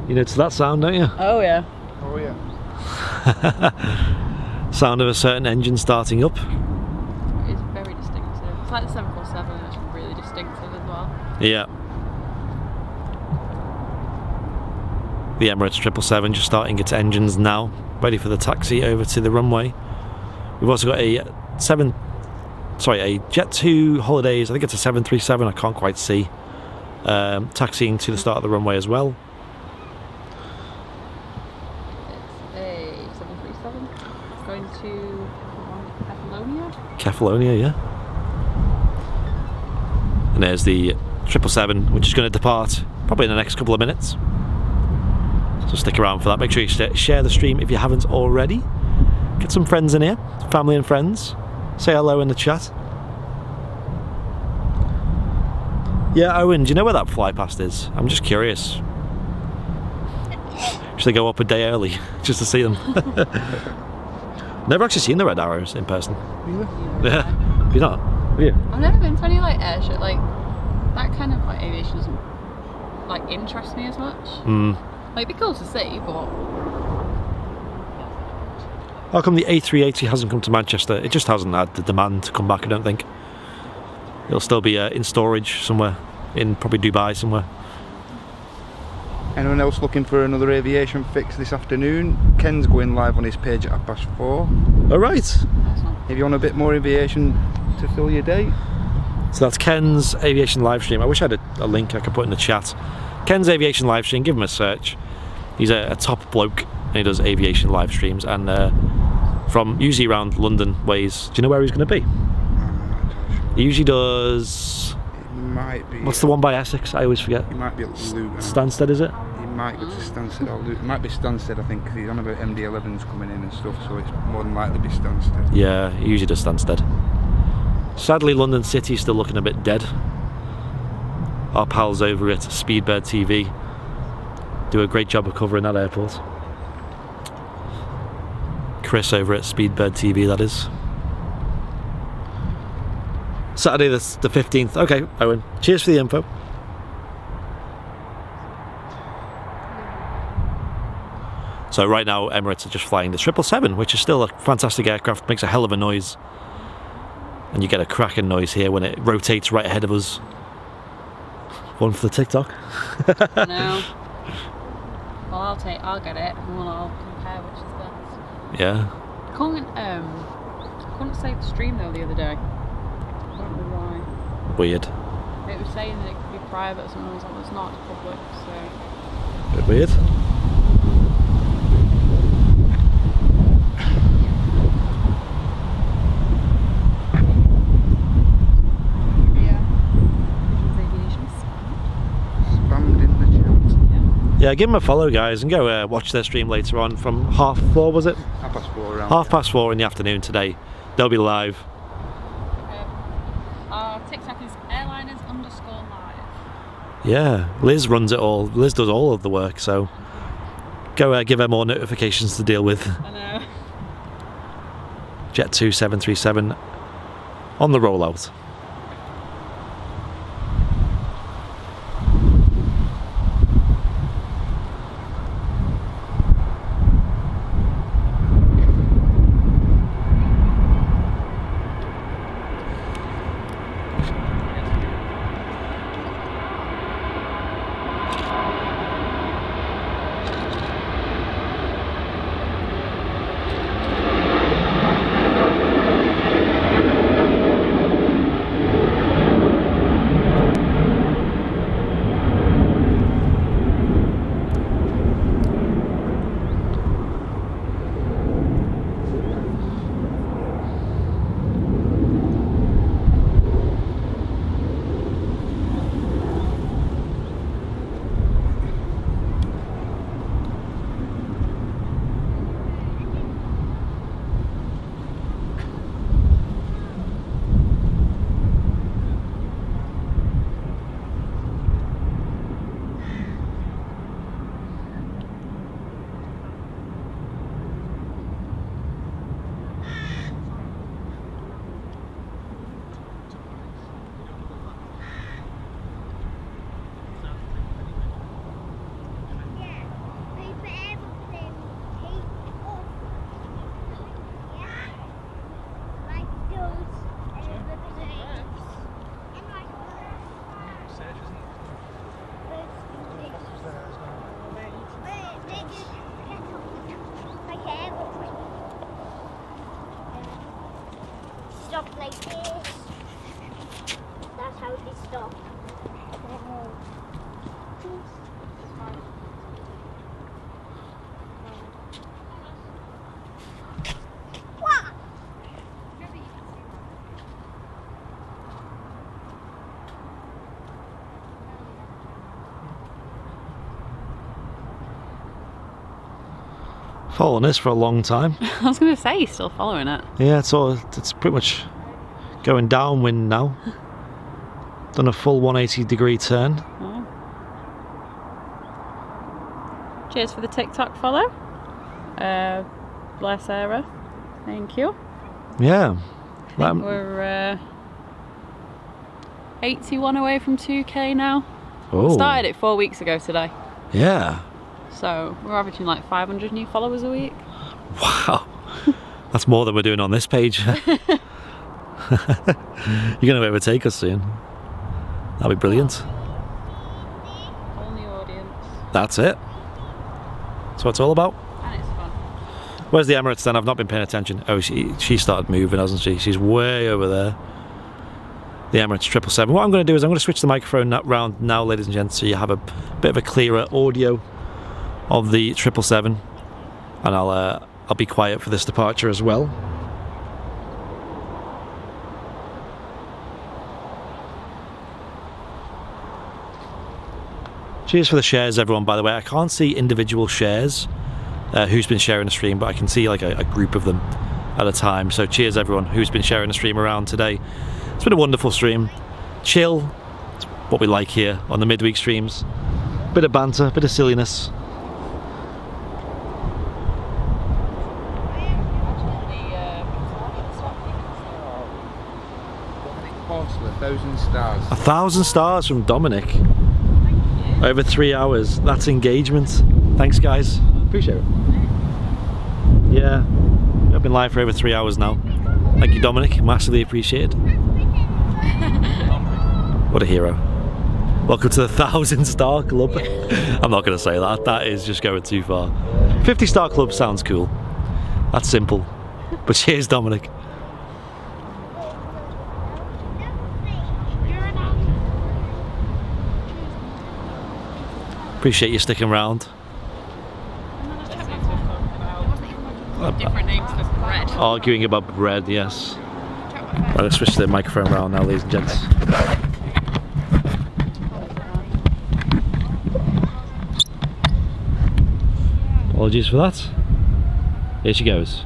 you know, it's that sound, don't you? Oh yeah. Oh yeah. Sound of a certain engine starting up. It's very distinctive. It's like the 747, it's really distinctive as well. Yeah. The Emirates 777 just starting its engines now, ready for the taxi over to the runway. We've also got a Jet2 Holidays, I think it's a 737, I can't quite see. Taxiing to the start of the runway as well. It's a 737. It's going to Kefalonia. Kefalonia, yeah. And there's the 777, which is going to depart probably in the next couple of minutes. So stick around for that. Make sure you share the stream if you haven't already. Get some friends in here, family and friends. Say hello in the chat. Yeah, Owen, do you know where that fly past is? I'm just curious. Should I go up a day early just to see them? Never actually seen the Red Arrows in person. Really? Yeah. Have you not? Have you? I've never been to any like air shit. Like that kind of like aviation doesn't like interest me as much. Like it'd be cool to see, but how come the A380 hasn't come to Manchester? It just hasn't had the demand to come back, I don't think. It'll still be in storage somewhere, in probably Dubai somewhere. Anyone else looking for another aviation fix this afternoon? Ken's going live on his page at 4:30. All right. If you want a bit more aviation to fill your day. So that's Ken's aviation live stream. I wish I had a link I could put in the chat. Ken's aviation live stream, give him a search. He's a top bloke and he does aviation live streams, and from usually around London ways. Do you know where he's going to be? He usually does. It might be. What's the one by Essex? I always forget. He might be at Luton. Stansted, is it? He might go to Stansted or Luton. It might be Stansted, I think, because he's on about MD-11s coming in and stuff, so it's more than likely to be Stansted. Yeah, he usually does Stansted. Sadly, London City's still looking a bit dead. Our pals over at Speedbird TV do a great job of covering that airport. Chris over at Speedbird TV, that is. Saturday the 15th. Okay, Owen. Cheers for the info. So right now Emirates are just flying the 777, which is still a fantastic aircraft, makes a hell of a noise. And you get a cracking noise here when it rotates right ahead of us. One for the TikTok. no. Well, I'll get it, and we'll all compare which is best. Yeah. Couldn't save the stream though the other day. I don't know why. Weird. It was saying that it could be private, someone was like, well, it's not, it's public, so. Bit weird. Spammed in Yeah, give them a follow, guys, and go watch their stream later on from 4:30, was it? 4:30 around. 4:30 in the afternoon today. They'll be live. Our TikTok is Airliners_live. Yeah, Liz runs it all. Liz does all of the work, so go give her more notifications to deal with. I know. Jet 2737 on the rollout. Stop like this. That's how they stop. Following this for a long time. I was going to say, still following it. Yeah, it's pretty much going downwind now. Done a full 180-degree turn. Oh. Cheers for the TikTok follow. Bless Sarah. Thank you. Yeah. I think we're 81 away from 2K now. Oh. Started it 4 weeks ago today. Yeah. So we're averaging like 500 new followers a week. Wow. That's more than we're doing on this page. You're going to overtake us soon. That'll be brilliant. Whole new audience. That's it. That's what it's all about. And it's fun. Where's the Emirates then? I've not been paying attention. Oh, she started moving, hasn't she? She's way over there. The Emirates 777. What I'm going to do is I'm going to switch the microphone round now, ladies and gents, so you have a bit of a clearer audio of the 777, and I'll be quiet for this departure as well. Cheers for the shares, everyone, by the way. I can't see individual shares, who's been sharing the stream, but I can see like a group of them at a time. So cheers, everyone, who's been sharing the stream around today. It's been a wonderful stream. Chill, it's what we like here on the midweek streams. Bit of banter, bit of silliness. Parcel, 1,000 stars. 1,000 stars from Dominic. Over 3 hours. That's engagement. Thanks, guys. Appreciate it. Yeah, I've been live for over 3 hours now. Thank you, Dominic. Massively appreciated. What a hero. Welcome to the 1,000-star club. I'm not going to say that. That is just going too far. 50-star club sounds cool. That's simple. But cheers, Dominic. Appreciate you sticking around. Different names for bread. Arguing about bread, yes. Right, let's switch the microphone around now, ladies and gents. Apologies for that. Here she goes.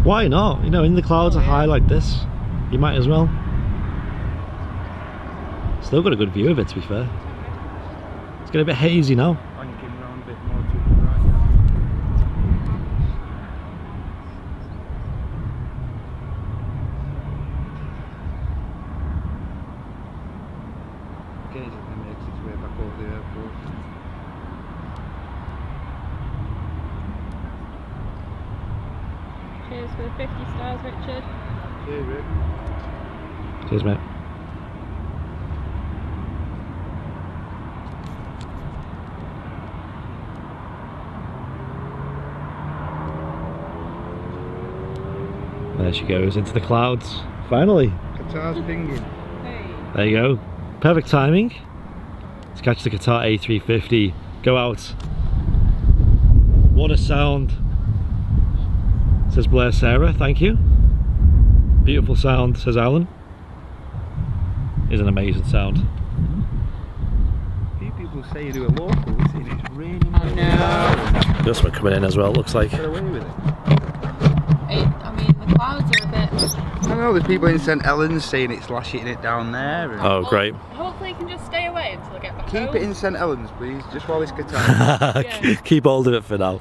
Why not? You know, in the clouds are high like this, you might as well. Still got a good view of it, to be fair. It's getting a bit hazy now. Round a bit more to the right. Occasionally makes its way back over the airport. Cheers for the 50 stars, Richard. Cheers, Rick. Cheers, mate. There she goes into the clouds. Finally. Qatar's pinging. Hey. There you go. Perfect timing to catch the Qatar A350. Go out. What a sound. Says Blair Sarah, thank you. Beautiful sound, says Alan. Is an amazing sound. A few people say you do a local, it's raining. I know. Just one coming in as well, looks like. Get away with it. I mean, the clouds are a bit... I know there's people in St Helens saying it's lashing it down there. And Oh, great. Hopefully you can just stay away until I get back keep home. it in St Helens, please, just while it's Qatar. Yeah. Keep hold of it for now.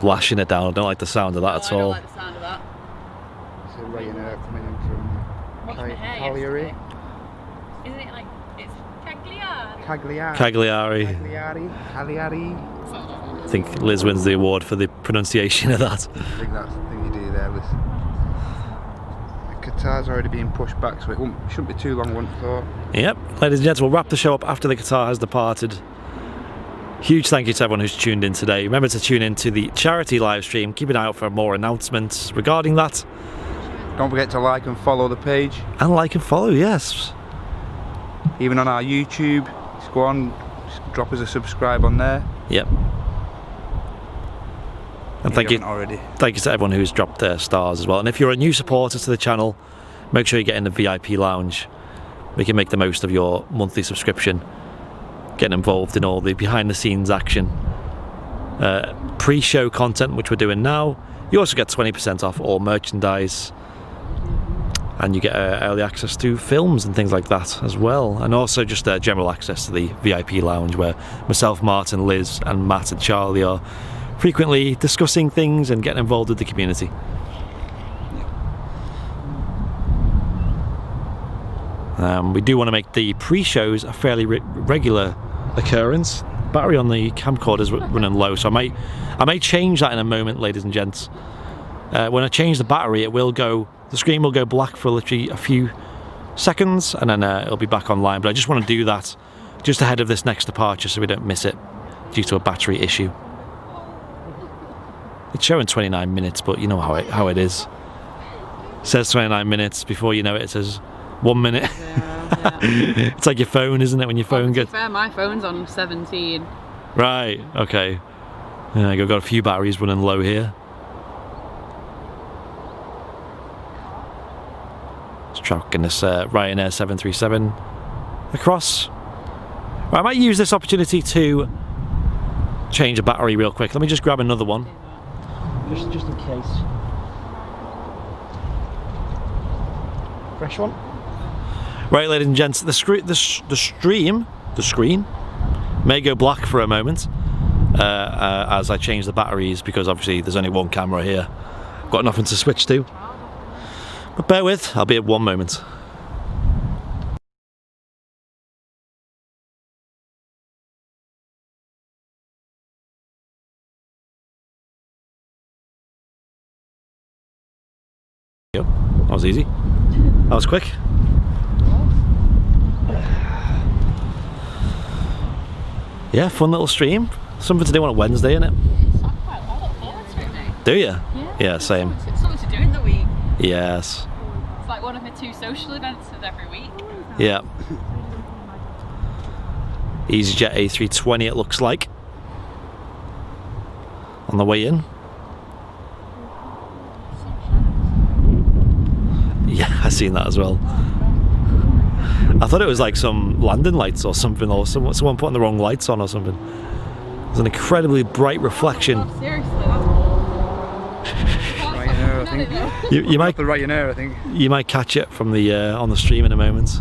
Lashing it down, I don't like the sound of that at I don't all. like the sound of that. It's a Ryanair coming in from What's my hair Cagliari. yesterday? Isn't it like, it's Cagliari? Cagliari. Cagliari. Cagliari. Cagliari. I think Liz wins the award for the pronunciation of that. I think that's the thing you do there, Liz. Qatar's already been pushed back, so it shouldn't be too long, I wouldn't have thought. Yep, ladies and gents, we'll wrap the show up after the Qatar has departed. Huge thank you to everyone who's tuned in today. Remember to tune in to the charity live stream. Keep an eye out for more announcements regarding that. Don't forget to like and follow the page. And like and follow, yes. Even on our YouTube, just go on, just drop us a subscribe on there. Yep. And thank you already. Thank you to everyone who's dropped their stars as well. And if you're a new supporter to the channel, make sure you get in the VIP lounge. We can make the most of your monthly subscription, getting involved in all the behind the scenes action pre-show content, which we're doing now. You also get 20% off all merchandise, and you get early access to films and things like that as well, and also just general access to the VIP lounge, where myself, Martin, Liz and Matt and Charlie are frequently discussing things and getting involved with the community. We do want to make the pre-shows a fairly regular occurrence. Battery on the camcorder is running low, so I may change that in a moment, ladies and gents. When I change the battery, the screen will go black for literally a few seconds, and then it'll be back online. But I just want to do that just ahead of this next departure, so we don't miss it due to a battery issue. It's showing 29 minutes, but you know how it is. It says 29 minutes, before you know it, it says 1 minute. Yeah. It's like your phone, isn't it? When your phone To be gets... fair, my phone's on 17. Right, okay. Yeah, I've got a few batteries running low here. Just tracking this Ryanair 737 across. Right, I might use this opportunity to change a battery real quick. Let me just grab another one. Just in case. Fresh one. Right, ladies and gents, the screen may go black for a moment as I change the batteries, because obviously there's only one camera here. Got nothing to switch to. But bear with, I'll be at one moment. Yep, that was easy. That was quick. Yeah, fun little stream. Something to do on a Wednesday, innit? I look forward to it, mate. Do you? Yeah. Yeah, same. It's something to do in the week. Yes. It's like one of the 2 social events of every week. Yeah. EasyJet A320 it looks like. On the way in. Yeah, I've seen that as well. I thought it was like some landing lights or something, or someone putting the wrong lights on or something. There's an incredibly bright reflection. Oh, seriously, Ryanair, I think. You might The Ryanair, I think. You might catch it from the on the stream in a moment.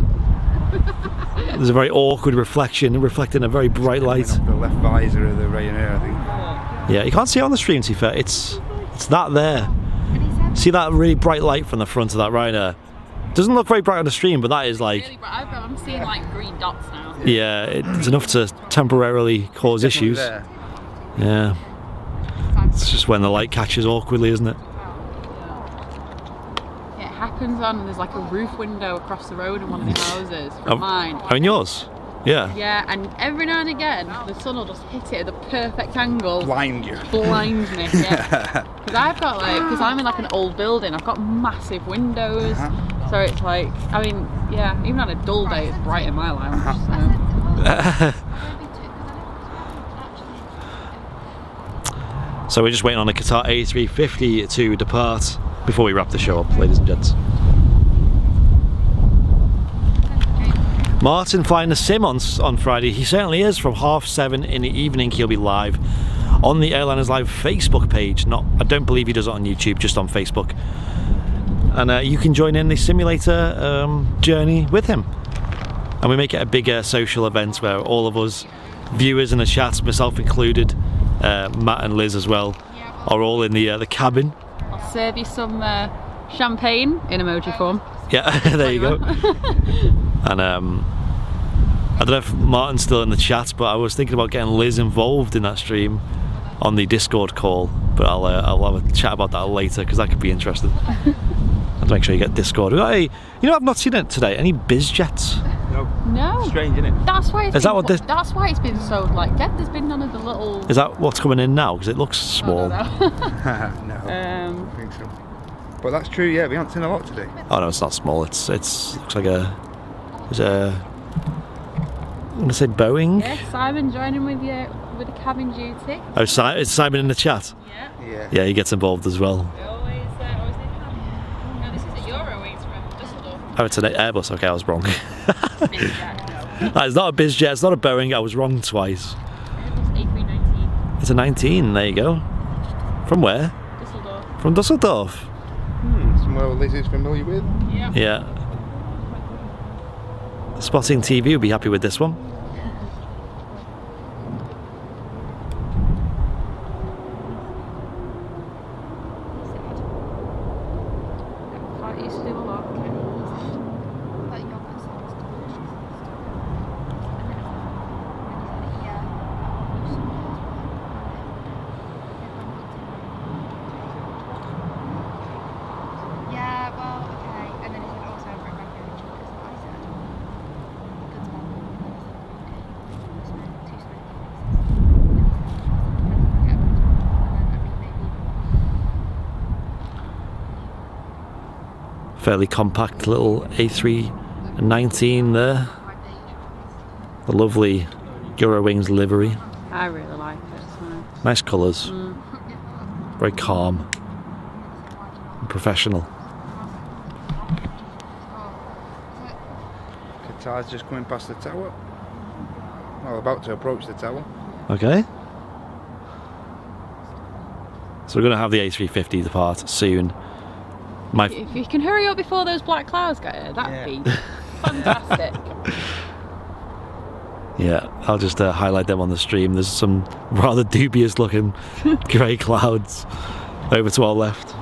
There's a very awkward reflection reflecting a very bright light. The left visor of the Ryanair, I think. Yeah, you can't see it on the stream, to be fair. It's that there. See that really bright light from the front of that Ryanair? Doesn't look very bright on the stream, but that is like... really bright. I'm seeing like green dots now. Yeah, it's enough to temporarily cause issues. There. Yeah. It's just when the light catches awkwardly, isn't it? It happens on, there's like a roof window across the road in one of the houses from mine. Oh, in yours? Yeah. Yeah, and every now and again, the sun will just hit it at the perfect angle. Blind you. Blind me, yeah. Because I'm in like an old building, I've got massive windows. So it's like, I mean, yeah, even on a dull day, it's bright in my lounge. So we're just waiting on the Qatar A350 to depart before we wrap the show up, ladies and gents. Martin flying the sim on Friday. He certainly is. From 7:30 in the evening, he'll be live on the Airliners Live Facebook page. I don't believe he does it on YouTube, just on Facebook. And you can join in the simulator journey with him. And we make it a bigger social event where all of us viewers in the chat, myself included, Matt and Liz as well, are all in the cabin. I'll serve you some champagne in emoji form. Yeah, there you go. And I don't know if Martin's still in the chat, but I was thinking about getting Liz involved in that stream on the Discord call. But I'll have a chat about that later, because that could be interesting. I'll make sure you get Discord. Hey, you know, I've not seen it today. Any biz jets? No. Strange, isn't it? That's why Is that what this? That's why it's been so like dead. There's been none of the little. Is that what's coming in now? Because it looks small. No, I don't think so. But that's true. Yeah, we haven't seen a lot today. Oh no, it's not small. It's looks like a. I'm gonna say Boeing. Yeah, Simon joining with you with the cabin duty. Oh, it's Simon in the chat. Yeah. Yeah, he gets involved as well. Always need cabin. No, this is a Eurowings from Düsseldorf. Oh, it's an Airbus. Okay, I was wrong. That is not a BizJet. It's not a Boeing. I was wrong twice. Airbus A319. It's a 19, there you go. From where? Dusseldorf. From Dusseldorf. Somewhere Liz is familiar with. Yeah. Yeah. Spotting TV would be happy with this one. I used to do a lot. Yeah, well, okay. And then he said, also, bring back your chocolate. I said, good smell. Two smoky faces. Fairly compact little A319 there. The lovely Eurowings livery. I really like it. It's nice. Nice colours. Very calm and professional. Qatar's just coming past the tower. Well, about to approach the tower. Okay. So we're going to have the A350 depart soon. If you can hurry up before those black clouds get here, that'd be fantastic. Yeah, I'll just highlight them on the stream. There's some rather dubious looking grey clouds over to our left,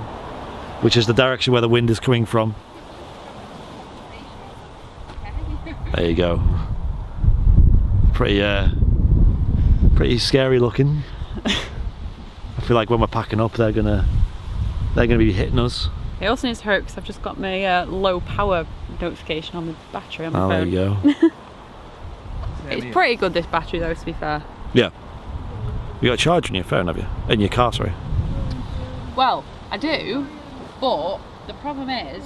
which is the direction where the wind is coming from. There you go. Pretty scary looking. I feel like when we're packing up, they're gonna be hitting us. It also needs to hurt because I've just got my low power notification on the battery on my phone. There you go. It's pretty good, this battery though, to be fair. Yeah. You got a charger in your phone, have you? In your car, sorry. Well, I do, but the problem is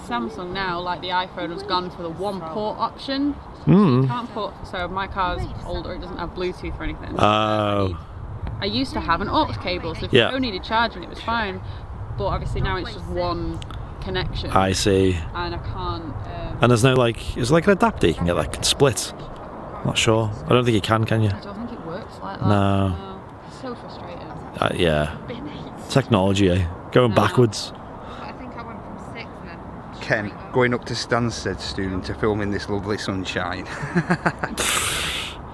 Samsung now, like the iPhone, has gone for the one port option. You can't put, so my car's older, it doesn't have Bluetooth or anything. Oh. I used to have an aux cable, so if the phone needed charging, it was fine. But obviously now it's just one connection. I see. And I can't. And there's no is like an adapter you can get that can split? Not sure. I don't think you can you? I don't think it works like that. No. It's so frustrating. Yeah. Technology, going backwards. I think I went from 6 and then... Ken, going up to Stansted student to film in this lovely sunshine.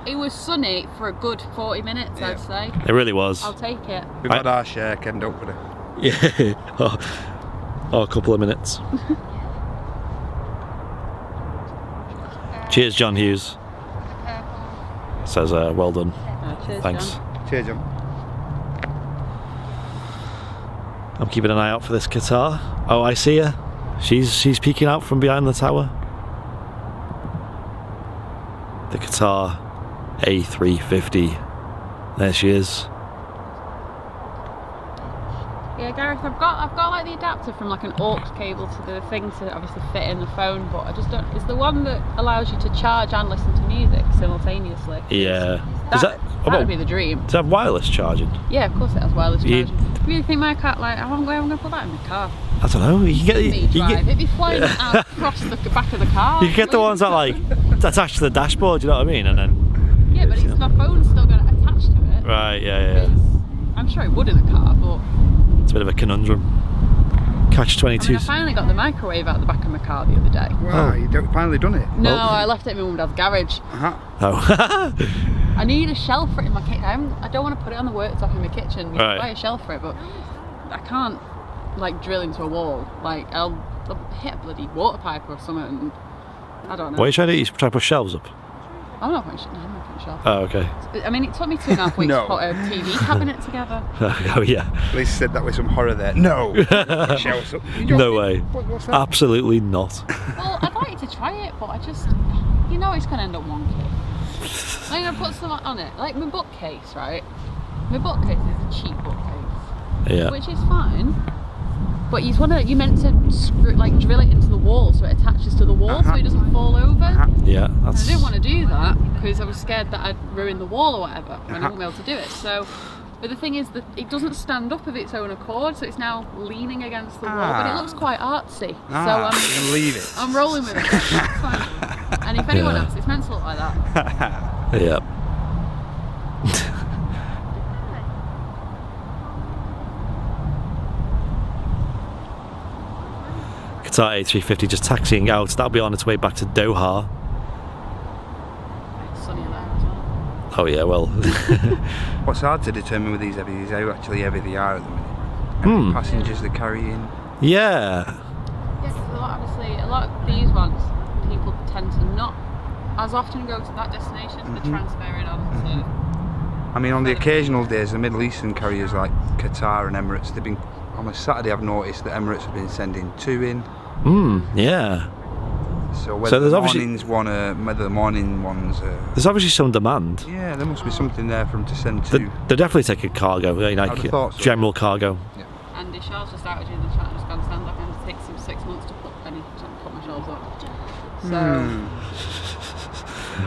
It was sunny for a good 40 minutes, I'd say. It really was. I'll take it. We've had our share, Ken, don't we? Yeah. Oh, a couple of minutes. Cheers, John Hughes. Says, well done. Cheers, Thanks. John. Cheers, John. I'm keeping an eye out for this Qatar. Oh, I see her. She's peeking out from behind the tower. The Qatar A350. There she is. Yeah, Gareth, I've got like the adapter from like an aux cable to the thing to obviously fit in the phone, but I just don't. It's the one that allows you to charge and listen to music simultaneously. Yeah. That would be the dream. Does it have wireless charging? Yeah, of course it has wireless charging. Do you really think my car, like, how am I going to put that in my car? I don't know. You can get It'd be flying out across the back of the car. You can get the ones that like attach to the dashboard. You know what I mean? And then. Yeah, but my phone's still going to attach to it. Right. Yeah. I'm sure it would in a car, but. It's a bit of a conundrum. Catch-22. I finally got the microwave out the back of my car the other day. Wow, you finally done it? No, I left it in my mum and dad's garage. Oh. I need a shelf for it in my kitchen. I don't want to put it on the worktop in my kitchen. You can buy a shelf for it, but I can't like drill into a wall. Like I'll hit a bloody water pipe or something. And I don't know. What are you trying to do? You try to put shelves up? I'm not putting a shelf. Oh, okay. I mean, it took me 2.5 weeks to put a TV cabinet together. Oh yeah. Liz said that with some horror there. No. Shelves up. No way. What's that? Absolutely not. Well, I'd like to try it, but I just, you know, it's going to end up wonky. I'm going to put some on it. Like my bookcase, right? My bookcase is a cheap bookcase. Yeah. Which is fine. But you meant to drill it into the wall so it attaches to the wall so it doesn't fall over. Yeah, that's. And I didn't want to do that because I was scared that I'd ruin the wall or whatever and I wouldn't be able to do it. So, but the thing is that it doesn't stand up of its own accord, so it's now leaning against the wall. But it looks quite artsy. So I'm leave it. I'm rolling with it. It's fine. And if anyone asks, it's meant to look like that. Yeah. Qatar A350 just taxiing out. That'll be on its way back to Doha. It's sunny there as well. Oh yeah, well. What's hard to determine with these heavy is how actually heavy they are at the minute. How many passengers they're carrying. Yeah. Yes, obviously a lot of these ones, people tend to not as often go to that destination. They're transferring on to. I mean, on the occasional days, the Middle Eastern carriers like Qatar and Emirates, they've been, on a Saturday I've noticed that Emirates have been sending 2 in. Yeah. So whether there's the obviously morning ones there's obviously some demand. yeah, there must be something there for them to send to. They definitely take a cargo, I'd have thought so. general cargo. Yeah. Andy Shaw's just out doing the chat and just gone stand up, and it takes him 6 months to put my shelves up. So.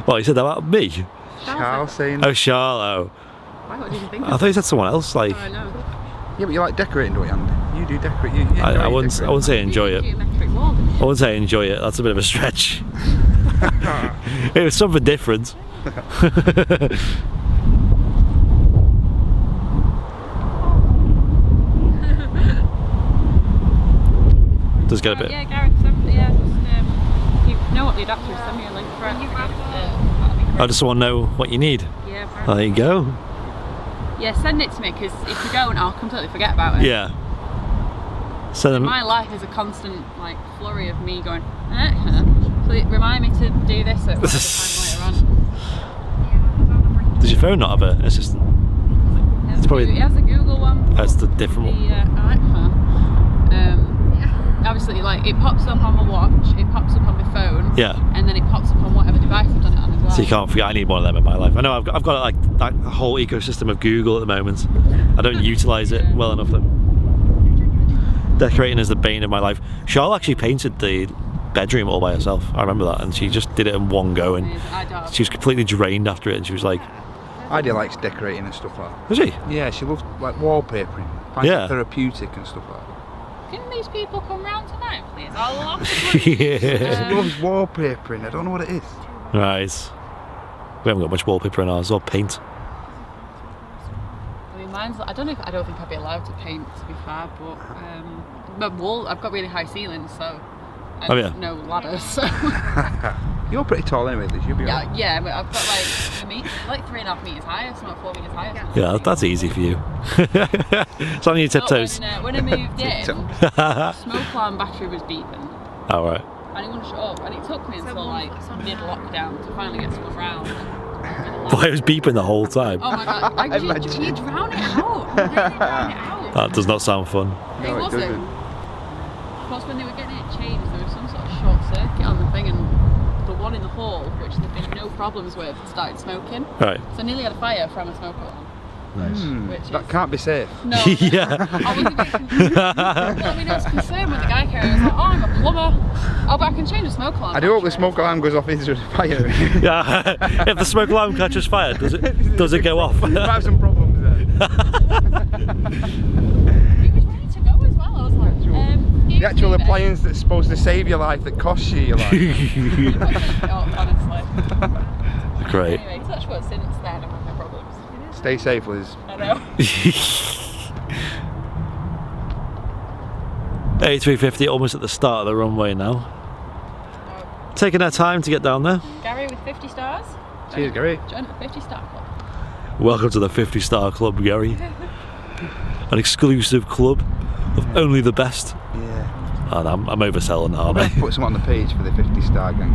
Well, you said that about me. Charles saying. Oh, Charlo. Why? What did you think? I thought you said someone else. Like. Oh, I know. Yeah, but you like decorating, don't you, Andy? You do decorate. You I wouldn't say enjoy it. Geometric wall, didn't you? I wouldn't say enjoy it. That's a bit of a stretch. It was something different. Does get a bit. Yeah, Gareth, just you know what the adapter is, send me a link for it. I just want to know what you need. Yeah, There you go. yeah, send it to me, because if you don't, I'll completely forget about it. Yeah. So then, My life is a constant like flurry of me going, so remind me to do this at whatever time later on. does your phone not have it? It's just. It's probably. It has a Google one. That's the different one. Obviously, like it pops up on my watch, it pops up on my phone, Yeah. and then it pops up on whatever device I've done it on as well. So you can't forget. I need one of them in my life. I know I've got like that whole ecosystem of Google at the moment. I don't utilise it well enough though. Decorating is the bane of my life. Charlotte actually painted the bedroom all by herself. I remember that, and she just did it in one go, and she was completely drained after it. And she was like, Ida likes decorating and stuff like that. "Was she?" Yeah, she loves like wallpapering. Finds Yeah. it therapeutic and stuff like that. Can these people come round tonight, please? I'll love Yeah. She loves wallpapering. I don't know what it is. Right. We haven't got much wallpaper in ours or paint. I mean, mine's. I don't think I'd be allowed to paint, to be fair, but wall. I've got really high ceilings, so. And Oh, yeah. no ladders. So. You're pretty tall anyway, Liz. You'll be alright. Yeah, but I've got like 3.5 meters high. It's not 4 meters high. Yeah, that's easy for you. It's on your tiptoes. When I moved in, smoke alarm battery was beeping. All right. And it wouldn't shut up, and it took me until like mid-lockdown to finally get someone round. Well, it was beeping the whole time. Oh my god, you drown it out. You really drown it out. That does not sound fun. It No, it wasn't. doesn't. Plus, when they were getting it changed, there was some sort of short circuit on the thing, and the one in the hall, which there'd been no problems with, started smoking. Right. So I nearly had a fire from a smoke alarm. Nice. Which That is, can't be safe. no. Yeah. I was a bit confused. Well, I mean, I was concerned with the guy carrier. I was like, oh, I'm a plumber. Oh, but I can change the smoke alarm. I do hope the smoke alarm goes off into a fire. Yeah. If the smoke alarm catches fire, does it go off? Might have some problems there. He was ready to go as well. I was like, The actual appliance that's supposed to save your life that costs you your life. honestly. Great. Anyway, touch wood, since then I've had no problems. Stay safe, Liz. I know. A350 almost at the start of the runway now. Taking our time to get down there. Gary with 50 stars. Cheers, Gary. Join the 50 star club. Welcome to the 50-star club, Gary. An exclusive club of only the best. Yeah. And I'm overselling that, aren't I? Put some on the page for the 50-star gang.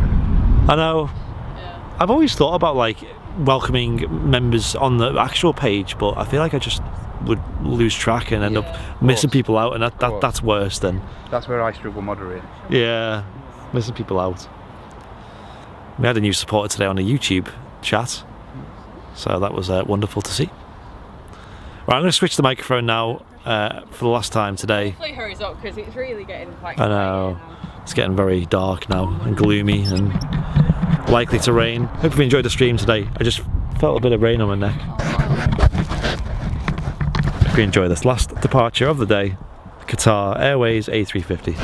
I know. Yeah. I've always thought about like welcoming members on the actual page, but I feel like I just would lose track and end up missing people out, and that's worse than. That's where I struggle moderating. Yeah, missing people out. We had a new supporter today on the YouTube chat, so that was wonderful to see. Right, I'm going to switch the microphone now for the last time today. Hopefully hurries up, because it's really getting quite. I know. It's getting very dark now and gloomy and likely to rain. Hope you enjoyed the stream today. I just felt a bit of rain on my neck. Hope you enjoy this last departure of the day. Qatar Airways A350.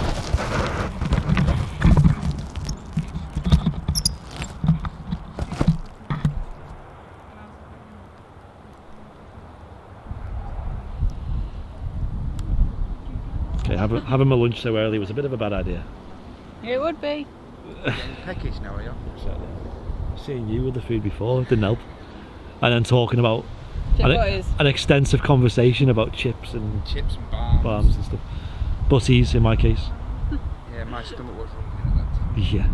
Okay, having my lunch so early was a bit of a bad idea. It would be. Getting peckish now, are you? Seeing you with the food before didn't help. And then talking about Chip an extensive conversation about chips and balms and stuff. Butties in my case. Yeah, my stomach was rumbling at that time. Yeah.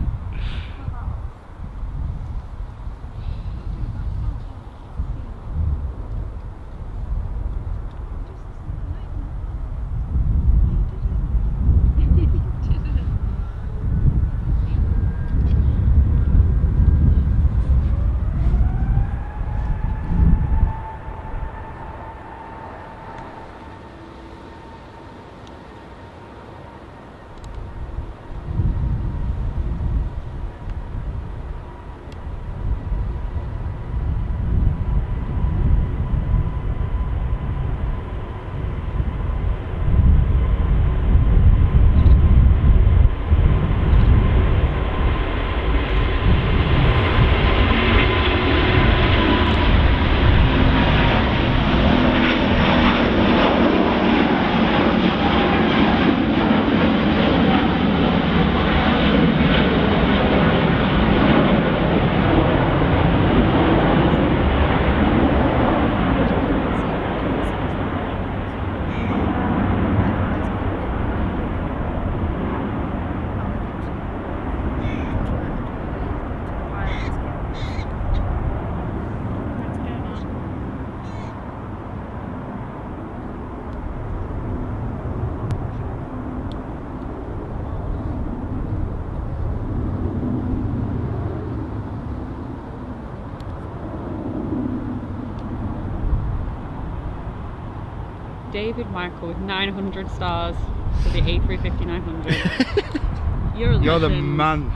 David Michael with 900 stars for the A350-900. You're the man.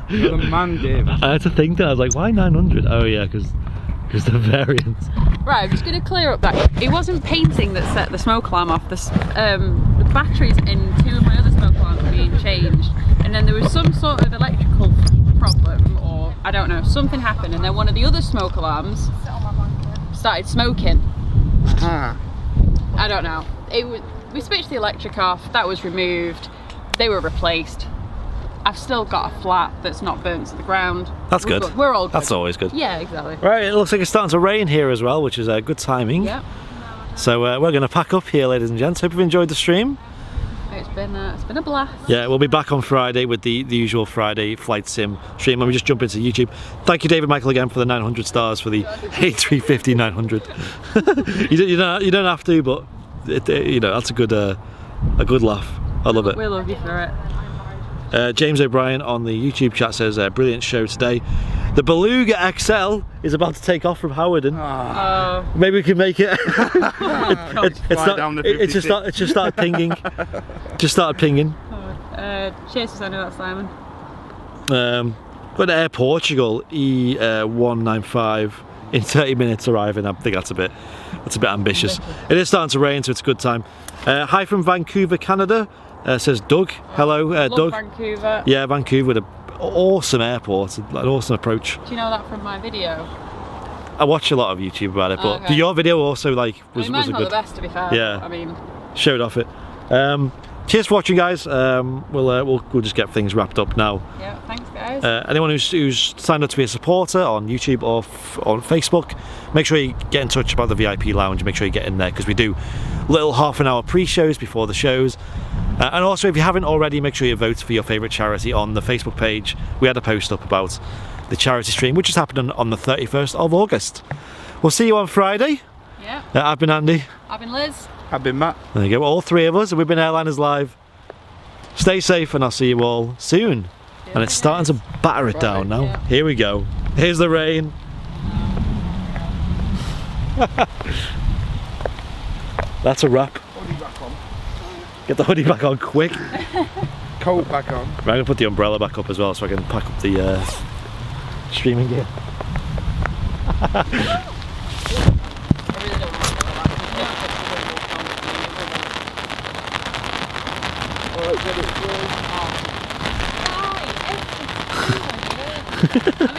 You're the man, Dave. I had to think that. I was like, why 900? Oh yeah, because the variant. Right, I'm just going to clear up that. It wasn't painting that set the smoke alarm off. The batteries in 2 of my other smoke alarms were being changed. And then there was some sort of electrical problem, or I don't know, something happened. And then one of the other smoke alarms started smoking. I don't know. We switched the electric off, that was removed, they were replaced. I've still got a flat that's not burnt to the ground. That's good. We're all good. That's always good. Yeah, exactly. Right, it looks like it's starting to rain here as well, which is good timing. Yep. So we're going to pack up here, ladies and gents. Hope you've enjoyed the stream. It's been a blast. Yeah, we'll be back on Friday with the usual Friday flight sim stream. Let me just jump into YouTube. Thank you, David Michael, again for the 900 stars for the A350-900. you don't have to, but you know, that's a good laugh. I love it. We love you for it. James O'Brien on the YouTube chat says, brilliant show today. The Beluga XL is about to take off from Howarden. Maybe we can make it. It just started pinging. Cheers for sending that, Simon. But Air Portugal E195 in 30 minutes arriving. I think that's a bit ambitious. It is starting to rain, so it's a good time. Hi from Vancouver, Canada. Says Doug. Hello, Doug. Vancouver. Yeah, Vancouver with an awesome airport, an awesome approach. Do you know that from my video? I watch a lot of YouTube about it, but your video also was mine's a not good. The best, to be fair. Yeah. I mean, showed off it. Cheers for watching, guys. We'll just get things wrapped up now. Yeah, thanks, guys. Anyone who's signed up to be a supporter on YouTube or on Facebook, make sure you get in touch about the VIP lounge. Make sure you get in there, because we do little half-an-hour pre-shows before the shows. And also, if you haven't already, make sure you vote for your favourite charity on the Facebook page. We had a post up about the charity stream, which is happening on the 31st of August. We'll see you on Friday. Yeah. I've been Andy. I've been Liz. I've been Matt. There you go, all three of us, and we've been Airliners Live. Stay safe, and I'll see you all soon. Yeah, and it's starting to batter it down now. Yeah. Here we go. Here's the rain. That's a wrap. Hoodie back on. Get the hoodie back on quick. Coat back on. Right, I'm going to put the umbrella back up as well so I can pack up the streaming gear. Oh,